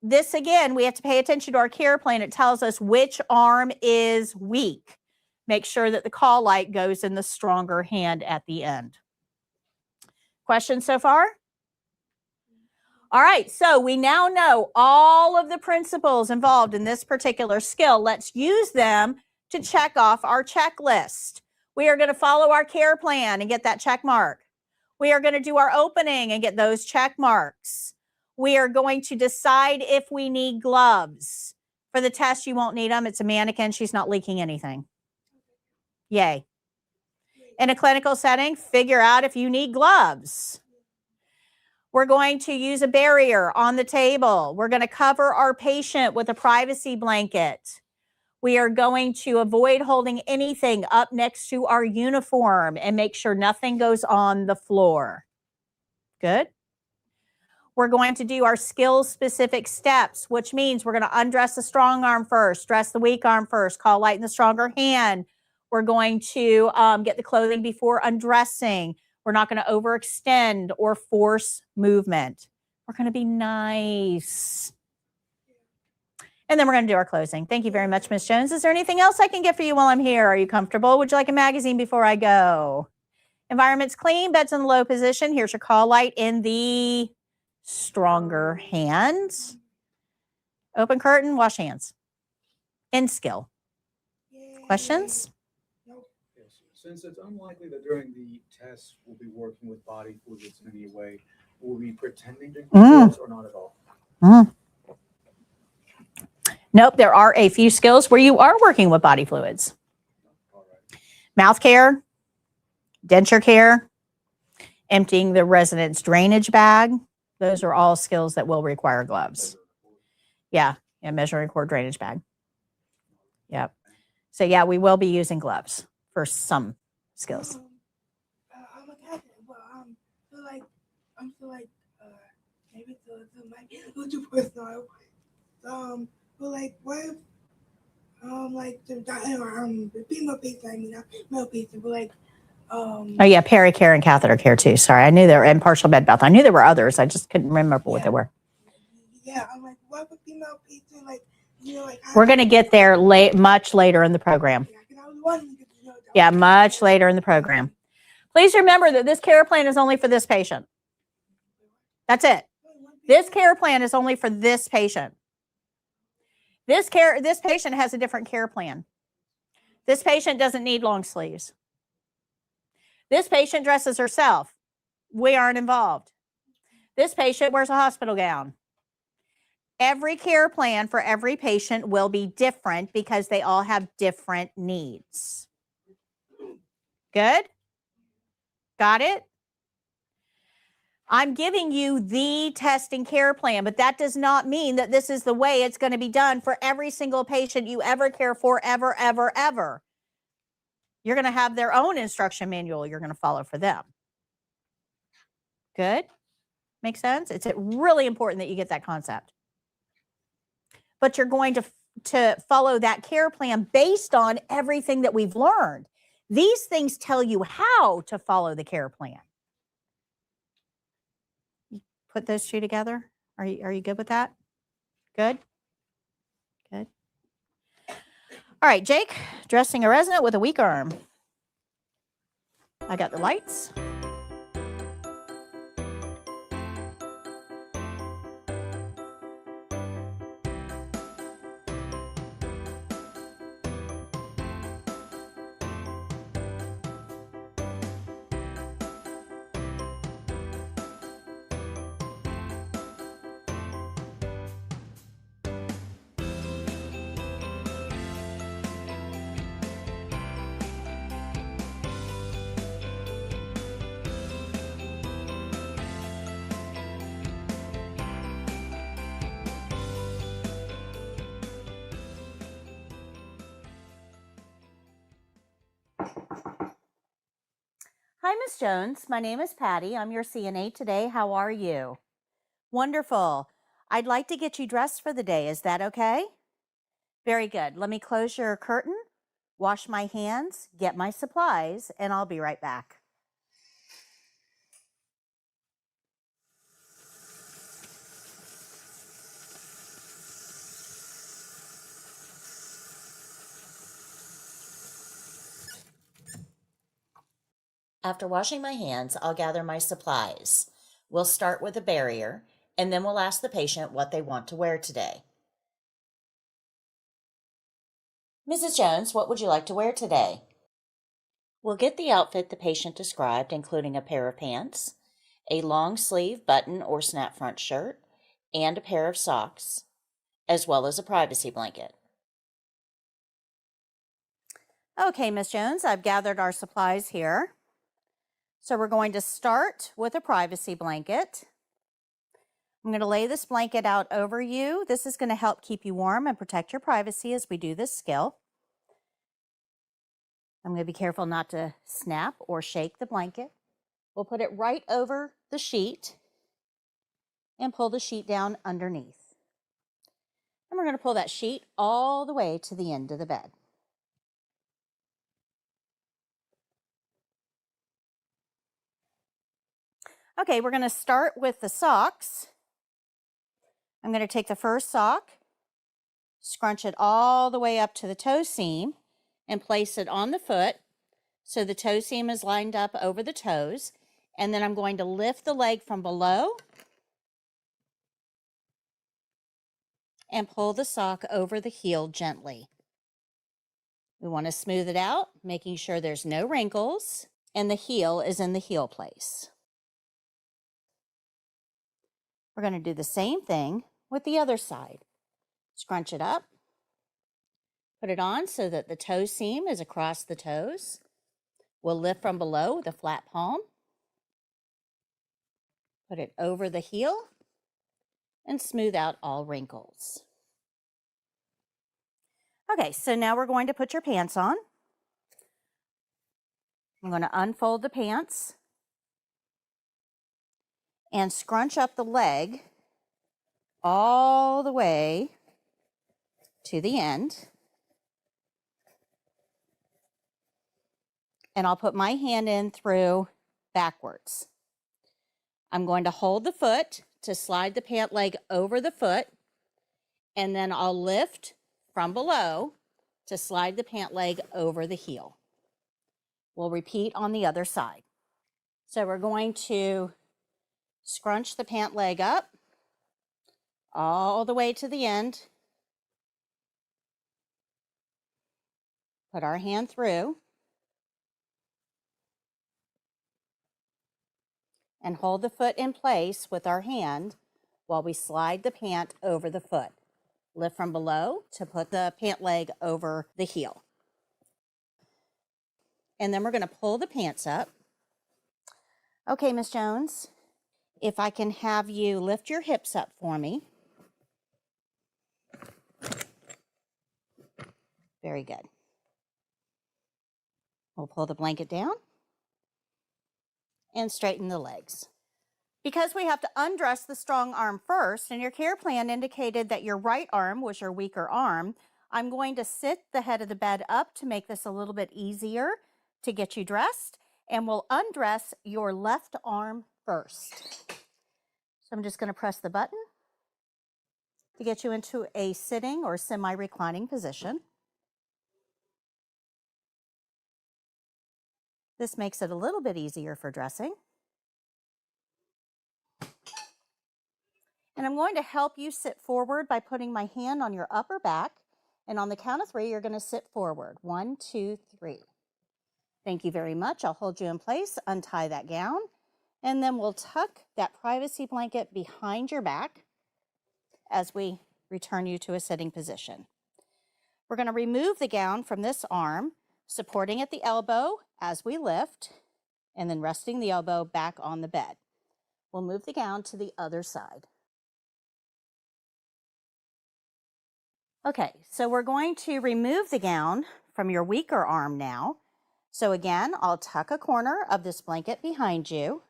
this, again, we have to pay attention to our care plan. It tells us which arm is weak. Make sure that the call light goes in the stronger hand at the end. Questions so far? All right, so we now know all of the principles involved in this particular skill. Let's use them to check off our checklist. We are going to follow our care plan and get that check mark. We are going to do our opening and get those check marks. We are going to decide if we need gloves. For the test, you won't need them. It's a mannequin. She's not leaking anything. Yay. In a clinical setting, figure out if you need gloves. We're going to use a barrier on the table. We're going to cover our patient with a privacy blanket. We are going to avoid holding anything up next to our uniform and make sure nothing goes on the floor. Good. We're going to do our skill-specific steps, which means we're going to undress the strong arm first, dress the weak arm first, call light in the stronger hand. We're going to get the clothing before undressing. We're not going to overextend or force movement. We're going to be nice. And then we're going to do our closing. Thank you very much, Ms. Jones. Is there anything else I can get for you while I'm here? Are you comfortable? Would you like a magazine before I go? Environment's clean, bed's in the low position. Here's your call light in the stronger hand. Open curtain, wash hands. End skill. Questions? Yes. Since it's unlikely that during the test we'll be working with body fluids in any way, will we be pretending to include or not at all? Nope, there are a few skills where you are working with body fluids. All right. Mouth care, denture care, emptying the resident's drainage bag. Those are all skills that will require gloves. Yeah, measuring cord drainage bag. Yep. So yeah, we will be using gloves for some skills. I'm a Catholic, but I'm feel like maybe it might be a little too personal. But like, what if the female patient, I mean not male patient, but like Oh yeah, pericare and catheter care too. Sorry, I knew there were, and partial bed bath. I knew there were others. I just couldn't remember what they were. Yeah, I'm like, what if a female patient, like, you know, like We're going to get there much later in the program. Yeah, much later in the program. Please remember that this care plan is only for this patient. That's it. This care plan is only for this patient. This patient has a different care plan. This patient doesn't need long sleeves. This patient dresses herself. We aren't involved. This patient wears a hospital gown. Every care plan for every patient will be different because they all have different needs. Good? Got it? I'm giving you the testing care plan, but that does not mean that this is the way it's going to be done for every single patient you ever care for, ever, ever, ever. You're going to have their own instruction manual you're going to follow for them. Good? Make sense? It's really important that you get that concept. But you're going to to follow that care plan based on everything that we've learned. These things tell you how to follow the care plan. Put those two together. Are you good with that? Good? Good. All right, Jake, dressing a resident with a weak arm. I got the lights. Hi, Miss Jones. My name is Patty. I'm your CNA today. How are you? Wonderful. I'd like to get you dressed for the day. Is that okay? Very good. Let me close your curtain, wash my hands, get my supplies, and I'll be right back. After washing my hands, I'll gather my supplies. We'll start with a barrier, and then we'll ask the patient what they want to wear today. Mrs. Jones, what would you like to wear today? We'll get the outfit the patient described, including a pair of pants, a long sleeve button or snap front shirt, and a pair of socks, as well as a privacy blanket. Okay, Miss Jones, I've gathered our supplies here. So we're going to start with a privacy blanket. I'm going to lay this blanket out over you. This is going to help keep you warm and protect your privacy as we do this skill. I'm going to be careful not to snap or shake the blanket. We'll put it right over the sheet and pull the sheet down underneath. And we're going to pull that sheet all the way to the end of the bed. Okay, we're going to start with the socks. I'm going to take the first sock, scrunch it all the way up to the toe seam, and place it on the foot so the toe seam is lined up over the toes. And then I'm going to lift the leg from below and pull the sock over the heel gently. We want to smooth it out, making sure there's no wrinkles and the heel is in the heel place. We're going to do the same thing with the other side. Scrunch it up, put it on so that the toe seam is across the toes. We'll lift from below with a flat palm, put it over the heel, and smooth out all wrinkles. Okay, so now we're going to put your pants on. I'm going to unfold the pants and scrunch up the leg all the way to the end. And I'll put my hand in through backwards. I'm going to hold the foot to slide the pant leg over the foot, and then I'll lift from below to slide the pant leg over the heel. We'll repeat on the other side. So we're going to scrunch the pant leg up all the way to the end. Put our hand through and hold the foot in place with our hand while we slide the pant over the foot. Lift from below to put the pant leg over the heel. And then we're going to pull the pants up. Okay, Miss Jones, if I can have you lift your hips up for me. Very good. We'll pull the blanket down and straighten the legs. Because we have to undress the strong arm first, and your care plan indicated that your right arm was your weaker arm, I'm going to sit the head of the bed up to make this a little bit easier to get you dressed, and we'll undress your left arm first. So I'm just going to press the button to get you into a sitting or semi-reclining position. This makes it a little bit easier for dressing. And I'm going to help you sit forward by putting my hand on your upper back. And on the count of 3, you're going to sit forward. 1, 2, 3. Thank you very much. I'll hold you in place, untie that gown, and then we'll tuck that privacy blanket behind your back as we return you to a sitting position. We're going to remove the gown from this arm, supporting at the elbow as we lift, and then resting the elbow back on the bed. We'll move the gown to the other side. Okay, so we're going to remove the gown from your weaker arm now. So again, I'll tuck a corner of this blanket behind you.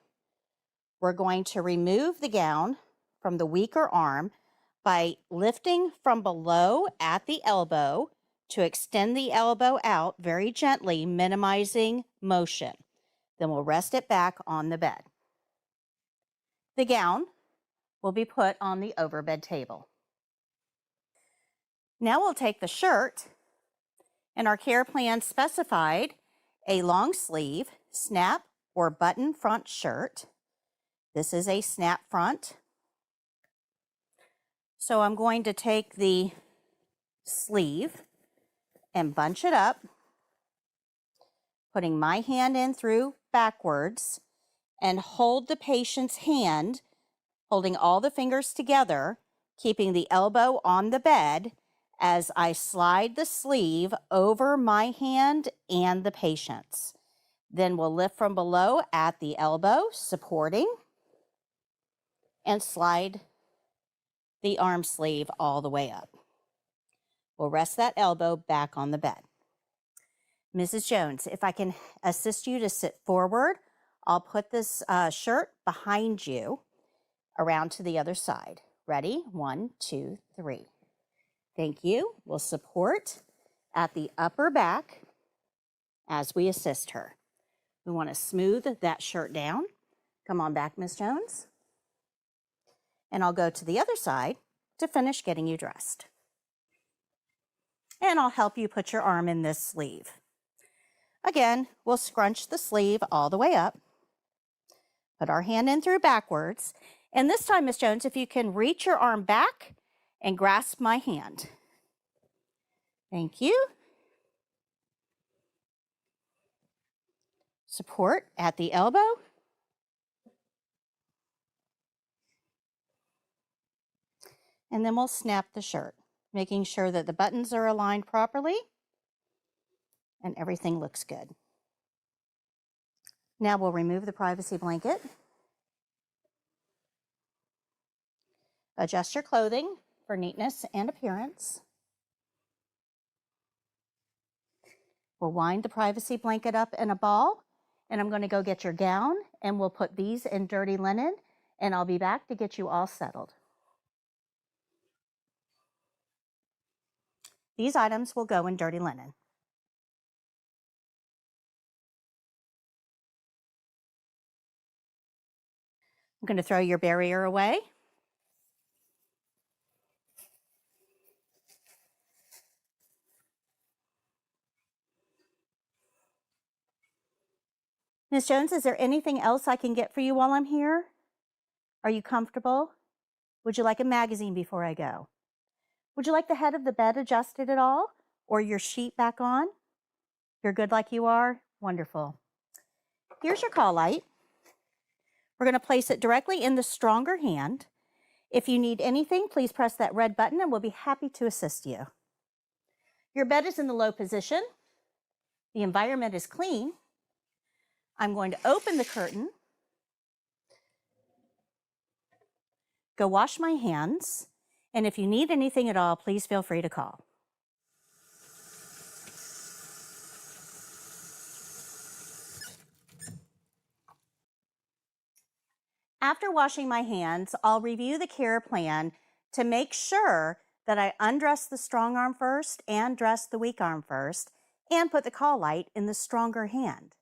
We're going to remove the gown from the weaker arm by lifting from below at the elbow to extend the elbow out very gently, minimizing motion. Then we'll rest it back on the bed. The gown will be put on the overbed table. Now we'll take the shirt, and our care plan specified a long sleeve, snap, or button front shirt. This is a snap front. So I'm going to take the sleeve and bunch it up, putting my hand in through backwards, and hold the patient's hand, holding all the fingers together, keeping the elbow on the bed as I slide the sleeve over my hand and the patient's. Then we'll lift from below at the elbow, supporting, and slide the arm sleeve all the way up. We'll rest that elbow back on the bed. Mrs. Jones, if I can assist you to sit forward, I'll put this shirt behind you around to the other side. Ready? 1, 2, 3. Thank you. We'll support at the upper back as we assist her. We want to smooth that shirt down. Come on back, Miss Jones. And I'll go to the other side to finish getting you dressed. And I'll help you put your arm in this sleeve. Again, we'll scrunch the sleeve all the way up, put our hand in through backwards, and this time, Miss Jones, if you can reach your arm back and grasp my hand. Thank you. Support at the elbow. And then we'll snap the shirt, making sure that the buttons are aligned properly and everything looks good. Now we'll remove the privacy blanket. Adjust your clothing for neatness and appearance. We'll wind the privacy blanket up in a ball, and I'm going to go get your gown, and we'll put these in dirty linen, and I'll be back to get you all settled. These items will go in dirty linen. I'm going to throw your barrier away. Ms. Jones, is there anything else I can get for you while I'm here? Are you comfortable? Would you like a magazine before I go? Would you like the head of the bed adjusted at all? Or your sheet back on? You're good like you are? Wonderful. Here's your call light. We're going to place it directly in the stronger hand. If you need anything, please press that red button and we'll be happy to assist you. Your bed is in the low position. The environment is clean. I'm going to open the curtain, go wash my hands, and if you need anything at all, please feel free to call. After washing my hands, I'll review the care plan to make sure that I undress the strong arm first and dress the weak arm first and put the call light in the stronger hand.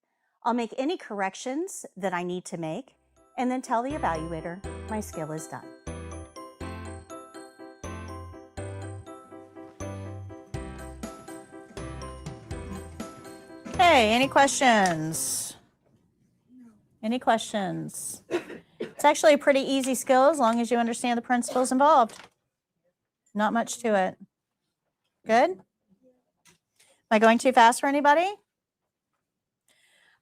I'll make any corrections that I need to make and then tell the evaluator my skill is done. Okay, any questions? Any questions? It's actually a pretty easy skill as long as you understand the principles involved. Not much to it. Good? Am I going too fast for anybody?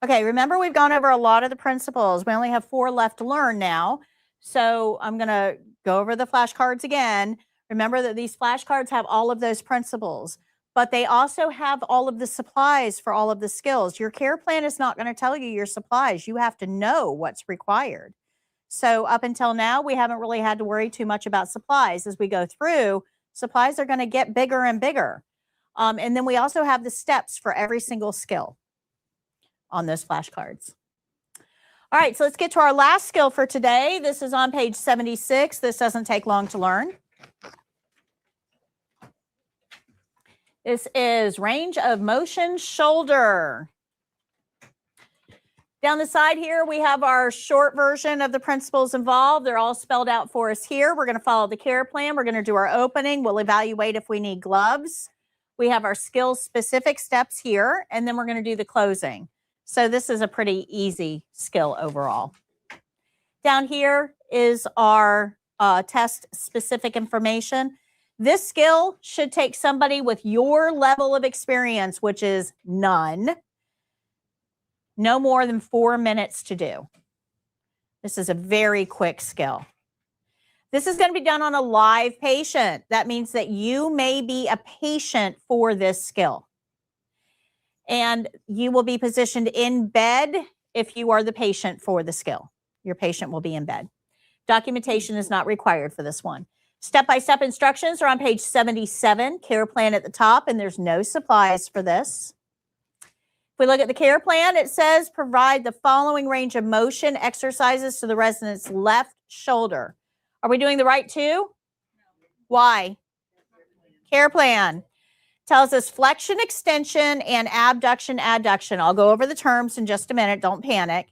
Okay, remember we've gone over a lot of the principles. We only have 4 left to learn now. So I'm going to go over the flashcards again. Remember that these flashcards have all of those principles, but they also have all of the supplies for all of the skills. Your care plan is not going to tell you your supplies. You have to know what's required. So up until now, we haven't really had to worry too much about supplies. As we go through, supplies are going to get bigger and bigger. And then we also have the steps for every single skill on those flashcards. All right, so let's get to our last skill for today. This is on page 76. This doesn't take long to learn. This is range of motion shoulder. Down the side here, we have our short version of the principles involved. They're all spelled out for us here. We're going to follow the care plan. We're going to do our opening. We'll evaluate if we need gloves. We have our skill-specific steps here, and then we're going to do the closing. So this is a pretty easy skill overall. Down here is our test-specific information. This skill should take somebody with your level of experience, which is none. No more than 4 minutes to do. This is a very quick skill. This is going to be done on a live patient. That means that you may be a patient for this skill. And you will be positioned in bed if you are the patient for the skill. Your patient will be in bed. Documentation is not required for this one. Step-by-step instructions are on page 77, care plan at the top, and there's no supplies for this. If we look at the care plan, it says provide the following range of motion exercises to the resident's left shoulder. Are we doing the right two? Why? Care plan tells us flexion, extension, and abduction, adduction. I'll go over the terms in just a minute. Don't panic.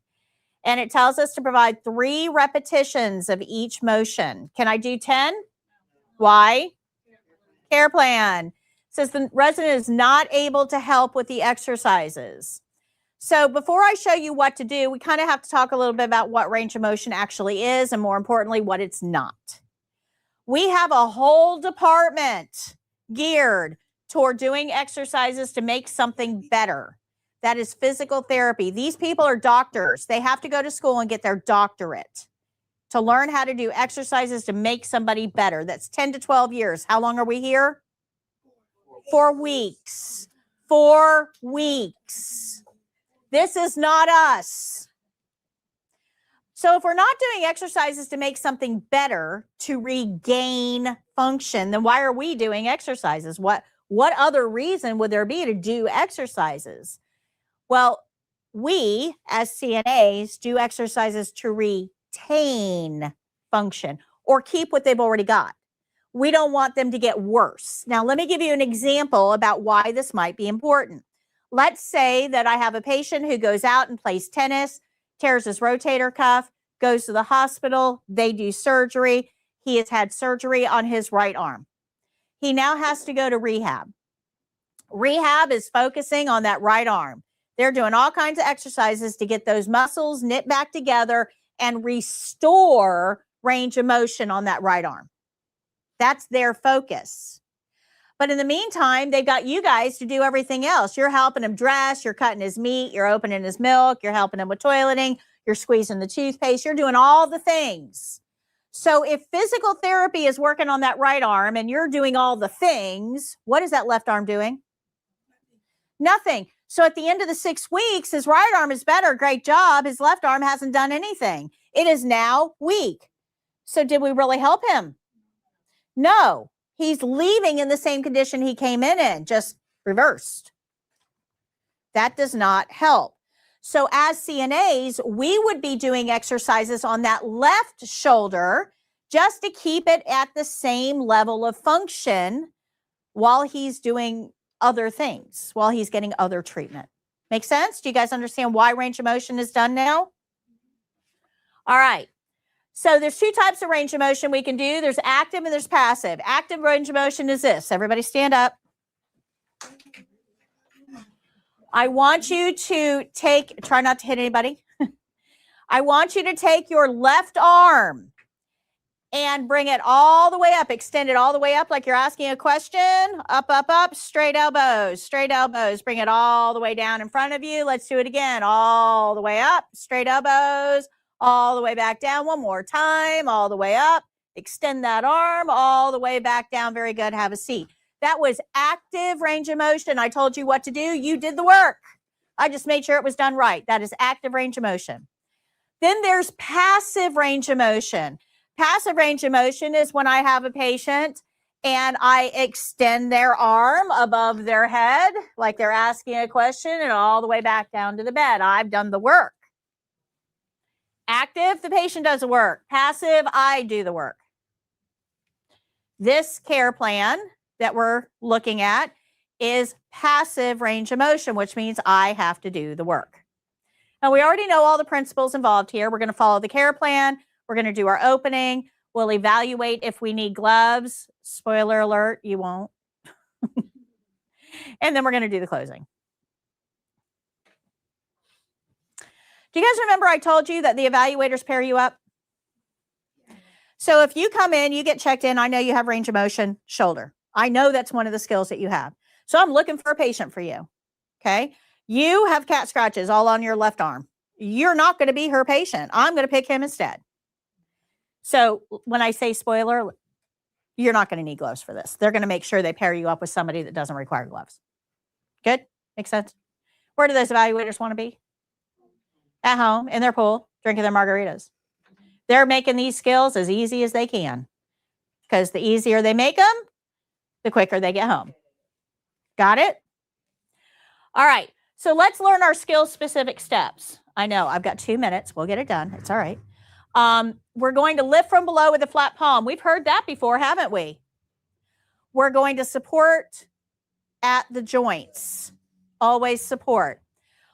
And it tells us to provide 3 repetitions of each motion. Can I do 10? Why? Care plan says the resident is not able to help with the exercises. So before I show you what to do, we kind of have to talk a little bit about what range of motion actually is, and more importantly, what it's not. We have a whole department geared toward doing exercises to make something better. That is physical therapy. These people are doctors. They have to go to school and get their doctorate to learn how to do exercises to make somebody better. That's 10 to 12 years. How long are we here? 4 weeks. 4 weeks. This is not us. So if we're not doing exercises to make something better, to regain function, then why are we doing exercises? What other reason would there be to do exercises? Well, we as CNAs do exercises to retain function or keep what they've already got. We don't want them to get worse. Now, let me give you an example about why this might be important. Let's say that I have a patient who goes out and plays tennis, tears his rotator cuff, goes to the hospital, they do surgery. He has had surgery on his right arm. He now has to go to rehab. Rehab is focusing on that right arm. They're doing all kinds of exercises to get those muscles knit back together and restore range of motion on that right arm. That's their focus. But in the meantime, they've got you guys to do everything else. You're helping him dress, you're cutting his meat, you're opening his milk, you're helping him with toileting, you're squeezing the toothpaste, you're doing all the things. So if physical therapy is working on that right arm and you're doing all the things, what is that left arm doing? Nothing. So at the end of the 6 weeks, his right arm is better. Great job. His left arm hasn't done anything. It is now weak. So did we really help him? No. He's leaving in the same condition he came in, just reversed. That does not help. So as CNAs, we would be doing exercises on that left shoulder just to keep it at the same level of function while he's doing other things, while he's getting other treatment. Make sense? Do you guys understand why range of motion is done now? All right. So there's two types of range of motion we can do. There's active and there's passive. Active range of motion is this. Everybody stand up. I want you to try not to hit anybody. I want you to take your left arm and bring it all the way up. Extend it all the way up like you're asking a question. Up, up, up. Straight elbows. Straight elbows. Bring it all the way down in front of you. Let's do it again. All the way up. Straight elbows. All the way back down. One more time. All the way up. Extend that arm. All the way back down. Very good. Have a seat. That was active range of motion. I told you what to do. You did the work. I just made sure it was done right. That is active range of motion. Then there's passive range of motion. Passive range of motion is when I have a patient and I extend their arm above their head, like they're asking a question, and all the way back down to the bed. I've done the work. Active, the patient does the work. Passive, I do the work. This care plan that we're looking at is passive range of motion, which means I have to do the work. Now, we already know all the principles involved here. We're going to follow the care plan. We're going to do our opening. We'll evaluate if we need gloves. Spoiler alert, you won't. And then we're going to do the closing. Do you guys remember I told you that the evaluators pair you up? So if you come in, you get checked in, I know you have range of motion, shoulder. I know that's one of the skills that you have. So I'm looking for a patient for you, okay? You have cat scratches all on your left arm. You're not going to be her patient. I'm going to pick him instead. So when I say spoiler, you're not going to need gloves for this. They're going to make sure they pair you up with somebody that doesn't require gloves. Good? Makes sense? Where do those evaluators want to be? At home, in their pool, drinking their margaritas. They're making these skills as easy as they can, because the easier they make them, the quicker they get home. Got it? All right. So let's learn our skill-specific steps. I know I've got 2 minutes. We'll get it done. It's all right. We're going to lift from below with a flat palm. We've heard that before, haven't we? We're going to support at the joints. Always support.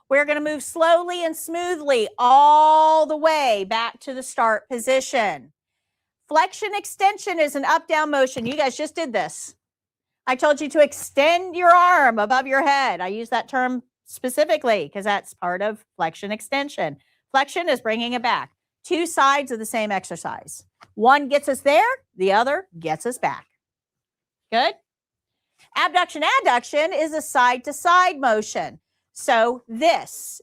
We're going to move slowly and smoothly all the way back to the start position. Flexion extension is an up-down motion. You guys just did this. I told you to extend your arm above your head. I use that term specifically because that's part of flexion extension. Flexion is bringing it back. Two sides of the same exercise. One gets us there, the other gets us back. Good? Abduction, adduction is a side-to-side motion. So this,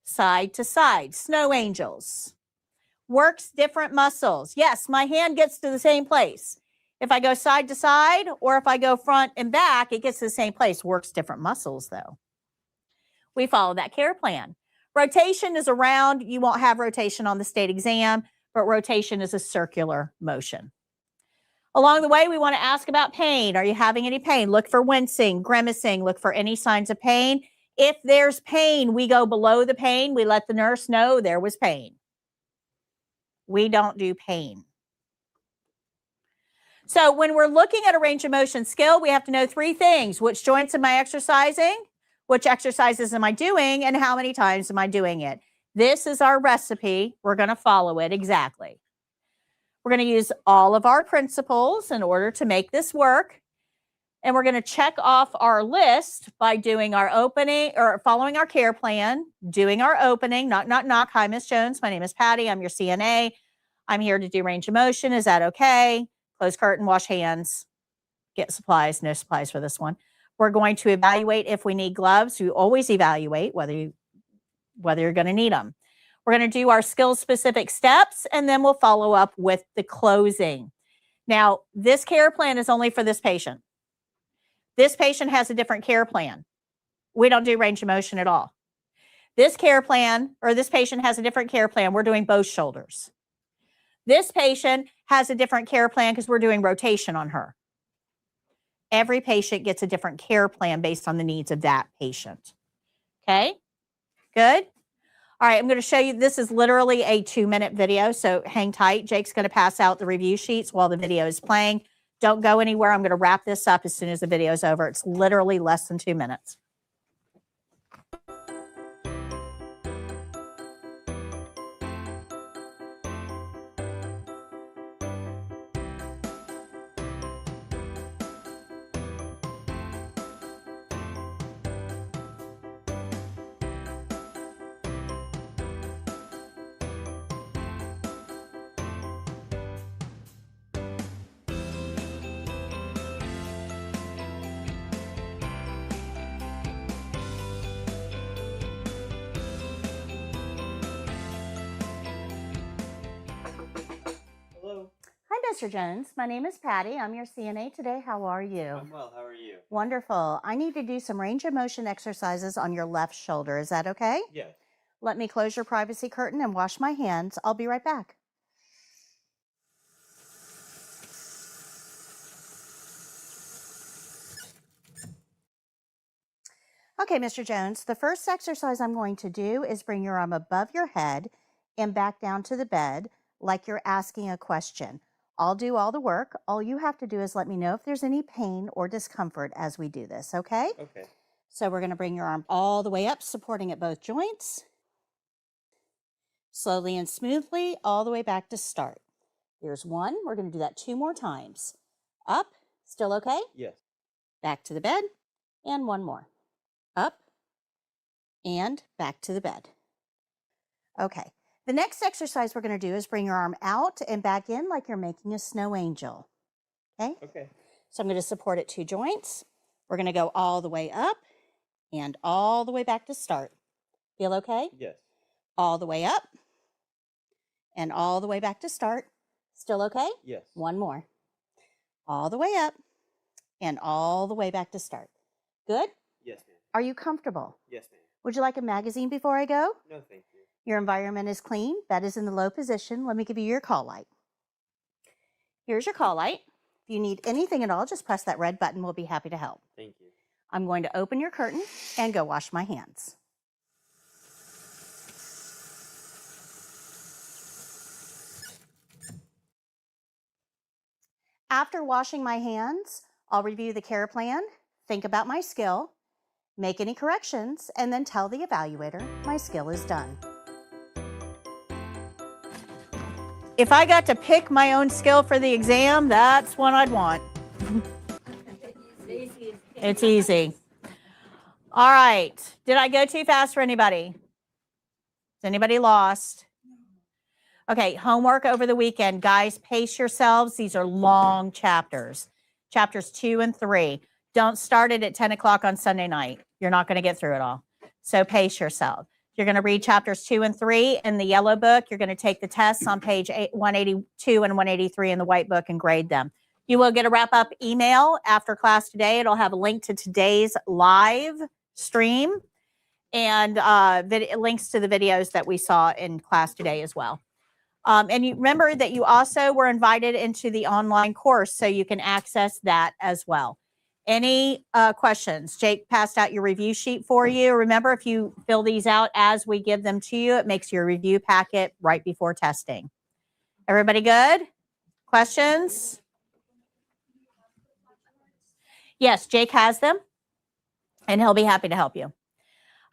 side to side, snow angels, works different muscles. Yes, my hand gets to the same place. If I go side to side or if I go front and back, it gets to the same place. Works different muscles though. We follow that care plan. Rotation is around. You won't have rotation on the state exam, but rotation is a circular motion. Along the way, we want to ask about pain. Are you having any pain? Look for wincing, grimacing. Look for any signs of pain. If there's pain, we go below the pain. We let the nurse know there was pain. We don't do pain. So when we're looking at a range of motion skill, we have to know 3 things. Which joints am I exercising? Which exercises am I doing? And how many times am I doing it? This is our recipe. We're going to follow it exactly. We're going to use all of our principles in order to make this work. And we're going to check off our list by doing our opening or following our care plan, doing our opening. Knock, knock, knock. Hi, Miss Jones. My name is Patty. I'm your CNA. I'm here to do range of motion. Is that okay? Close curtain, wash hands, get supplies. No supplies for this one. We're going to evaluate if we need gloves. You always evaluate whether you're going to need them. We're going to do our skill-specific steps, and then we'll follow up with the closing. Now, this care plan is only for this patient. This patient has a different care plan. We don't do range of motion at all. This care plan, or this patient has a different care plan. We're doing both shoulders. This patient has a different care plan because we're doing rotation on her. Every patient gets a different care plan based on the needs of that patient. Okay? Good. All right, I'm going to show you. This is literally a 2-minute video, so hang tight. Jake's going to pass out the review sheets while the video is playing. Don't go anywhere. I'm going to wrap this up as soon as the video is over. It's literally less than 2 minutes. Hello. Hi, Mr. Jones. My name is Patty. I'm your CNA today. How are you? I'm well. How are you? Wonderful. I need to do some range of motion exercises on your left shoulder. Is that okay? Yes. Let me close your privacy curtain and wash my hands. I'll be right back. Okay, Mr. Jones, the first exercise I'm going to do is bring your arm above your head and back down to the bed like you're asking a question. I'll do all the work. All you have to do is let me know if there's any pain or discomfort as we do this, okay? Okay. So we're going to bring your arm all the way up, supporting at both joints. Slowly and smoothly, all the way back to start. Here's one. We're going to do that 2 more times. Up, still okay? Yes. Back to the bed, and 1 more. Up, and back to the bed. Okay. The next exercise we're going to do is bring your arm out and back in like you're making a snow angel. Okay? Okay. So I'm going to support at 2 joints. We're going to go all the way up and all the way back to start. Feel okay? Yes. All the way up and all the way back to start. Still okay? Yes. 1 more. All the way up and all the way back to start. Good? Yes, ma'am. Are you comfortable? Yes, ma'am. Would you like a magazine before I go? No, thank you. Your environment is clean. Bed is in the low position. Let me give you your call light. Here's your call light. If you need anything at all, just press that red button. We'll be happy to help. Thank you. I'm going to open your curtain and go wash my hands. After washing my hands, I'll review the care plan, think about my skill, make any corrections, and then tell the evaluator my skill is done. If I got to pick my own skill for the exam, that's one I'd want. It's easy. All right. Did I go too fast for anybody? Is anybody lost? Okay, homework over the weekend. Guys, pace yourselves. These are long chapters. Chapters 2 and 3. Don't start it at 10 o'clock on Sunday night. You're not going to get through it all. So pace yourself. You're going to read chapters 2 and 3 in the yellow book. You're going to take the tests on page 182 and 183 in the white book and grade them. You will get a wrap-up email after class today. It'll have a link to today's live stream and links to the videos that we saw in class today as well. And you remember that you also were invited into the online course, so you can access that as well. Any questions? Jake passed out your review sheet for you. Remember, if you fill these out as we give them to you, it makes your review packet right before testing. Everybody good? Questions? Yes, Jake has them, and he'll be happy to help you.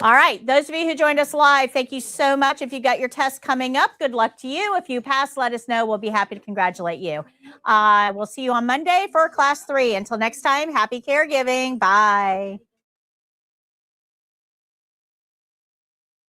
All right, those of you who joined us live, thank you so much. If you got your test coming up, good luck to you. If you pass, let us know. We'll be happy to congratulate you. We'll see you on Monday for class 3. Until next time, happy caregiving. Bye.